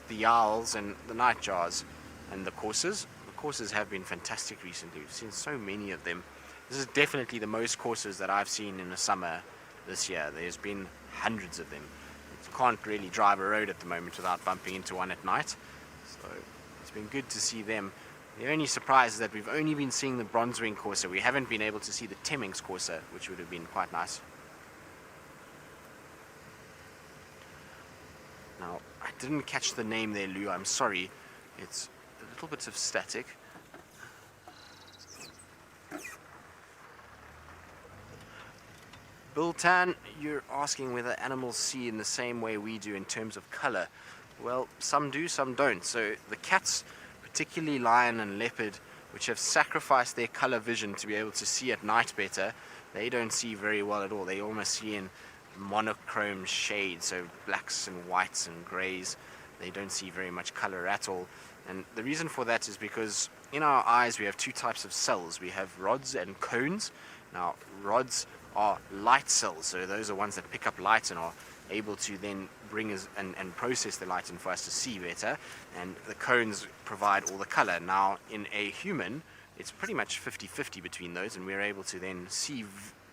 the owls and the nightjars and the coursers. The coursers have been fantastic recently. We've seen so many of them. This is definitely the most coursers that I've seen in the summer this year. There's been hundreds of them. You can't really drive a road at the moment without bumping into one at night. So it's been good to see them. The only surprise is that we've only been seeing the bronze-wing courser. We haven't been able to see the Temminck's courser, which would have been quite nice. Now, I didn't catch the name there, Lou. I'm sorry. It's a little bit of static. Bill Tan, you're asking whether animals see in the same way we do in terms of color. Well, some do, some don't. So the cats, particularly lion and leopard, which have sacrificed their color vision to be able to see at night better, they don't see very well at all. They almost see in monochrome shades, so blacks and whites and grays. They don't see very much color at all. And the reason for that is because in our eyes we have two types of cells. We have rods and cones. Now, rods are light cells, so those are ones that pick up light and are able to then bring us and process the light and for us to see better, and the cones provide all the color. Now, in a human, it's pretty much 50-50 between those, and we're able to then see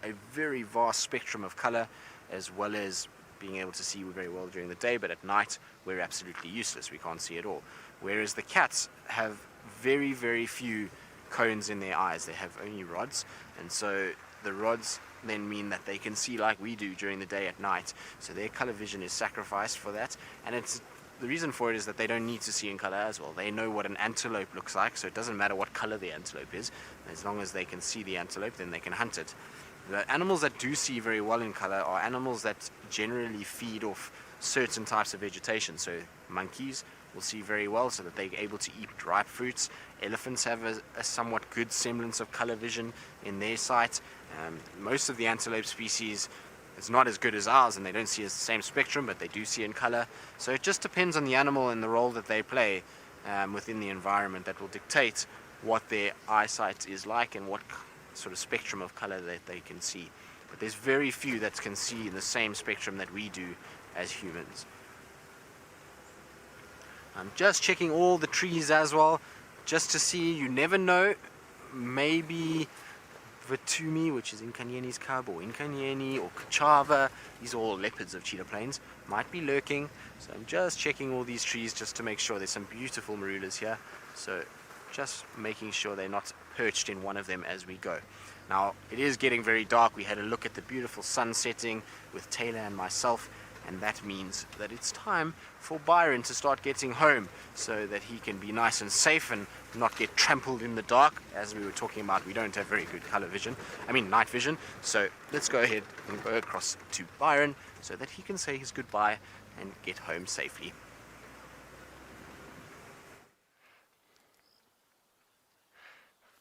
a very vast spectrum of color, as well as being able to see very well during the day, but at night we're absolutely useless. We can't see at all. Whereas the cats have very, very few cones in their eyes. They have only rods, and so the rods then mean that they can see like we do during the day at night. So their color vision is sacrificed for that, and it's the reason for it is that they don't need to see in color as well. They know what an antelope looks like, so it doesn't matter what color the antelope is. As long as they can see the antelope, then they can hunt it. The animals that do see very well in color are animals that generally feed off certain types of vegetation. So monkeys, will see very well, so that they're able to eat ripe fruits. Elephants have a somewhat good semblance of color vision in their sight. Most of the antelope species, it's not as good as ours, and they don't see the same spectrum, but they do see in color. So it just depends on the animal and the role that they play within the environment that will dictate what their eyesight is like and what sort of spectrum of color that they can see. But there's very few that can see the same spectrum that we do as humans. I'm just checking all the trees as well, just to see, you never know, maybe Vatumi, which is Nkanyeni's cub, or Nkanyeni, or Kachava, these are all leopards of Cheetah Plains, might be lurking. So I'm just checking all these trees just to make sure. There's some beautiful marulas here, so just making sure they're not perched in one of them as we go. Now, it is getting very dark. We had a look at the beautiful sun setting with Taylor and myself, and that means that it's time for Byron to start getting home so that he can be nice and safe and not get trampled in the dark. As we were talking about, we don't have very good night vision. So let's go ahead and go across to Byron so that he can say his goodbye and get home safely.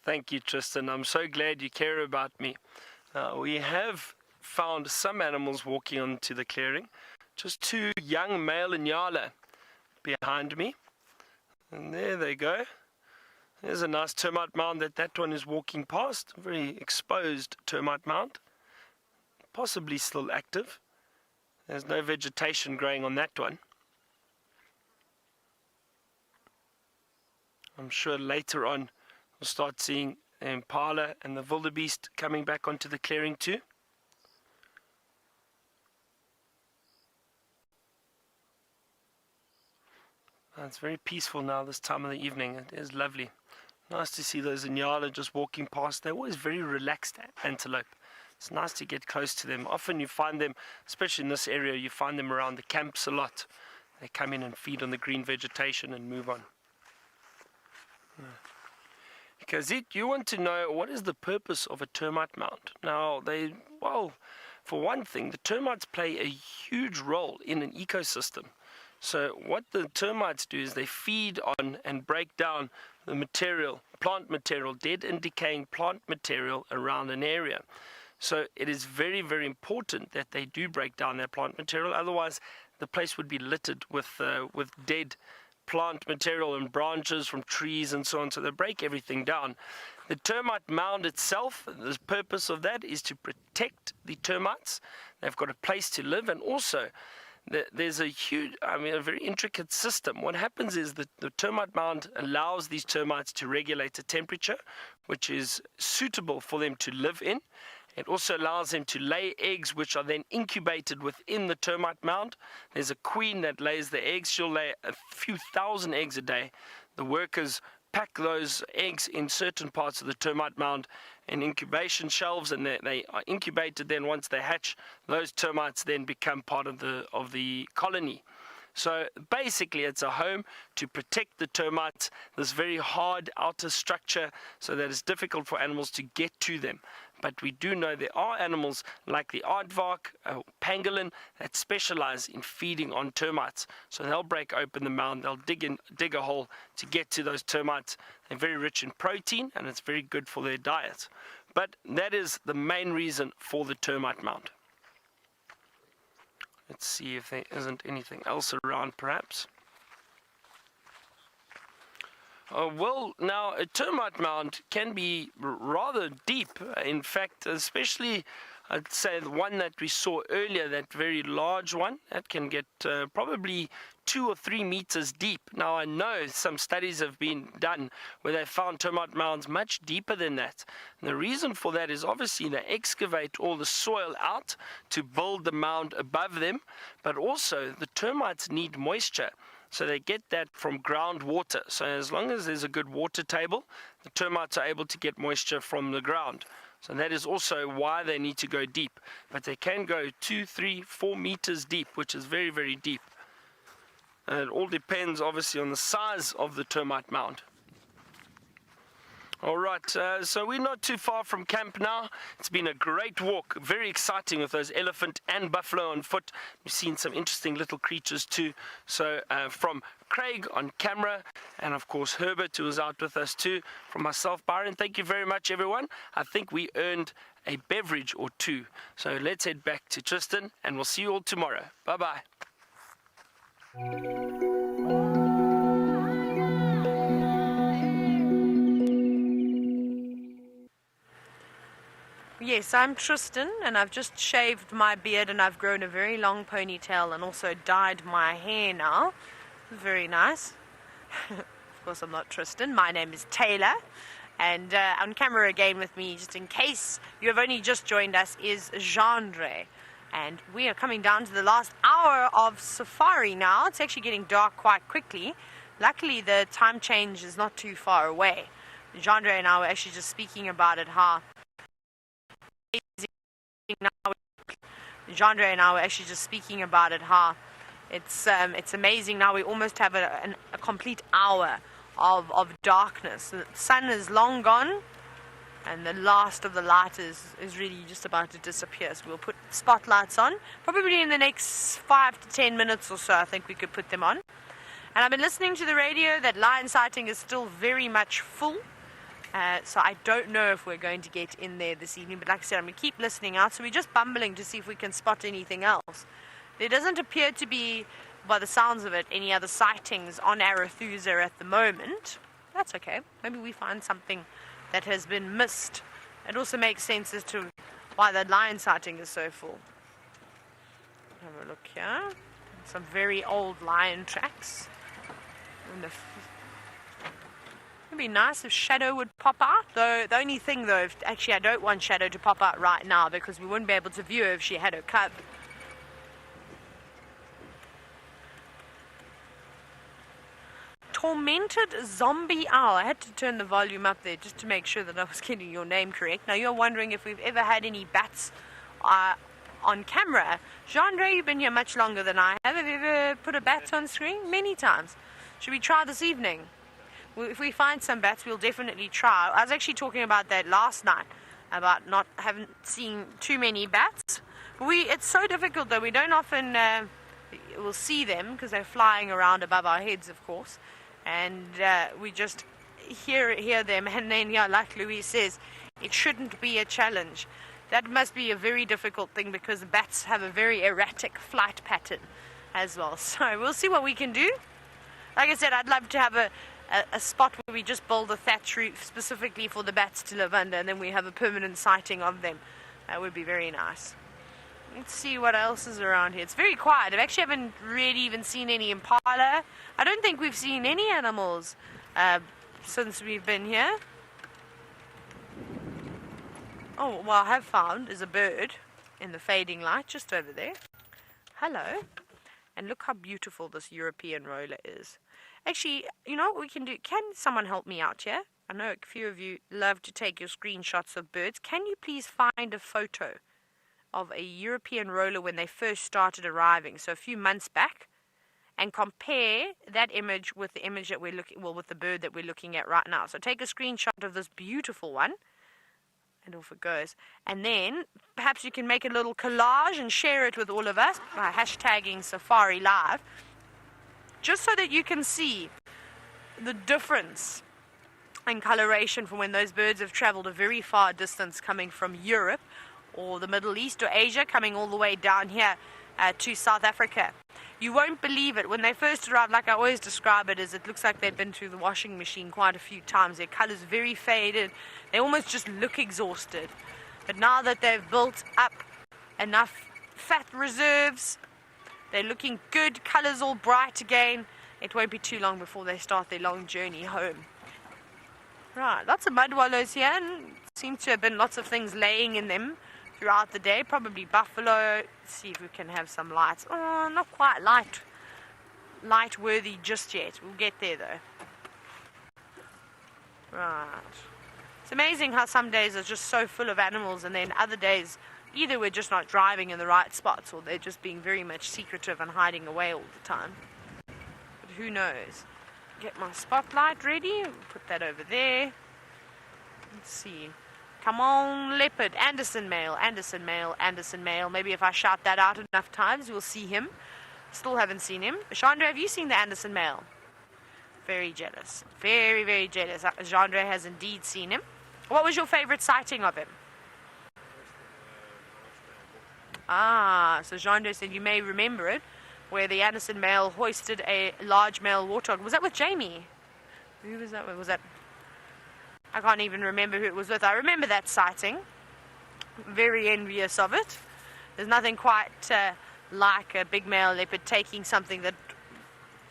Thank you, Tristan. I'm so glad you care about me. We have found some animals walking onto the clearing. Just two young male Inyala behind me. And there they go. There's a nice termite mound that one is walking past. A very exposed termite mound. Possibly still active. There's no vegetation growing on that one. I'm sure later on we'll start seeing the impala and the wildebeest coming back onto the clearing too. It's very peaceful now this time of the evening. It is lovely. Nice to see those Inyala just walking past. They're always very relaxed antelope. It's nice to get close to them. Often you find them, especially in this area, you find them around the camps a lot. They come in and feed on the green vegetation and move on. Because you want to know, what is the purpose of a termite mound? Now, for one thing, the termites play a huge role in an ecosystem. So what the termites do is they feed on and break down the material, plant material, dead and decaying plant material around an area. So it is very, very important that they do break down their plant material. Otherwise, the place would be littered with dead plant material and branches from trees and so on. So they break everything down. The termite mound itself, the purpose of that is to protect the termites. They've got a place to live, and also there's a very intricate system. What happens is that the termite mound allows these termites to regulate a temperature which is suitable for them to live in. It also allows them to lay eggs, which are then incubated within the termite mound. There's a queen that lays the eggs. She'll lay a few thousand eggs a day. The workers pack those eggs in certain parts of the termite mound in incubation shelves, and they are incubated. Then once they hatch, those termites then become part of the colony. So basically it's a home to protect the termites, this very hard outer structure, so that it's difficult for animals to get to them. But we do know there are animals like the aardvark, pangolin, that specialize in feeding on termites. So they'll break open the mound, they'll dig a hole to get to those termites. They're very rich in protein, and it's very good for their diet. But that is the main reason for the termite mound. Let's see if there isn't anything else around, perhaps. Well, now a termite mound can be rather deep. In fact, especially I'd say the one that we saw earlier, that very large one, that can get probably 2 or 3 meters deep. Now, I know some studies have been done where they found termite mounds much deeper than that. And the reason for that is obviously they excavate all the soil out to build the mound above them, but also the termites need moisture. So they get that from groundwater. So as long as there's a good water table, the termites are able to get moisture from the ground. So that is also why they need to go deep. But they can go 2, 3, 4 meters deep, which is very, very deep. And it all depends obviously on the size of the termite mound. All right, so we're not too far from camp now. It's been a great walk, very exciting with those elephant and buffalo on foot. We've seen some interesting little creatures too. So from Craig on camera, and of course Herbert, who was out with us too. From myself, Byron, thank you very much, everyone. I think we earned a beverage or two. So let's head back to Tristan, and we'll see you all tomorrow. Bye-bye. Yes, I'm Tristan, and I've just shaved my beard and I've grown a very long ponytail and also dyed my hair now. Very nice. Of course, I'm not Tristan. My name is Taylor, and on camera again with me, just in case you have only just joined us, is Genre. And we are coming down to the last hour of safari now. It's actually getting dark quite quickly. Luckily, the time change is not too far away. Genre and I were actually just speaking about it, how Genre and I were actually just speaking about it, how it's amazing now. We almost have a complete hour of darkness. The sun is long gone, and the last of the light is really just about to disappear. So we'll put spotlights on. Probably in the next 5 to 10 minutes or so, I think we could put them on. And I've been listening to the radio that lion sighting is still very much full. So I don't know if we're going to get in there this evening. But like I said, I'm going to keep listening out. So we're just bumbling to see if we can spot anything else. There doesn't appear to be, by the sounds of it, any other sightings on Arathusa at the moment. That's okay. Maybe we find something that has been missed. It also makes sense as to why the lion sighting is so full. Have a look here. Some very old lion tracks. It'd be nice if Shadow would pop out. Though the only thing, though, actually I don't want Shadow to pop out right now because we wouldn't be able to view her if she had her cub. Tormented Zombie Owl. I had to turn the volume up there just to make sure that I was getting your name correct. Now you're wondering if we've ever had any bats on camera. Genre, you've been here much longer than I have. Have you ever put a bat on screen? Many times. Should we try this evening? Well, if we find some bats, we'll definitely try. I was actually talking about that last night, about haven't seen too many bats. It's so difficult though. We don't often we'll see them because they're flying around above our heads, of course. And we just hear them, and then, yeah, like Louis says, it shouldn't be a challenge. That must be a very difficult thing because bats have a very erratic flight pattern as well. So we'll see what we can do. Like I said, I'd love to have a spot where we just build a thatch roof specifically for the bats to live under, and then we have a permanent sighting of them. That would be very nice. Let's see what else is around here. It's very quiet. I actually haven't really even seen any impala. I don't think we've seen any animals since we've been here. Oh, well, I have found is a bird in the fading light just over there. Hello. And look how beautiful this European roller is. Actually, you know what we can do? Can someone help me out here? I know a few of you love to take your screenshots of birds. Can you please find a photo of a European roller when they first started arriving, so a few months back, and compare that image with the image that we're looking, well, with the bird that we're looking at right now. So take a screenshot of this beautiful one, and off it goes. And then perhaps you can make a little collage and share it with all of us by hashtagging safariLIVE, just so that you can see the difference in coloration from when those birds have traveled a very far distance coming from Europe or the Middle East or Asia, coming all the way down here to South Africa. You won't believe it. When they first arrived, like I always describe it, as it looks like they've been through the washing machine quite a few times. Their color's very faded. They almost just look exhausted. But now that they've built up enough fat reserves, they're looking good, colors all bright again. It won't be too long before they start their long journey home. Right, lots of mud wallows here, and seems to have been lots of things laying in them throughout the day. Probably buffalo. Let's see if we can have some lights. Oh, not quite light worthy just yet. We'll get there though. Right. It's amazing how some days are just so full of animals, and then other days either we're just not driving in the right spots, or they're just being very much secretive and hiding away all the time. But who knows? Get my spotlight ready. We'll put that over there. Let's see. Come on, leopard. Anderson male, Anderson male, Anderson male. Maybe if I shout that out enough times, we'll see him. Still haven't seen him. Chandra, have you seen the Anderson male? Very jealous. Very, very jealous. Chandra has indeed seen him. What was your favorite sighting of him? So Chandra said you may remember it, where the Anderson male hoisted a large male warthog. Was that with Jamie? Who was that with? Was that... I can't even remember who it was with. I remember that sighting. Very envious of it. There's nothing quite like a big male leopard taking something that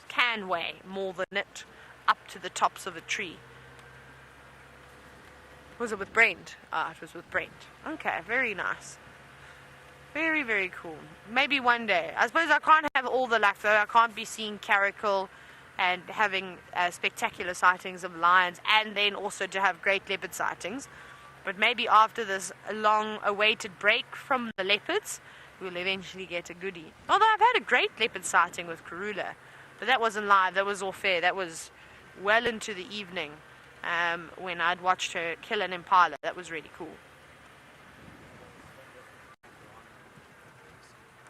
can weigh more than it up to the tops of a tree. Was it with Brent? It was with Brent. Okay, very nice. Very, very cool. Maybe one day. I suppose I can't have all the luck though. I can't be seeing caracal and having spectacular sightings of lions, and then also to have great leopard sightings. But maybe after this long-awaited break from the leopards, we'll eventually get a goodie. Although I've had a great leopard sighting with Karula, but that wasn't live, that was off air. That was well into the evening when I'd watched her kill an impala. That was really cool.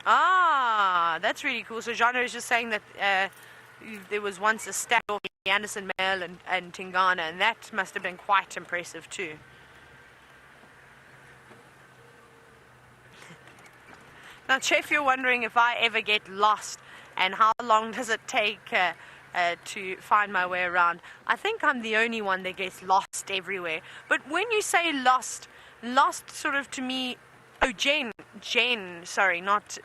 That's really cool. So Jana is just saying that there was once a stack of the Anderson male and Tingana, and that must have been quite impressive too. Now, Chef, you're wondering if I ever get lost and how long does it take to find my way around. I think I'm the only one that gets lost everywhere. But when you say lost sort of to me... Oh, Jen, sorry, not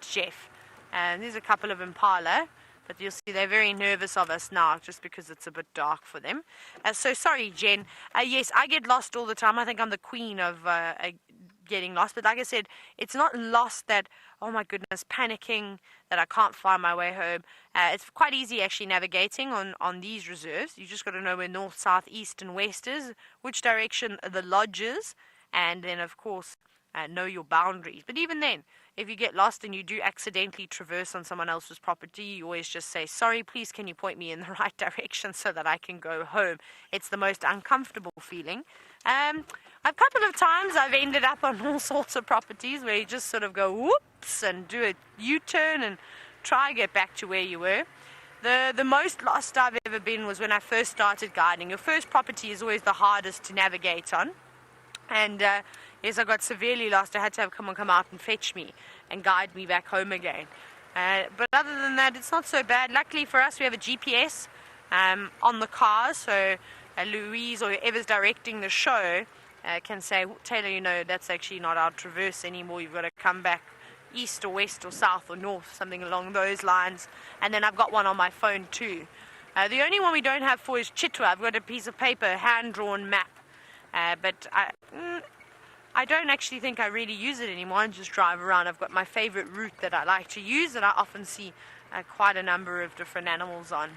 Jeff. And there's a couple of impala, but you'll see they're very nervous of us now just because it's a bit dark for them. So sorry, Jen. Yes, I get lost all the time. I think I'm the queen of getting lost. But like I said, it's not lost that, oh my goodness, panicking that I can't find my way home. It's quite easy actually navigating on these reserves. You just got to know where north, south, east, and west is, which direction the lodge is, and then of course know your boundaries. But even then, if you get lost and you do accidentally traverse on someone else's property, you always just say, sorry, please can you point me in the right direction so that I can go home. It's the most uncomfortable feeling. A couple of times I've ended up on all sorts of properties where you just sort of go whoops and do a U-turn and try to get back to where you were. The most lost I've ever been was when I first started guiding. Your first property is always the hardest to navigate on. And yes, I got severely lost. I had to have someone come out and fetch me and guide me back home again. But other than that, it's not so bad. Luckily for us, we have a GPS on the car, so Louise or whoever's directing the show can say, Taylor, you know, that's actually not our traverse anymore. You've got to come back east or west or south or north, something along those lines. And then I've got one on my phone too. The only one we don't have for is Chitwa. I've got a piece of paper, hand-drawn map. But I don't actually think I really use it anymore. I just drive around. I've got my favorite route that I like to use that I often see quite a number of different animals on.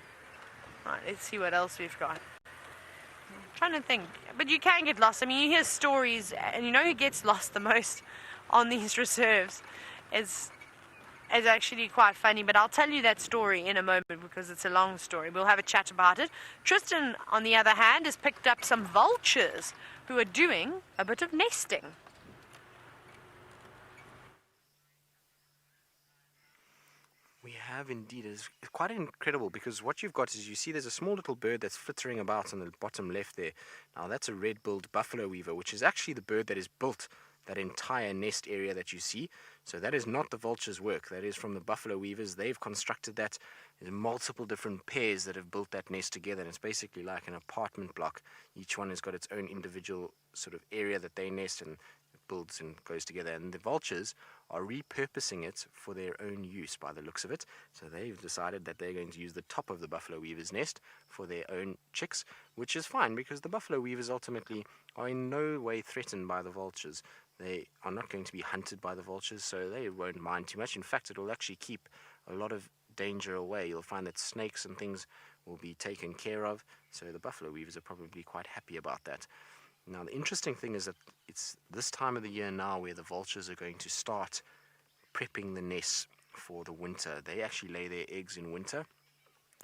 Right, let's see what else we've got. I'm trying to think. But you can get lost. I mean, you hear stories, and you know who gets lost the most on these reserves is actually quite funny, but I'll tell you that story in a moment because it's a long story. We'll have a chat about it. Tristan, on the other hand, has picked up some vultures who are doing a bit of nesting. We have indeed. It's quite incredible because what you've got is you see there's a small little bird that's flittering about on the bottom left there. Now that's a red-billed buffalo weaver, which is actually the bird that is built that entire nest area that you see. So that is not the vulture's work. That is from the buffalo weavers. They've constructed that. There's multiple different pairs that have built that nest together, and it's basically like an apartment block. Each one has got its own individual sort of area that they nest, and it builds and goes together. And the vultures are repurposing it for their own use by the looks of it. So they've decided that they're going to use the top of the buffalo weaver's nest for their own chicks, which is fine because the buffalo weavers ultimately are in no way threatened by the vultures. They are not going to be hunted by the vultures, so they won't mind too much. In fact, it will actually keep a lot of danger away. You'll find that snakes and things will be taken care of, so the buffalo weavers are probably quite happy about that. Now, the interesting thing is that it's this time of the year now where the vultures are going to start prepping the nests for the winter. They actually lay their eggs in winter.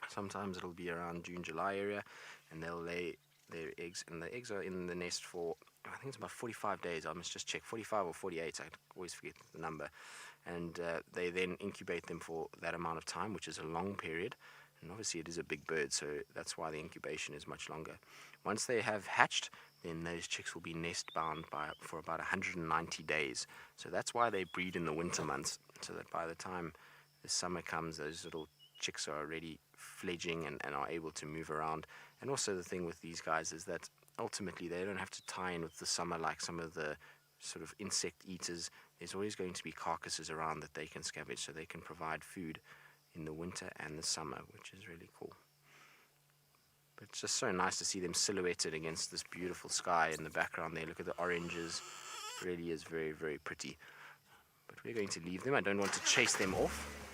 Sometimes it'll be around June, July area, and they'll lay their eggs, and the eggs are in the nest for, I think it's about 45 days. I must just check, 45 or 48, I always forget the number. And they then incubate them for that amount of time, which is a long period. And obviously it is a big bird, so that's why the incubation is much longer. Once they have hatched, then those chicks will be nest bound for about 190 days. So that's why they breed in the winter months, so that by the time the summer comes, those little chicks are already fledging and are able to move around. And also the thing with these guys is that ultimately they don't have to tie in with the summer like some of the sort of insect eaters. There's always going to be carcasses around that they can scavenge, so they can provide food in the winter and the summer, which is really cool. But it's just so nice to see them silhouetted against this beautiful sky in the background there. Look at the oranges. It really is very, very pretty. But we're going to leave them. I don't want to chase them off.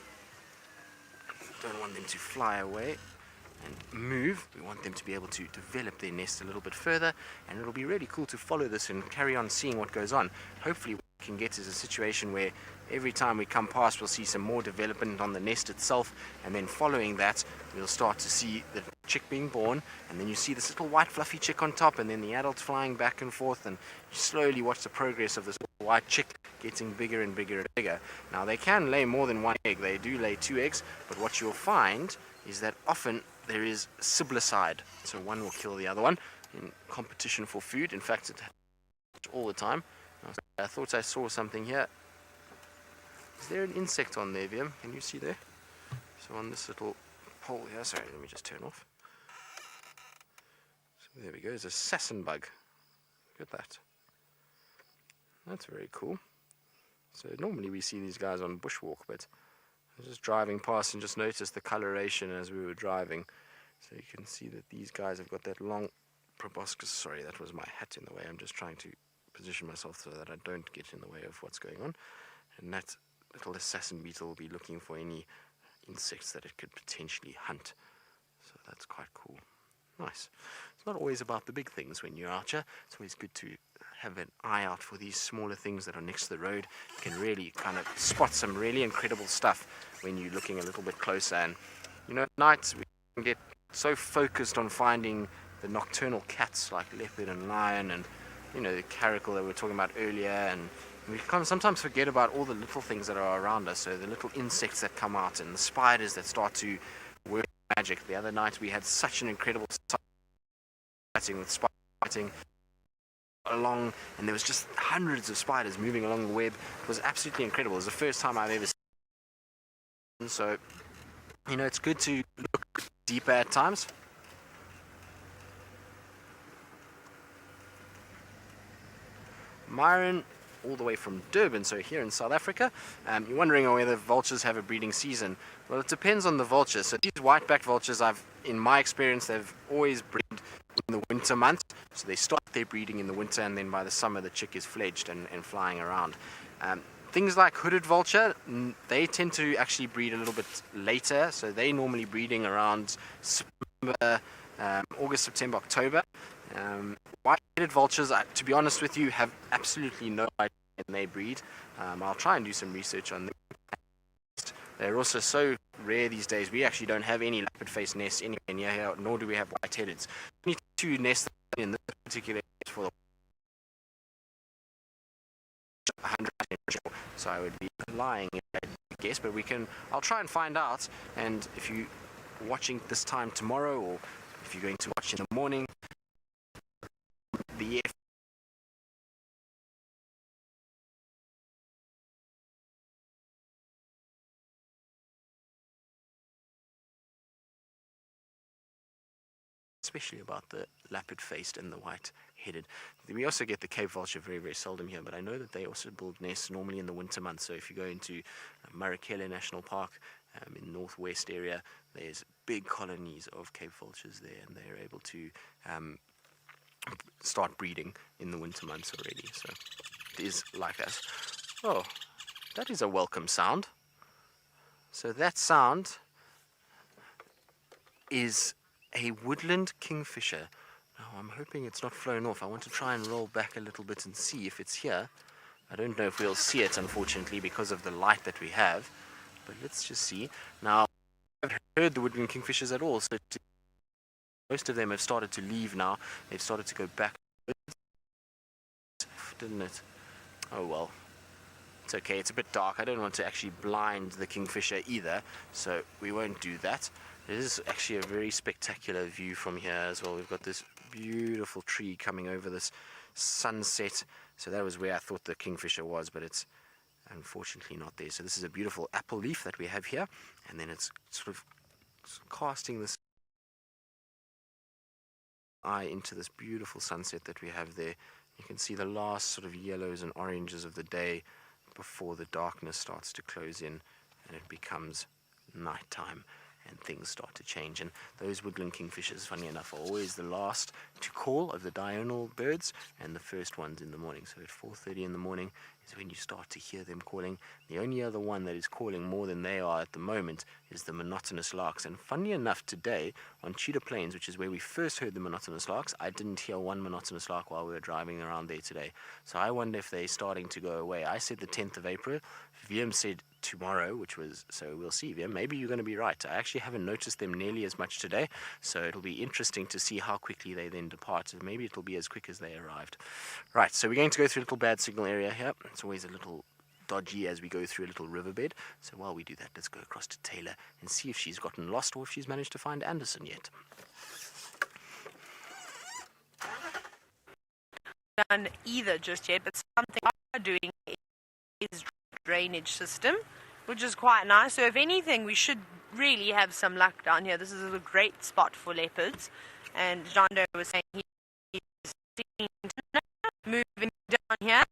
Don't want them to fly away and move. We want them to be able to develop their nest a little bit further, and it'll be really cool to follow this and carry on seeing what goes on. Hopefully what we can get is a situation where every time we come past we'll see some more development on the nest itself, and then following that we'll start to see the chick being born, and then you see this little white fluffy chick on top, and then the adults flying back and forth, and you slowly watch the progress of this white chick getting bigger and bigger and bigger. Now they can lay more than one egg. They do lay 2 eggs, but what you'll find is that often there is siblicide, so one will kill the other one in competition for food. In fact, it happens all the time. I thought I saw something here. Is there an insect on there, Viam? Can you see there? So on this little pole here, sorry, let me just turn off. So there we go, there's a sassin bug. Look at that. That's very cool. So normally we see these guys on bushwalk, but I was just driving past and just noticed the coloration as we were driving. So you can see that these guys have got that long proboscis. Sorry, that was my hat in the way. I'm just trying to position myself so that I don't get in the way of what's going on. And that little assassin beetle will be looking for any insects that it could potentially hunt. So that's quite cool. Nice. It's not always about the big things when you're out here. It's always good to have an eye out for these smaller things that are next to the road. You can really kind of spot some really incredible stuff when you're looking a little bit closer. And you know, at night we can get so focused on finding the nocturnal cats like leopard and lion, and you know, the caracal that we were talking about earlier, and we can sometimes forget about all the little things that are around us. So the little insects that come out and the spiders that start to work magic. The other night we had such an incredible sighting with spiders along, and there was just hundreds of spiders moving along the web. It was absolutely incredible. It was the first time I've ever seen. So, you know, it's good to look deeper at times. Myron, all the way from Durban, so here in South Africa. You're wondering whether vultures have a breeding season. Well, it depends on the vulture. So these white-backed vultures, in my experience, they've always breed in the winter months. So they start their breeding in the winter, and then by the summer the chick is fledged and flying around. Things like hooded vulture, they tend to actually breed a little bit later. So they normally breeding around September, August, September, October. White-headed vultures, to be honest with you, have absolutely no idea when they breed. I'll try and do some research on them. They're also so rare these days. We actually don't have any leopard-faced nests anywhere near here, nor do we have white-headeds. Only 2 nests in this particular case for the 100%, so I would be lying if I guess, but I'll try and find out. And if you're watching this time tomorrow, or if you're going to watch in the morning, the especially about the leopard-faced and the white-headed. We also get the Cape vulture very, very seldom here, but I know that they also build nests normally in the winter months. So if you go into Marikele National Park in the northwest area, there's big colonies of Cape vultures there, and they're able to start breeding in the winter months already. So it is like that. Oh, that is a welcome sound. So that sound is a woodland kingfisher. Now I'm hoping it's not flown off. I want to try and roll back a little bit and see if it's here. I don't know if we'll see it, unfortunately, because of the light that we have, but let's just see. Now, I haven't heard the woodland kingfishers at all, so most of them have started to leave now. They've started to go back, didn't it? Oh well. It's okay, it's a bit dark. I don't want to actually blind the kingfisher either, so we won't do that. It is actually a very spectacular view from here as well. We've got this beautiful tree coming over this sunset. So that was where I thought the kingfisher was, but it's unfortunately not there. So this is a beautiful apple leaf that we have here, and then it's sort of casting this eye into this beautiful sunset that we have there. You can see the last sort of yellows and oranges of the day before the darkness starts to close in and it becomes nighttime and things start to change. And those woodland kingfishers, funny enough, are always the last to call of the diurnal birds and the first ones in the morning. So at 4:30 in the morning is when you start to hear them calling. The only other one that is calling more than they are at the moment is the monotonous larks. And funny enough, today on Cheetah Plains, which is where we first heard the monotonous larks, I didn't hear one monotonous lark while we were driving around there today. So I wonder if they're starting to go away. I said the 10th of April. VM said tomorrow, which was, so we'll see. VM, maybe you're going to be right. I actually haven't noticed them nearly as much today, so it'll be interesting to see how quickly they then depart. Maybe it'll be as quick as they arrived. Right, so we're going to go through a little bad signal area here. It's always a little dodgy as we go through a little riverbed. So while we do that, let's go across to Taylor and see if she's gotten lost or if she's managed to find Anderson yet. Done either just yet, but something we are doing is drainage system, which is quite nice. So if anything, we should really have some luck down here. This is a great spot for leopards. And John Doe was saying he's seen moving down here.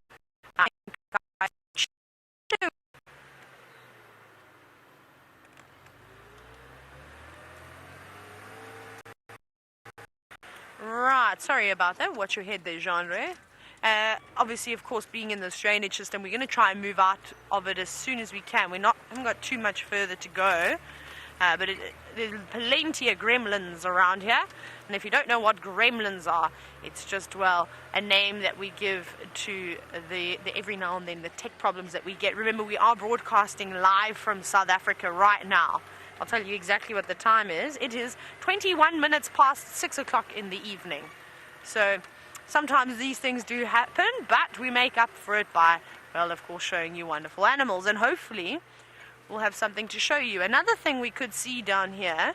Right, sorry about that. Watch your head there, Genre. Obviously, of course, being in this drainage system, we're going to try and move out of it as soon as we can. Haven't got too much further to go, but there's plenty of gremlins around here. And if you don't know what gremlins are, it's just, well, a name that we give to the every now and then the tech problems that we get. Remember, we are broadcasting live from South Africa right now. I'll tell you exactly what the time is. It is 21 minutes past 6 o'clock in the evening. So sometimes these things do happen, but we make up for it by, well, of course, showing you wonderful animals. And hopefully we'll have something to show you. Another thing we could see down here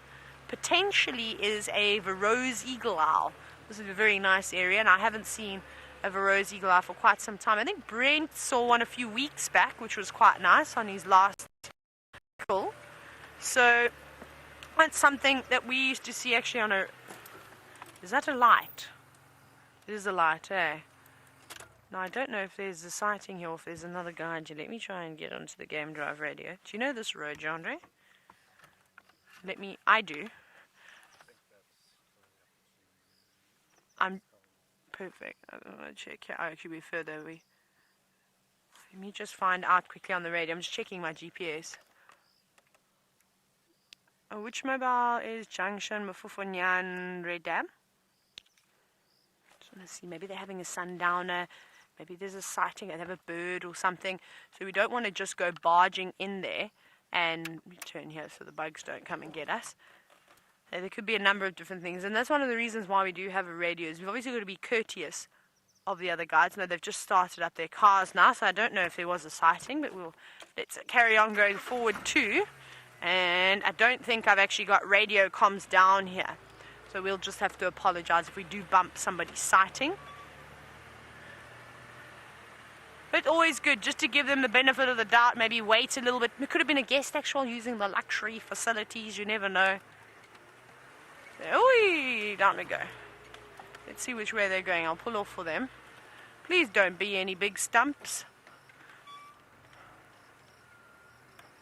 potentially is a Verreaux's eagle owl. This is a very nice area, and I haven't seen a Verreaux's eagle owl for quite some time. I think Brent saw one a few weeks back, which was quite nice on his last call. So that's something that we used to see actually on a... Is that a light? It is a light, eh? Now, I don't know if there's a sighting here or if there's another guide. Let me try and get onto the Game Drive radio. Do you know this road, Andre? I do. I'm perfect. I don't want to check here. Oh, actually, we're further away. Let me just find out quickly on the radio. I'm just checking my GPS. Oh, which mobile is Junction Mafufonyan Red Dam? Just want to see. Maybe they're having a sundowner. Maybe there's a sighting. They have a bird or something. So we don't want to just go barging in there. And we turn here so the bugs don't come and get us. So there could be a number of different things. And that's one of the reasons why we do have a radio. Is we've obviously got to be courteous of the other guides. Now, they've just started up their cars now. So I don't know if there was a sighting. But let's carry on going forward too. And I don't think I've actually got radio comms down here. So we'll just have to apologize if we do bump somebody's sighting. But always good just to give them the benefit of the doubt. Maybe wait a little bit. It could have been a guest actual using the luxury facilities. You never know. So, down we go. Let's see which way they're going. I'll pull off for them. Please don't be any big stumps.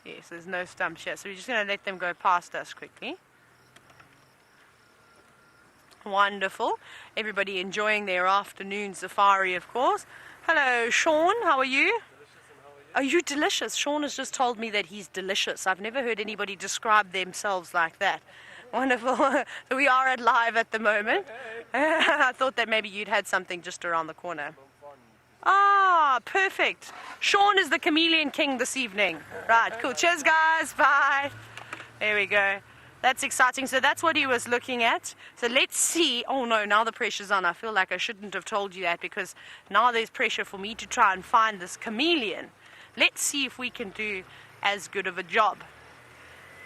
Yes, there's no stumps yet, so we're just going to let them go past us quickly. Wonderful. Everybody enjoying their afternoon safari, of course. Hello, Sean. How are you? Are you delicious? Sean has just told me that he's delicious. I've never heard anybody describe themselves like that. Wonderful. We are at live at the moment. I thought that maybe you'd had something just around the corner. Ah, perfect. Sean is the chameleon king this evening. Right, cool. Cheers, guys. Bye. There we go. That's exciting. So that's what he was looking at. So let's see. Oh no, now the pressure's on. I feel like I shouldn't have told you that, because now there's pressure for me to try and find this chameleon. Let's see if we can do as good of a job.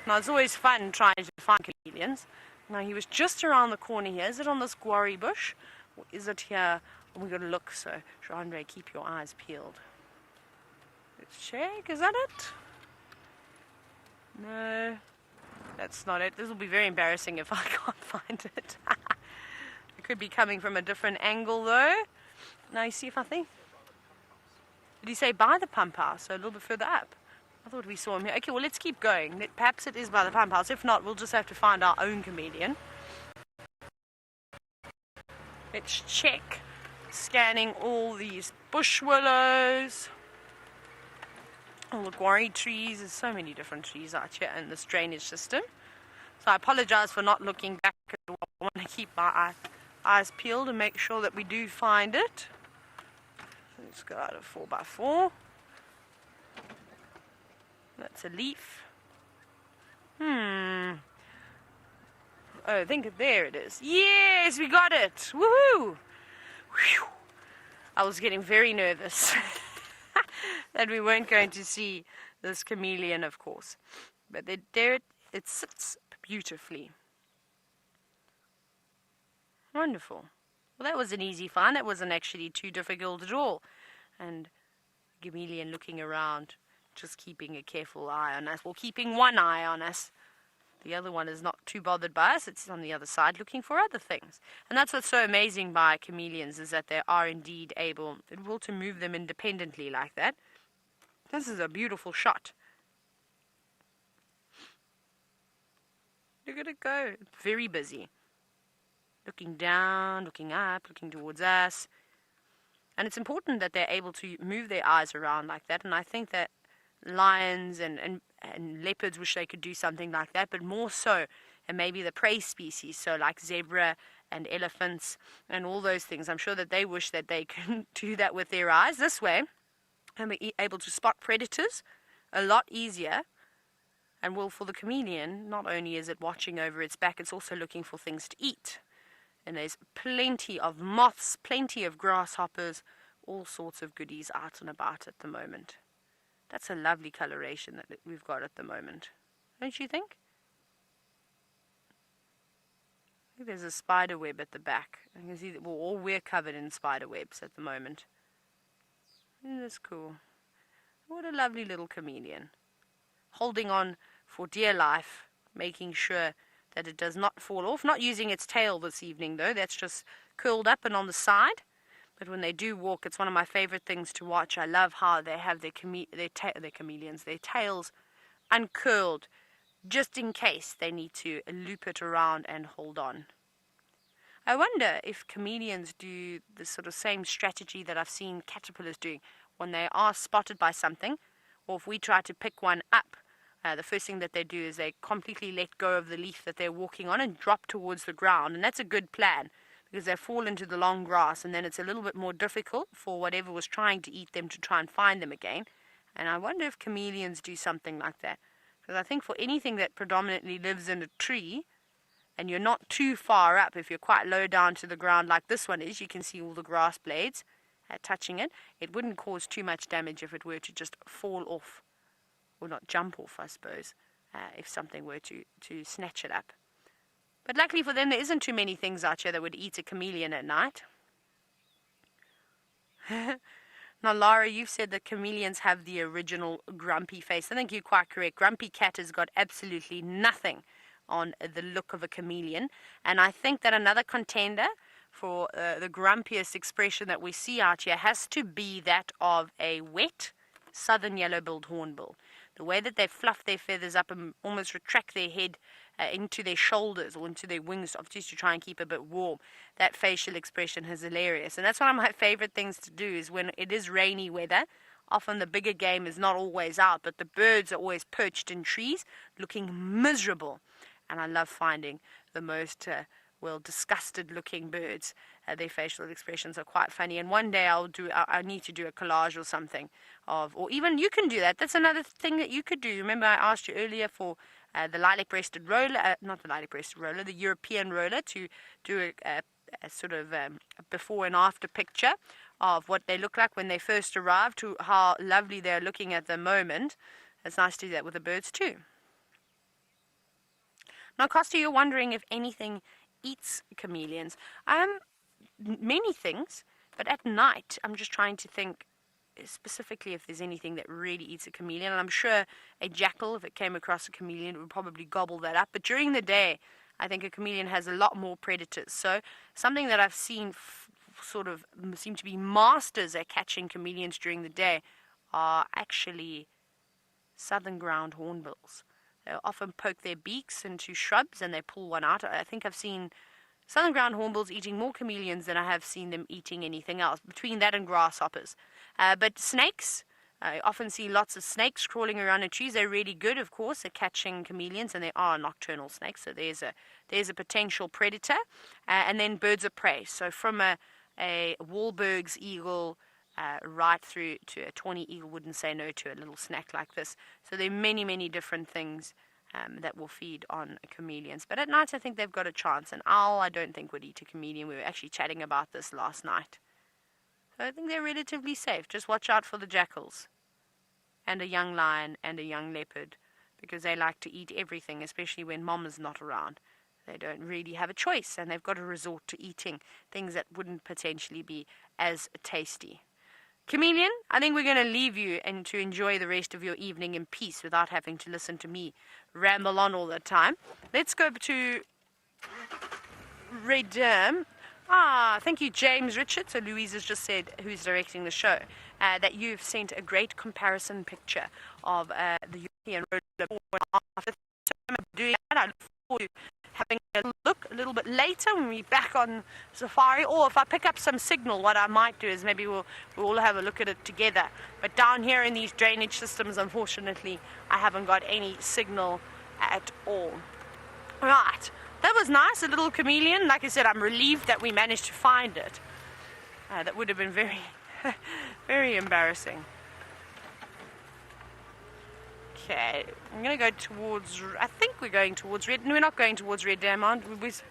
Now it's always fun trying to find chameleons. Now he was just around the corner here. Is it on this guarri bush? Or is it here? Oh, we've got to look. So Jean-Ray, keep your eyes peeled. Let's check. Is that it? No. That's not it. This will be very embarrassing if I can't find it. It could be coming from a different angle though. Now you see if I think. Did he say by the pump house? So a little bit further up. I thought we saw him here. Okay, well let's keep going. Perhaps it is by the pump house. If not, we'll just have to find our own chameleon. Let's check. Scanning all these bush willows. All the guarri trees. There's so many different trees out here in this drainage system. So I apologize for not looking back at the wall. I want to keep my eyes peeled and make sure that we do find it. Let's go out of 4x4. That's a leaf. Oh, I think there it is. Yes, we got it. Woohoo! Whew. I was getting very nervous that we weren't going to see this chameleon, of course. But there it sits beautifully. Wonderful. Well, that was an easy find. That wasn't actually too difficult at all. And chameleon looking around, just keeping a careful eye on us. Well, keeping one eye on us. The other one is not too bothered by us. It's on the other side looking for other things. And that's what's so amazing by chameleons, is that they are indeed able to move them independently like that. This is a beautiful shot. Look at it go. Very busy. Looking down, looking up, looking towards us. And it's important that they're able to move their eyes around like that. And I think that lions and leopards wish they could do something like that, but more so, and maybe the prey species, so like zebra and elephants and all those things, I'm sure that they wish that they can do that with their eyes this way, and be able to spot predators a lot easier. And well, for the chameleon, not only is it watching over its back, it's also looking for things to eat. And there's plenty of moths, plenty of grasshoppers, all sorts of goodies out and about at the moment. That's a lovely coloration that we've got at the moment. Don't you think? I think there's a spider web at the back. You can see that we're covered in spider webs at the moment. Isn't this cool? What a lovely little chameleon. Holding on for dear life, making sure that it does not fall off. Not using its tail this evening though, that's just curled up and on the side. But when they do walk, it's one of my favorite things to watch. I love how they have their chameleons, their tails uncurled, just in case they need to loop it around and hold on. I wonder if chameleons do the sort of same strategy that I've seen caterpillars doing when they are spotted by something, or if we try to pick one up. The first thing that they do is they completely let go of the leaf that they're walking on and drop towards the ground, and that's a good plan, because they fall into the long grass, and then it's a little bit more difficult for whatever was trying to eat them to try and find them again. And I wonder if chameleons do something like that. Because I think for anything that predominantly lives in a tree, and you're not too far up, if you're quite low down to the ground like this one is, you can see all the grass blades touching it. It wouldn't cause too much damage if it were to just fall off, or not jump off, I suppose, if something were to snatch it up. But luckily for them, there isn't too many things out here that would eat a chameleon at night. Now, Lara, you've said that chameleons have the original grumpy face. I think you're quite correct. Grumpy cat has got absolutely nothing on the look of a chameleon. And I think that another contender for the grumpiest expression that we see out here has to be that of a wet southern yellow-billed hornbill. The way that they fluff their feathers up and almost retract their head into their shoulders or into their wings, obviously to try and keep a bit warm. That facial expression is hilarious. And that's one of my favorite things to do, is when it is rainy weather. Often the bigger game is not always out, but the birds are always perched in trees looking miserable. And I love finding the most disgusted looking birds. Their facial expressions are quite funny. And one day I need to do a collage or something or even you can do that. That's another thing that you could do. Remember I asked you earlier for the lilac-breasted roller, not the lilac-breasted roller, the European roller, to do a sort of a before and after picture of what they look like when they first arrive to how lovely they're looking at the moment. It's nice to do that with the birds too. Now, Costa, you're wondering if anything eats chameleons. Many things, but at night, I'm just trying to think specifically if there's anything that really eats a chameleon. And I'm sure a jackal, if it came across a chameleon, would probably gobble that up. But during the day, I think a chameleon has a lot more predators. So something that I've seen sort of seem to be masters at catching chameleons during the day are actually southern ground hornbills. They often poke their beaks into shrubs and they pull one out. I think I've seen southern ground hornbills eating more chameleons than I have seen them eating anything else, between that and grasshoppers. But snakes, I often see lots of snakes crawling around in trees. They're really good, of course, at catching chameleons, and they are nocturnal snakes, so there's a potential predator. And then birds of prey. So from a Wahlberg's eagle right through to a tawny eagle wouldn't say no to a little snack like this. So there are many, many different things that will feed on chameleons. But at night, I think they've got a chance. An owl, I don't think, would eat a chameleon. We were actually chatting about this last night. So I think they're relatively safe. Just watch out for the jackals and a young lion and a young leopard, because they like to eat everything, especially when mom is not around. They don't really have a choice, and they've got to resort to eating things that wouldn't potentially be as tasty. Chameleon, I think we're going to leave you and to enjoy the rest of your evening in peace without having to listen to me ramble on all the time. Let's go to Red Dam. Thank you, James Richard. So Louise has just said, who's directing the show, that you've sent a great comparison picture of the European road before and after. Doing that, I look forward to having a look a little bit later when we're back on safari, or if I pick up some signal, what I might do is maybe we'll all have a look at it together. But down here in these drainage systems, unfortunately, I haven't got any signal at all. Right, that was nice, a little chameleon. Like I said, I'm relieved that we managed to find it. That would have been very, very embarrassing. Okay, I'm going to go towards, I think we're going towards Red, no, we're not going towards Red Dam, it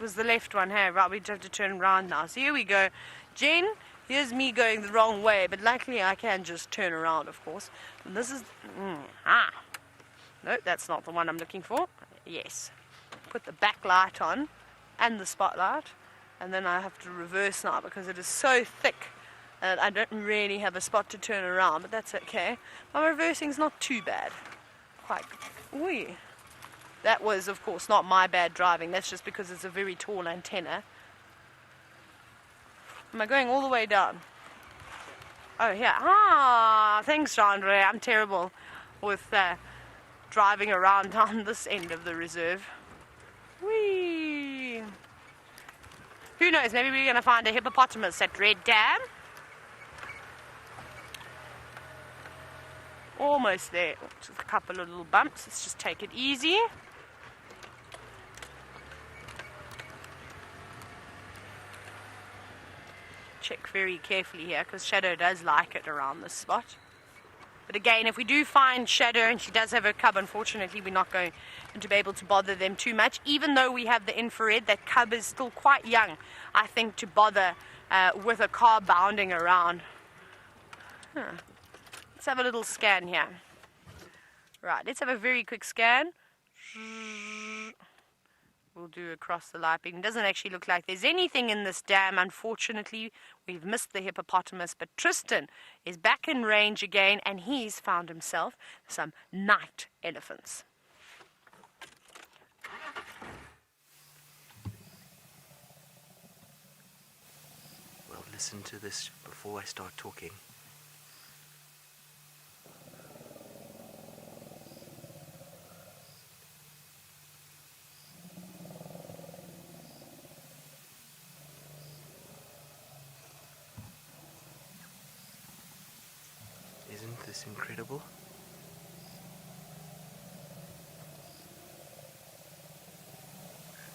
was the left one, hey, right, we have to turn around now. So here we go. Jen, here's me going the wrong way, but luckily I can just turn around, of course. And this is, no, that's not the one I'm looking for. Yes, put the backlight on and the spotlight, and then I have to reverse now because it is so thick. And I don't really have a spot to turn around, but that's okay. My reversing's not too bad. Ooh. That was, of course, not my bad driving. That's just because it's a very tall antenna. Am I going all the way down? Oh, yeah. Thanks, Andre. I'm terrible with driving around on this end of the reserve. Whee! Who knows? Maybe we're going to find a hippopotamus at Red Dam. Almost there. Just a couple of little bumps. Let's just take it easy. Check very carefully here because Shadow does like it around this spot. But again, if we do find Shadow and she does have her cub, unfortunately we're not going to be able to bother them too much. Even though we have the infrared, that cub is still quite young, I think, to bother with a car bounding around. Let's have a little scan here. Right, let's have a very quick scan. We'll do across the light beam. It doesn't actually look like there's anything in this dam, unfortunately. We've missed the hippopotamus, but Tristan is back in range again, and he's found himself some night elephants. Well, listen to this before I start talking. Isn't this incredible?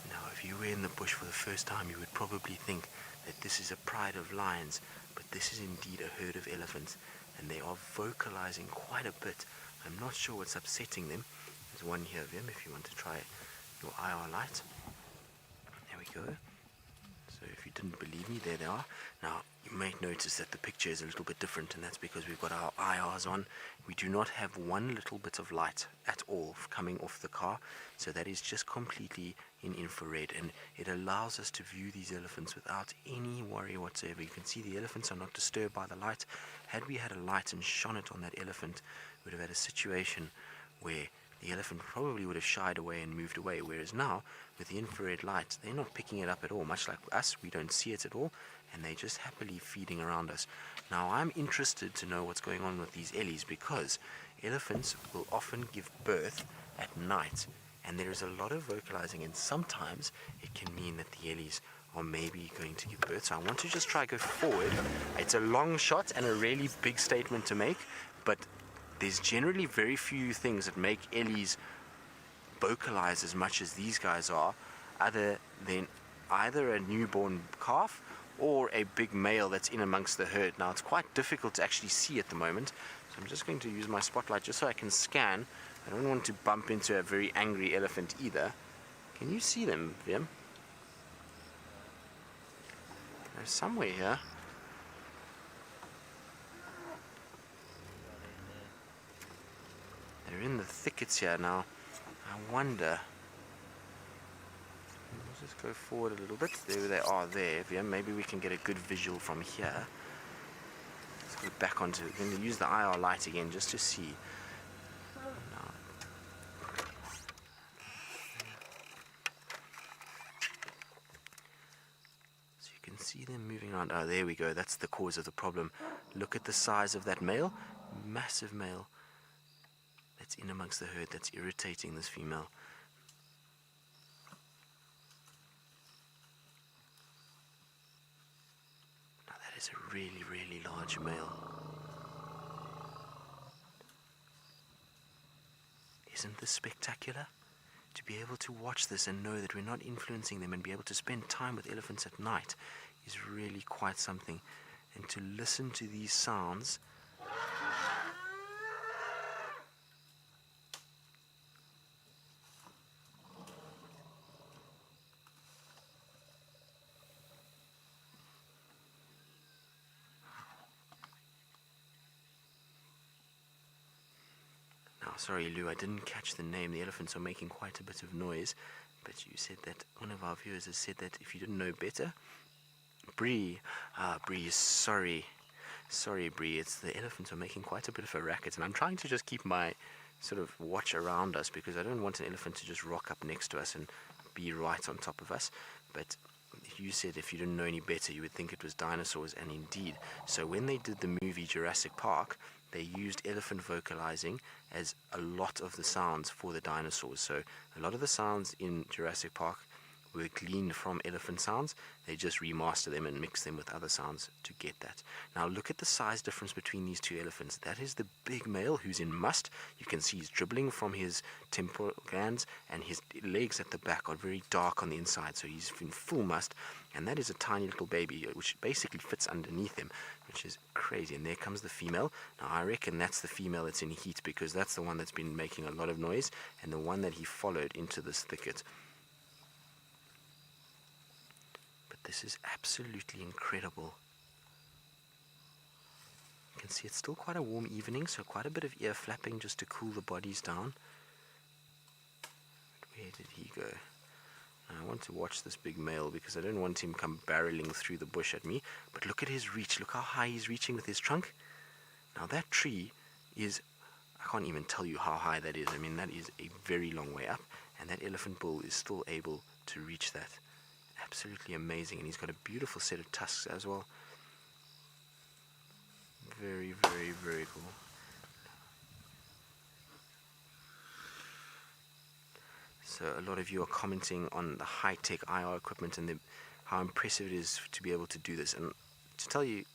Now, if you were in the bush for the first time, you would probably think that this is a pride of lions, but this is indeed a herd of elephants, and they are vocalizing quite a bit. I'm not sure what's upsetting them. There's one here, Vim, if you want to try your IR light. There we go. So if you didn't believe me, there they are. Now, you may notice that the picture is a little bit different, and that's because we've got our IRs on. We do not have one little bit of light at all coming off the car, so that is just completely in infrared, and it allows us to view these elephants without any worry whatsoever. You can see the elephants are not disturbed by the light. Had we had a light and shone it on that elephant, we would have had a situation where the elephant probably would have shied away and moved away, whereas now, with the infrared light, they're not picking it up at all. Much like us, we don't see it at all, and they're just happily feeding around us. Now, I'm interested to know what's going on with these ellies, because elephants will often give birth at night, and there is a lot of vocalizing, and sometimes it can mean that the ellies are maybe going to give birth. So I want to just try go forward. It's a long shot and a really big statement to make, but there's generally very few things that make ellies vocalize as much as these guys are, other than either a newborn calf or a big male that's in amongst the herd. Now, it's quite difficult to actually see at the moment, so I'm just going to use my spotlight just so I can scan. I don't want to bump into a very angry elephant either. Can you see them, Vim? They're somewhere here. They're in the thickets here now. I wonder. Let's just go forward a little bit. There they are there. Yeah, maybe we can get a good visual from here. Let's go back onto it. We're going to use the IR light again just to see. Now. So you can see them moving around. Oh, there we go. That's the cause of the problem. Look at the size of that male. Massive male. That's in amongst the herd, that's irritating this female. Now that is a really, really large male. Isn't this spectacular? To be able to watch this and know that we're not influencing them and be able to spend time with elephants at night is really quite something. And to listen to these sounds. Sorry, Lou, I didn't catch the name. The elephants are making quite a bit of noise. But you said that one of our viewers has said that if you didn't know better, Bree. Bree, sorry. Sorry, Bree. It's the elephants are making quite a bit of a racket. And I'm trying to just keep my sort of watch around us because I don't want an elephant to just rock up next to us and be right on top of us. But you said if you didn't know any better, you would think it was dinosaurs. And indeed. So when they did the movie Jurassic Park, they used elephant vocalizing as a lot of the sounds for the dinosaurs. So a lot of the sounds in Jurassic Park were gleaned from elephant sounds. They just remaster them and mix them with other sounds to get that. Now look at the size difference between these two elephants. That is the big male who's in must. You can see he's dribbling from his temporal glands, and his legs at the back are very dark on the inside, so he's in full must. And that is a tiny little baby which basically fits underneath him, which is crazy. And there comes the female. Now I reckon that's the female that's in heat, because that's the one that's been making a lot of noise and the one that he followed into this thicket. This is absolutely incredible. You can see it's still quite a warm evening, so quite a bit of ear flapping just to cool the bodies down. But where did he go? I want to watch this big male because I don't want him come barreling through the bush at me. But look at his reach. Look how high he's reaching with his trunk. Now that tree is, I can't even tell you how high that is. I mean, that is a very long way up, and that elephant bull is still able to reach that. Absolutely amazing, and he's got a beautiful set of tusks as well. Very, very, very cool. So a lot of you are commenting on the high-tech IR equipment and how impressive it is to be able to do this. And to tell you,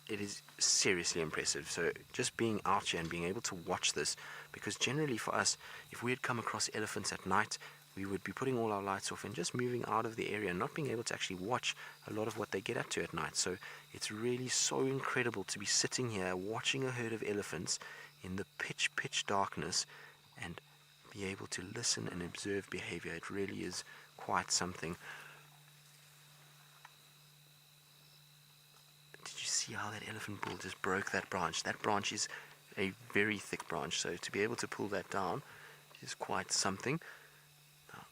it is seriously impressive. So just being out here and being able to watch this, because generally for us, if we had come across elephants at night, we would be putting all our lights off and just moving out of the area and not being able to actually watch a lot of what they get up to at night. So it's really so incredible to be sitting here watching a herd of elephants in the pitch darkness and be able to listen and observe behavior. It really is quite something. Did you see how that elephant bull just broke that branch? That branch is a very thick branch, so to be able to pull that down is quite something. Now,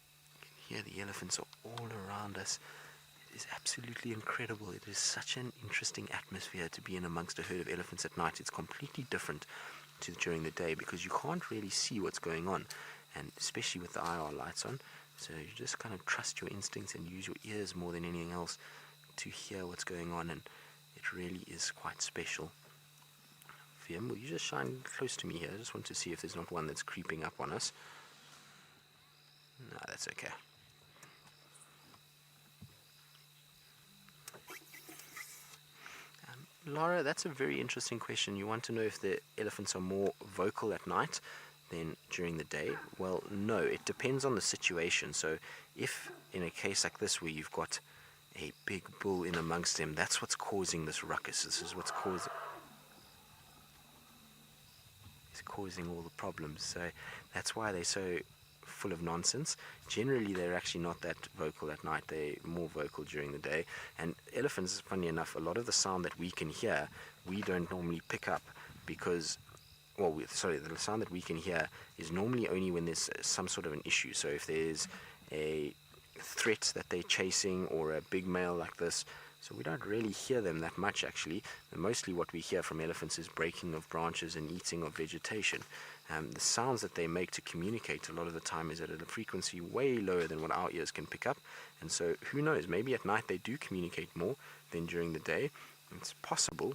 you can hear the elephants are all around us. It is absolutely incredible. It is such an interesting atmosphere to be in amongst a herd of elephants at night. It's completely different to during the day because you can't really see what's going on, and especially with the IR lights on. So you just kind of trust your instincts and use your ears more than anything else to hear what's going on, and it really is quite special. Fiam, will you just shine close to me here? I just want to see if there's not one that's creeping up on us. No, that's okay. Laura, that's a very interesting question. You want to know if the elephants are more vocal at night than during the day? Well, no, it depends on the situation. So if in a case like this where you've got a big bull in amongst them, that's what's causing this ruckus. This is what's causing all the problems. So that's why they're so full of nonsense. Generally, they're actually not that vocal at night. They're more vocal during the day. And elephants, funny enough, a lot of the sound that we can hear, we don't normally pick up because, the sound that we can hear is normally only when there's some sort of an issue. So if there's a threat that they're chasing or a big male like this, so we don't really hear them that much actually. And mostly what we hear from elephants is breaking of branches and eating of vegetation. The sounds that they make to communicate a lot of the time is at a frequency way lower than what our ears can pick up. And so who knows, maybe at night they do communicate more than during the day. It's possible,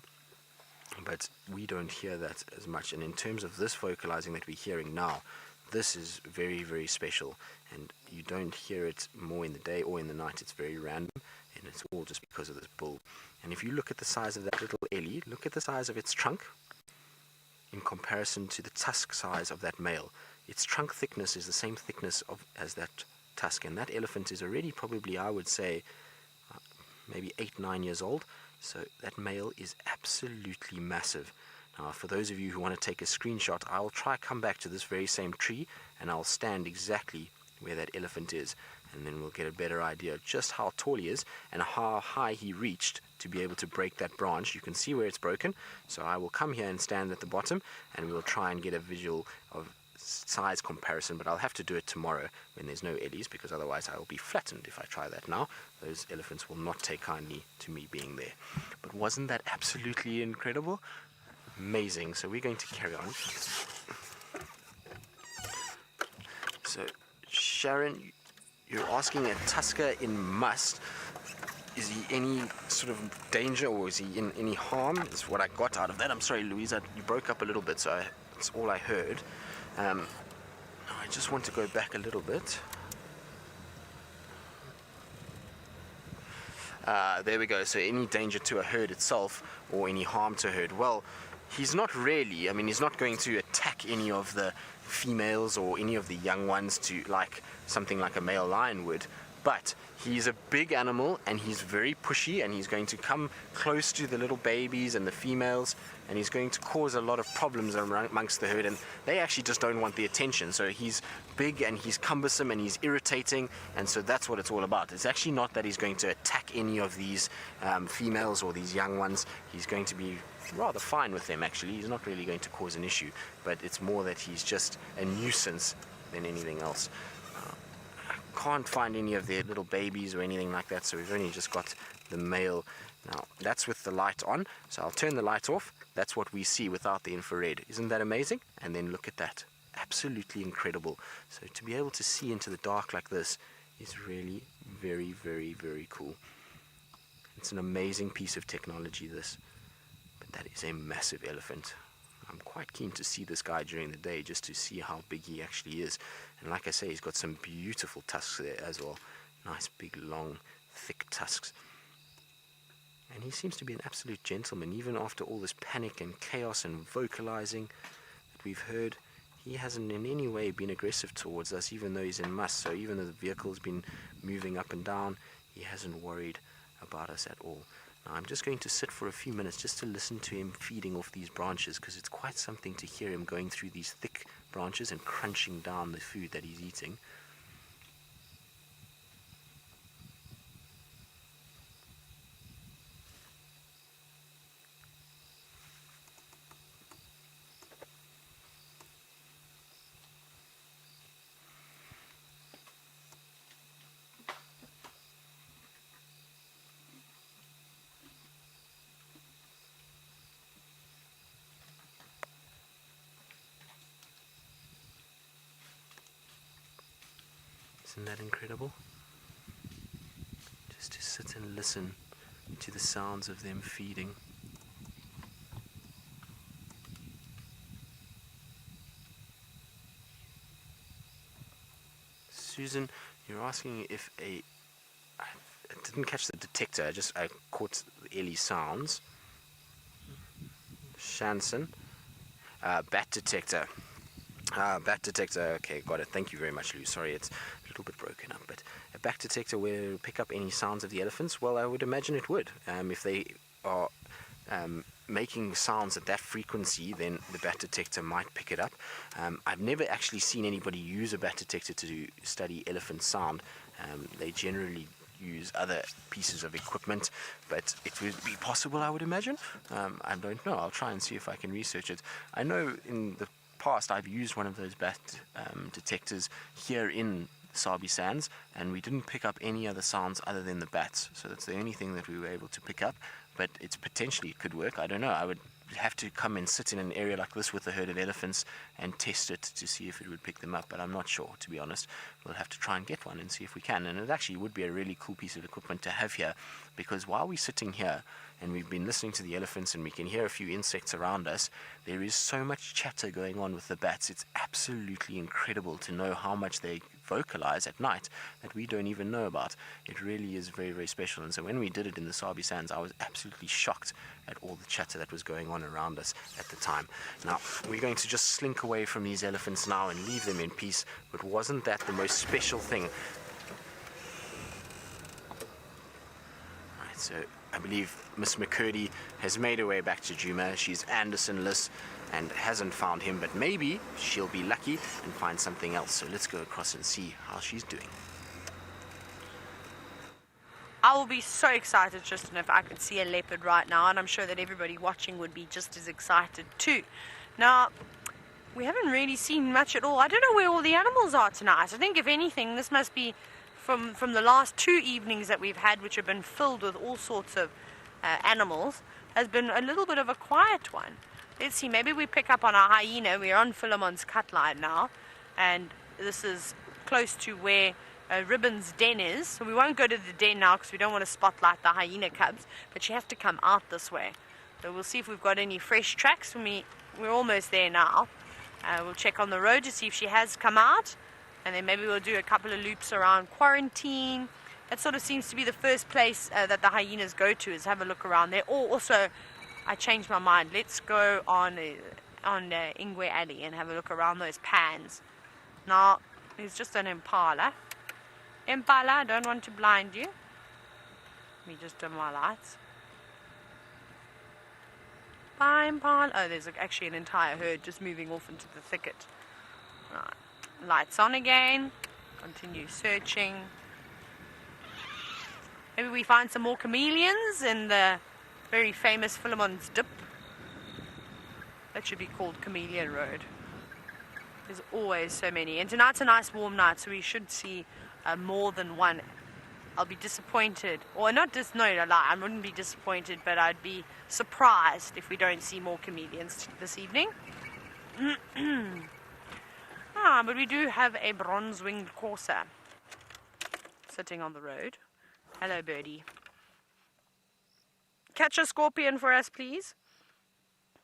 but we don't hear that as much. And in terms of this vocalizing that we're hearing now, this is very, very special, and you don't hear it more in the day or in the night. It's very random, and it's all just because of this bull. And if you look at the size of that little ellie, look at the size of its trunk in comparison to the tusk size of that male. Its trunk thickness is the same thickness as that tusk, and that elephant is already probably, I would say, maybe 8-9 years old. So that male is absolutely massive. Now, for those of you who want to take a screenshot, I'll try come back to this very same tree, and I'll stand exactly where that elephant is, and then we'll get a better idea of just how tall he is and how high he reached to be able to break that branch. You can see where it's broken, so I will come here and stand at the bottom, and we'll try and get a visual of size comparison, but I'll have to do it tomorrow when there's no eddies, because otherwise I will be flattened if I try that now. Those elephants will not take kindly to me being there. But wasn't that absolutely incredible? Amazing. So we're going to carry on. So Sharon, you're asking a tusker in Must, is he any sort of danger, or is he in any harm? Is what I got out of that. I'm sorry, Louisa, you broke up a little bit, so that's all I heard. I just want to go back a little bit. There we go. So any danger to a herd itself or any harm to a herd? Well, he's not really. I mean, he's not going to attack any of the females or any of the young ones to like something like a male lion would. But he's a big animal, and he's very pushy, and he's going to come close to the little babies and the females, and he's going to cause a lot of problems amongst the herd, and they actually just don't want the attention. So he's big, and he's cumbersome, and he's irritating, and so that's what it's all about. It's actually not that he's going to attack any of these females or these young ones. He's going to be rather fine with them, actually. He's not really going to cause an issue, but it's more that he's just a nuisance than anything else. Can't find any of their little babies or anything like that, so we've only just got the male. Now that's with the light on, so I'll turn the light off. That's what we see without the infrared. Isn't that amazing? And then look at that, absolutely incredible. So to be able to see into the dark like this is really very, very, very cool. It's an amazing piece of technology, this. But that is a massive elephant. I'm quite keen to see this guy during the day, just to see how big he actually is. And like I say, he's got some beautiful tusks there as well. Nice big long thick tusks. And he seems to be an absolute gentleman, even after all this panic and chaos and vocalizing that we've heard. He hasn't in any way been aggressive towards us, even though he's in Must. So even though the vehicle's been moving up and down, he hasn't worried about us at all. Now I'm just going to sit for a few minutes just to listen to him feeding off these branches, because it's quite something to hear him going through these thick branches and crunching down the food that he's eating. Isn't that incredible? Just to sit and listen to the sounds of them feeding. Susan, you're asking if I didn't catch the detector, I caught the early sounds. Shanson, bat detector. Bat detector, okay, got it. Thank you very much, Lou. Sorry, it's a little bit broken up, but a bat detector will pick up any sounds of the elephants? Well, I would imagine it would. If they are making sounds at that frequency, then the bat detector might pick it up. I've never actually seen anybody use a bat detector to study elephant sound. They generally use other pieces of equipment, but it would be possible, I would imagine. I don't know. I'll try and see if I can research it. I know in the past I've used one of those bat detectors here in Sabi Sands, and we didn't pick up any other sounds other than the bats, so that's the only thing that we were able to pick up. But it could work. I don't know. I would have to come and sit in an area like this with a herd of elephants and test it to see if it would pick them up, but I'm not sure, to be honest. We'll have to try and get one and see if we can. And it actually would be a really cool piece of equipment to have here, because while we're sitting here and we've been listening to the elephants and we can hear a few insects around us, there is so much chatter going on with the bats. It's absolutely incredible to know how much they vocalize at night that we don't even know about. It really is very, very special. And so when we did it in the Sabi Sands, I was absolutely shocked at all the chatter that was going on around us at the time. Now, we're going to just slink away from these elephants now and leave them in peace, but wasn't that the most special thing? Right, so I believe Miss McCurdy has made her way back to Juma. She's Anderson-less and hasn't found him, but maybe she'll be lucky and find something else. So let's go across and see how she's doing. I will be so excited, Tristan, if I could see a leopard right now, and I'm sure that everybody watching would be just as excited too. Now, we haven't really seen much at all. I don't know where all the animals are tonight. I think, if anything, this must be from the last 2 evenings that we've had, which have been filled with all sorts of animals, has been a little bit of a quiet one. Let's see, maybe we pick up on a hyena. We're on Philemon's cut line now, and this is close to where Ribbon's den is. So we won't go to the den now because we don't want to spotlight the hyena cubs, but she has to come out this way. So we'll see if we've got any fresh tracks. We're almost there now. We'll check on the road to see if she has come out, and then maybe we'll do a couple of loops around Quarantine. That sort of seems to be the first place that the hyenas go to, is have a look around there. Or also, I changed my mind. Let's go on Ingwe Alley and have a look around those pans. Now, there's just an impala. Impala, I don't want to blind you. Let me just dim my lights. Bye, impala. Oh, there's actually an entire herd just moving off into the thicket. Right. Lights on again. Continue searching. Maybe we find some more chameleons in the very famous Philemon's Dip. That should be called Chameleon Road. There's always so many. And tonight's a nice warm night, so we should see more than one. I'll be disappointed, or no, I wouldn't be disappointed, but I'd be surprised if we don't see more chameleons this evening. But we do have a bronze-winged courser sitting on the road. Hello, birdie. Catch a scorpion for us, please.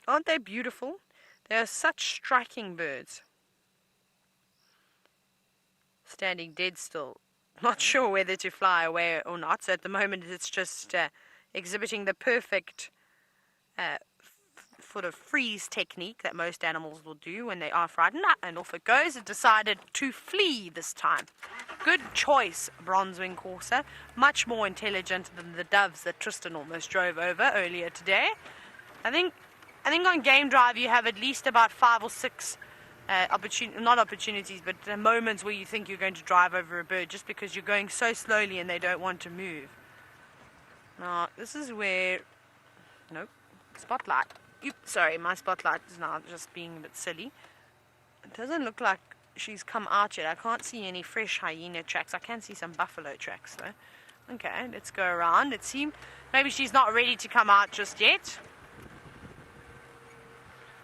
Aren't they beautiful? They are such striking birds. Standing dead still. Not sure whether to fly away or not. So at the moment it's just exhibiting the perfect sort of freeze technique that most animals will do when they are frightened. And off it goes. It decided to flee this time. Good choice, bronze-winged courser. Much more intelligent than the doves that Tristan almost drove over earlier today. I think on Game Drive you have at least about 5 or 6 not opportunities, but moments where you think you're going to drive over a bird just because you're going so slowly and they don't want to move. Now, this is where... Nope. Spotlight. Oops, sorry, my spotlight is now just being a bit silly. It doesn't look like she's come out yet. I can't see any fresh hyena tracks. I can see some buffalo tracks, though. Okay, let's go around. It seems maybe she's not ready to come out just yet.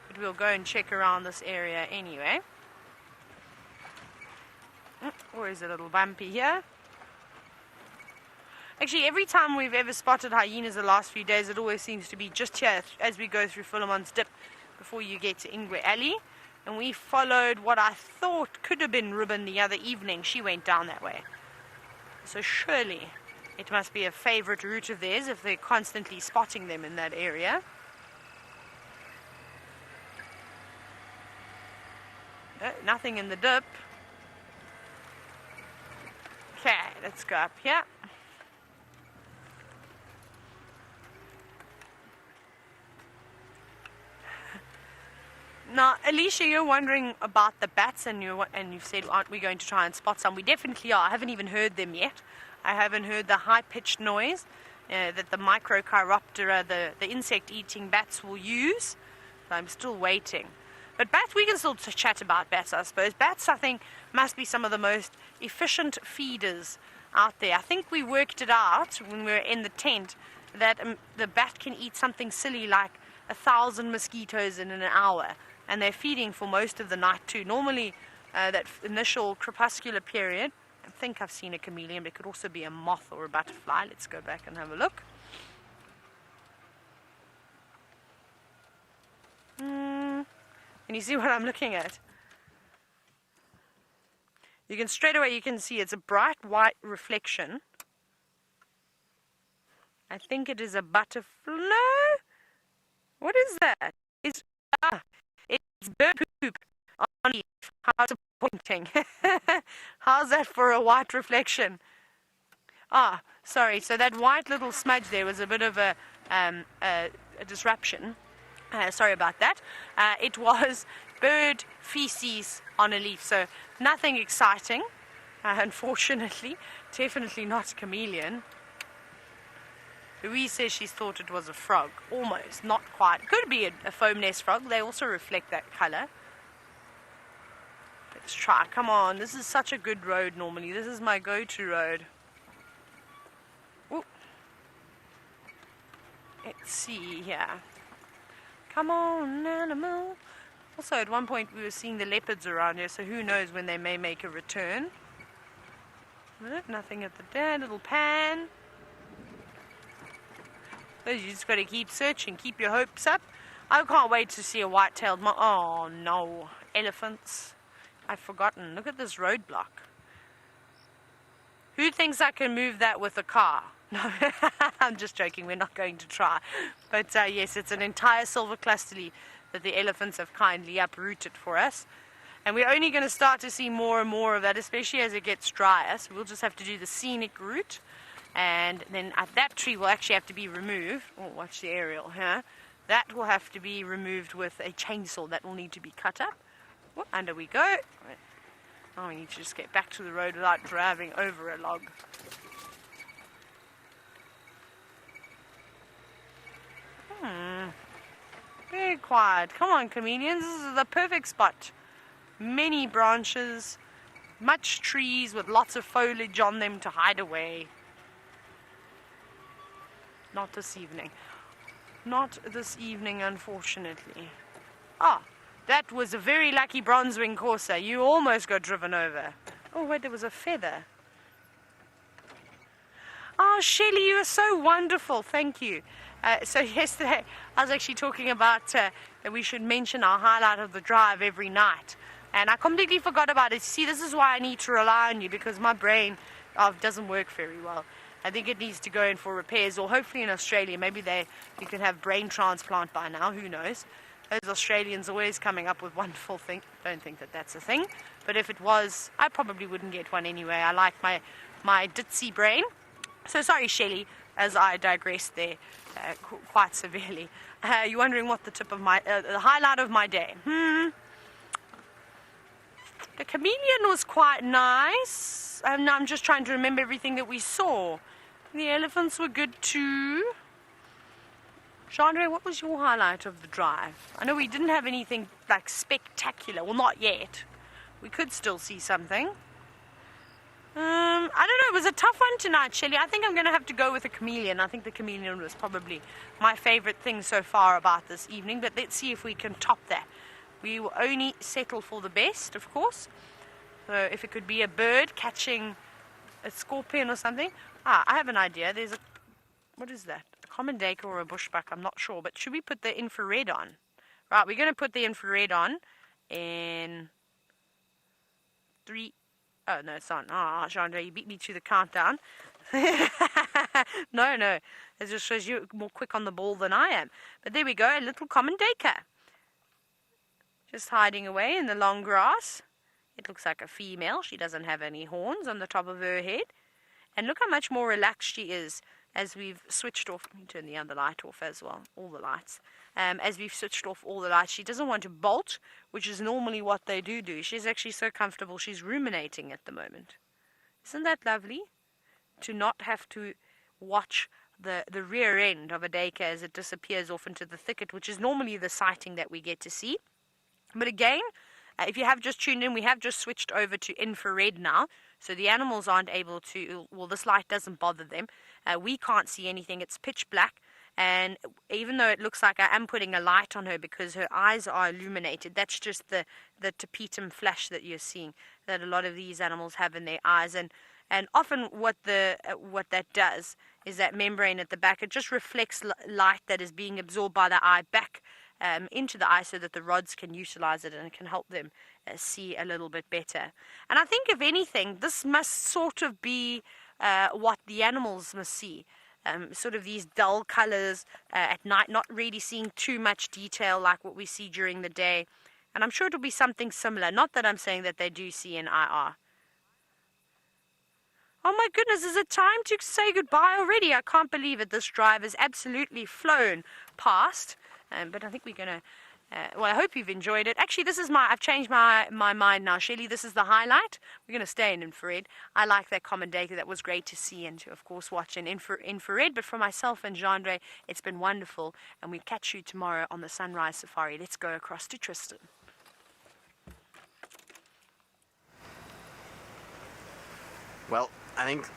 But we'll go and check around this area anyway. Always a little bumpy here. Actually, every time we've ever spotted hyenas the last few days, it always seems to be just here as we go through Philemon's Dip before you get to Ingwe Alley. And we followed what I thought could have been Ribbon the other evening. She went down that way. So surely it must be a favorite route of theirs if they're constantly spotting them in that area. Nothing in the dip. Okay, let's go up here. Now, Alicia, you're wondering about the bats, and you've said, aren't we going to try and spot some? We definitely are. I haven't even heard them yet. I haven't heard the high-pitched noise that the Microchiroptera, the insect-eating bats, will use. So I'm still waiting. But bats, we can still chat about bats, I suppose. Bats, I think, must be some of the most efficient feeders out there. I think we worked it out when we were in the tent that the bat can eat something silly like 1,000 mosquitoes in an hour. And they're feeding for most of the night too. Normally, that initial crepuscular period, I think I've seen a chameleon, but it could also be a moth or a butterfly. Let's go back and have a look. Can you see what I'm looking at? You can straight away, you can see it's a bright white reflection. I think it is a butterfly. What is that? It's bird poop on leaf. How disappointing. How's that for a white reflection? Ah, sorry. So that white little smudge there was a bit of a disruption. Sorry about that. It was bird feces on a leaf. So nothing exciting, unfortunately. Definitely not a chameleon. Louise says she thought it was a frog. Almost, not quite. Could be a foam nest frog. They also reflect that colour. Let's try. Come on. This is such a good road normally. This is my go-to road. Ooh. Let's see here. Come on, animal. Also, at one point we were seeing the leopards around here, so who knows when they may make a return. Nothing at the there. Little pan. You just got to keep searching, keep your hopes up. I can't wait to see a white-tailed oh no, elephants. I've forgotten. Look at this roadblock. Who thinks I can move that with a car? No, I'm just joking. We're not going to try. But yes, it's an entire silver cluster leaf that the elephants have kindly uprooted for us. And we're only going to start to see more and more of that, especially as it gets drier. So we'll just have to do the scenic route. And then that tree will actually have to be removed. Oh, watch the aerial here. That will have to be removed with a chainsaw. That will need to be cut up. Oh, under we go. Now we need to just get back to the road without driving over a log. Very quiet. Come on, chameleons. This is the perfect spot. Many branches, much trees with lots of foliage on them to hide away. Not this evening. Not this evening, unfortunately. Ah, that was a very lucky bronzewing courser. You almost got driven over. Oh, wait, there was a feather. Oh, Shelley, you are so wonderful. Thank you. So yesterday, I was actually talking about that we should mention our highlight of the drive every night. And I completely forgot about it. See, this is why I need to rely on you, because my brain doesn't work very well. I think it needs to go in for repairs, or hopefully in Australia, maybe you can have brain transplant by now, who knows. Those Australians always coming up with wonderful things. Don't think that that's a thing. But if it was, I probably wouldn't get one anyway. I like my ditzy brain. So sorry, Shelley, as I digress there quite severely. You're wondering what the tip of the highlight of my day. The chameleon was quite nice. And I'm just trying to remember everything that we saw. The elephants were good too. Chandra, what was your highlight of the drive? I know we didn't have anything like spectacular. Well, not yet. We could still see something. I don't know. It was a tough one tonight, Shelley. I think I'm going to have to go with a chameleon. I think the chameleon was probably my favorite thing so far about this evening. But let's see if we can top that. We will only settle for the best, of course. So if it could be a bird catching a scorpion or something. I have an idea. There's a... What is that? A common duiker or a bushbuck? I'm not sure. But should we put the infrared on? Right, we're going to put the infrared on in 3... Oh, no, it's on. Oh, Chandra, you beat me to the countdown. No. It just shows you more quick on the ball than I am. But there we go, a little common duiker. Just hiding away in the long grass. It looks like a female. She doesn't have any horns on the top of her head. And look how much more relaxed she is as we've switched off. Let me turn the other light off as well, all the lights. As we've switched off all the lights, she doesn't want to bolt, which is normally what they do. She's actually so comfortable, she's ruminating at the moment. Isn't that lovely? To not have to watch the rear end of a duiker as it disappears off into the thicket, which is normally the sighting that we get to see. But again, if you have just tuned in, we have just switched over to infrared now, so the animals aren't able to, well, this light doesn't bother them. We can't see anything, it's pitch black. And even though it looks like I am putting a light on her because her eyes are illuminated, that's just the tapetum flash that you're seeing that a lot of these animals have in their eyes. And often what that does is that membrane at the back, it just reflects light that is being absorbed by the eye back into the eye so that the rods can utilize it and it can help them see a little bit better. And I think, if anything, this must sort of be what the animals must see. Sort of these dull colors at night, not really seeing too much detail like what we see during the day. And I'm sure it'll be something similar. Not that I'm saying that they do see an IR. Oh my goodness, is it time to say goodbye already? I can't believe it. This drive has absolutely flown past. But I think we're going to... well, I hope you've enjoyed it. Actually, I've changed my mind now, Shelley. This is the highlight. We're going to stay in infrared. I like that common duiker. That was great to see and to, of course, watch in infrared. But for myself and Jean-Ray, it's been wonderful. And we'll catch you tomorrow on the Sunrise Safari. Let's go across to Tristan. Well, I think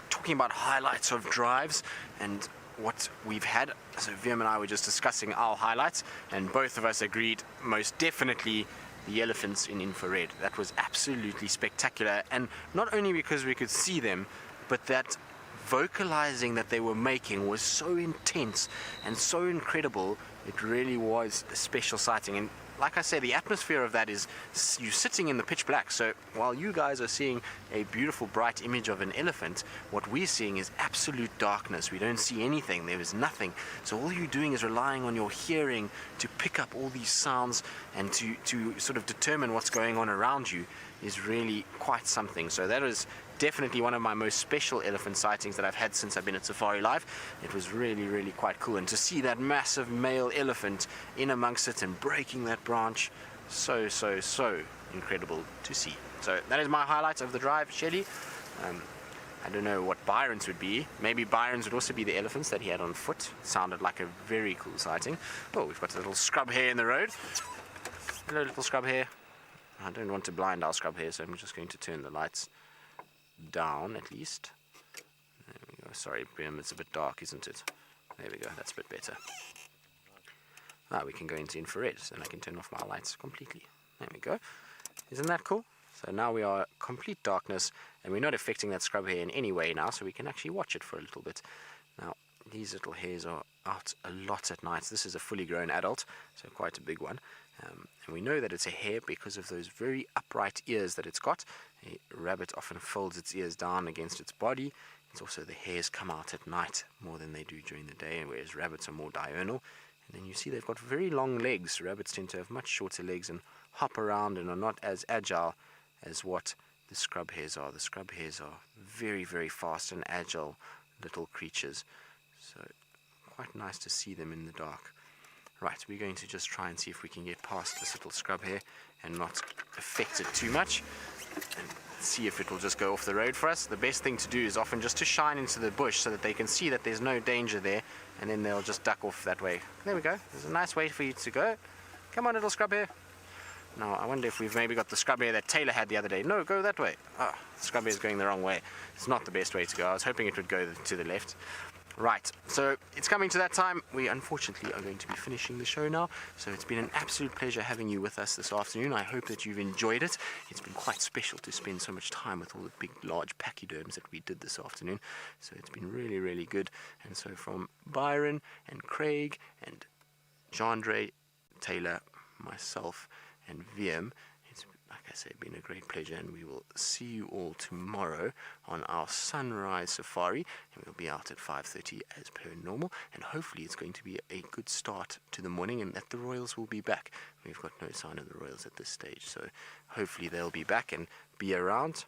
talking about highlights of drives and what we've had, so Viam and I were just discussing our highlights, and both of us agreed most definitely the elephants in infrared. That was absolutely spectacular, and not only because we could see them, but that vocalizing that they were making was so intense and so incredible. It really was a special sighting. And like I say, the atmosphere of that is you sitting in the pitch black. So while you guys are seeing a beautiful bright image of an elephant, what we're seeing is absolute darkness. We don't see anything. There is nothing. So all you're doing is relying on your hearing to pick up all these sounds and to sort of determine what's going on around you is really quite something. So that is definitely one of my most special elephant sightings that I've had since I've been at safariLIVE. It was really, really quite cool. And to see that massive male elephant in amongst it and breaking that branch, so incredible to see. So that is my highlight of the drive, Shelley. I don't know what Byron's would be. Maybe Byron's would also be the elephants that he had on foot. Sounded like a very cool sighting. Oh, we've got a little scrub hare in the road. Hello, little scrub hare. I don't want to blind our scrub hare, so I'm just going to turn the lights down at least. There we go. Sorry, Brim, it's a bit dark, isn't it? There we go, that's a bit better. Now we can go into infrared, so then I can turn off my lights completely. There we go. Isn't that cool? So now we are complete darkness, and we're not affecting that scrub hare in any way now, so we can actually watch it for a little bit. Now, these little hares are out a lot at night. This is a fully grown adult, so quite a big one. And we know that it's a hare because of those very upright ears that it's got. A rabbit often folds its ears down against its body. It's also the hares come out at night more than they do during the day, whereas rabbits are more diurnal. And then you see they've got very long legs. Rabbits tend to have much shorter legs and hop around and are not as agile as what the scrub hares are. The scrub hares are very, very fast and agile little creatures. So quite nice to see them in the dark. Right, we're going to just try and see if we can get past this little scrub here and not affect it too much. And see if it will just go off the road for us. The best thing to do is often just to shine into the bush so that they can see that there's no danger there, and then they'll just duck off that way. There we go. There's a nice way for you to go. Come on, little scrub hare. Now, I wonder if we've maybe got the scrub hare that Taylor had the other day. No, go that way. Ah, the scrub hare is going the wrong way. It's not the best way to go. I was hoping it would go to the left. Right, so it's coming to that time. We unfortunately are going to be finishing the show now. So it's been an absolute pleasure having you with us this afternoon. I hope that you've enjoyed it. It's been quite special to spend so much time with all the big, large pachyderms that we did this afternoon. So it's been really, really good. And so from Byron and Craig and Jandre, Taylor, myself, and VM, it's, like I said, been a great pleasure, and we will see you all tomorrow on our sunrise safari, and we'll be out at 5:30 as per normal, and hopefully it's going to be a good start to the morning and that the royals will be back. We've got no sign of the royals at this stage, so hopefully they'll be back and be around.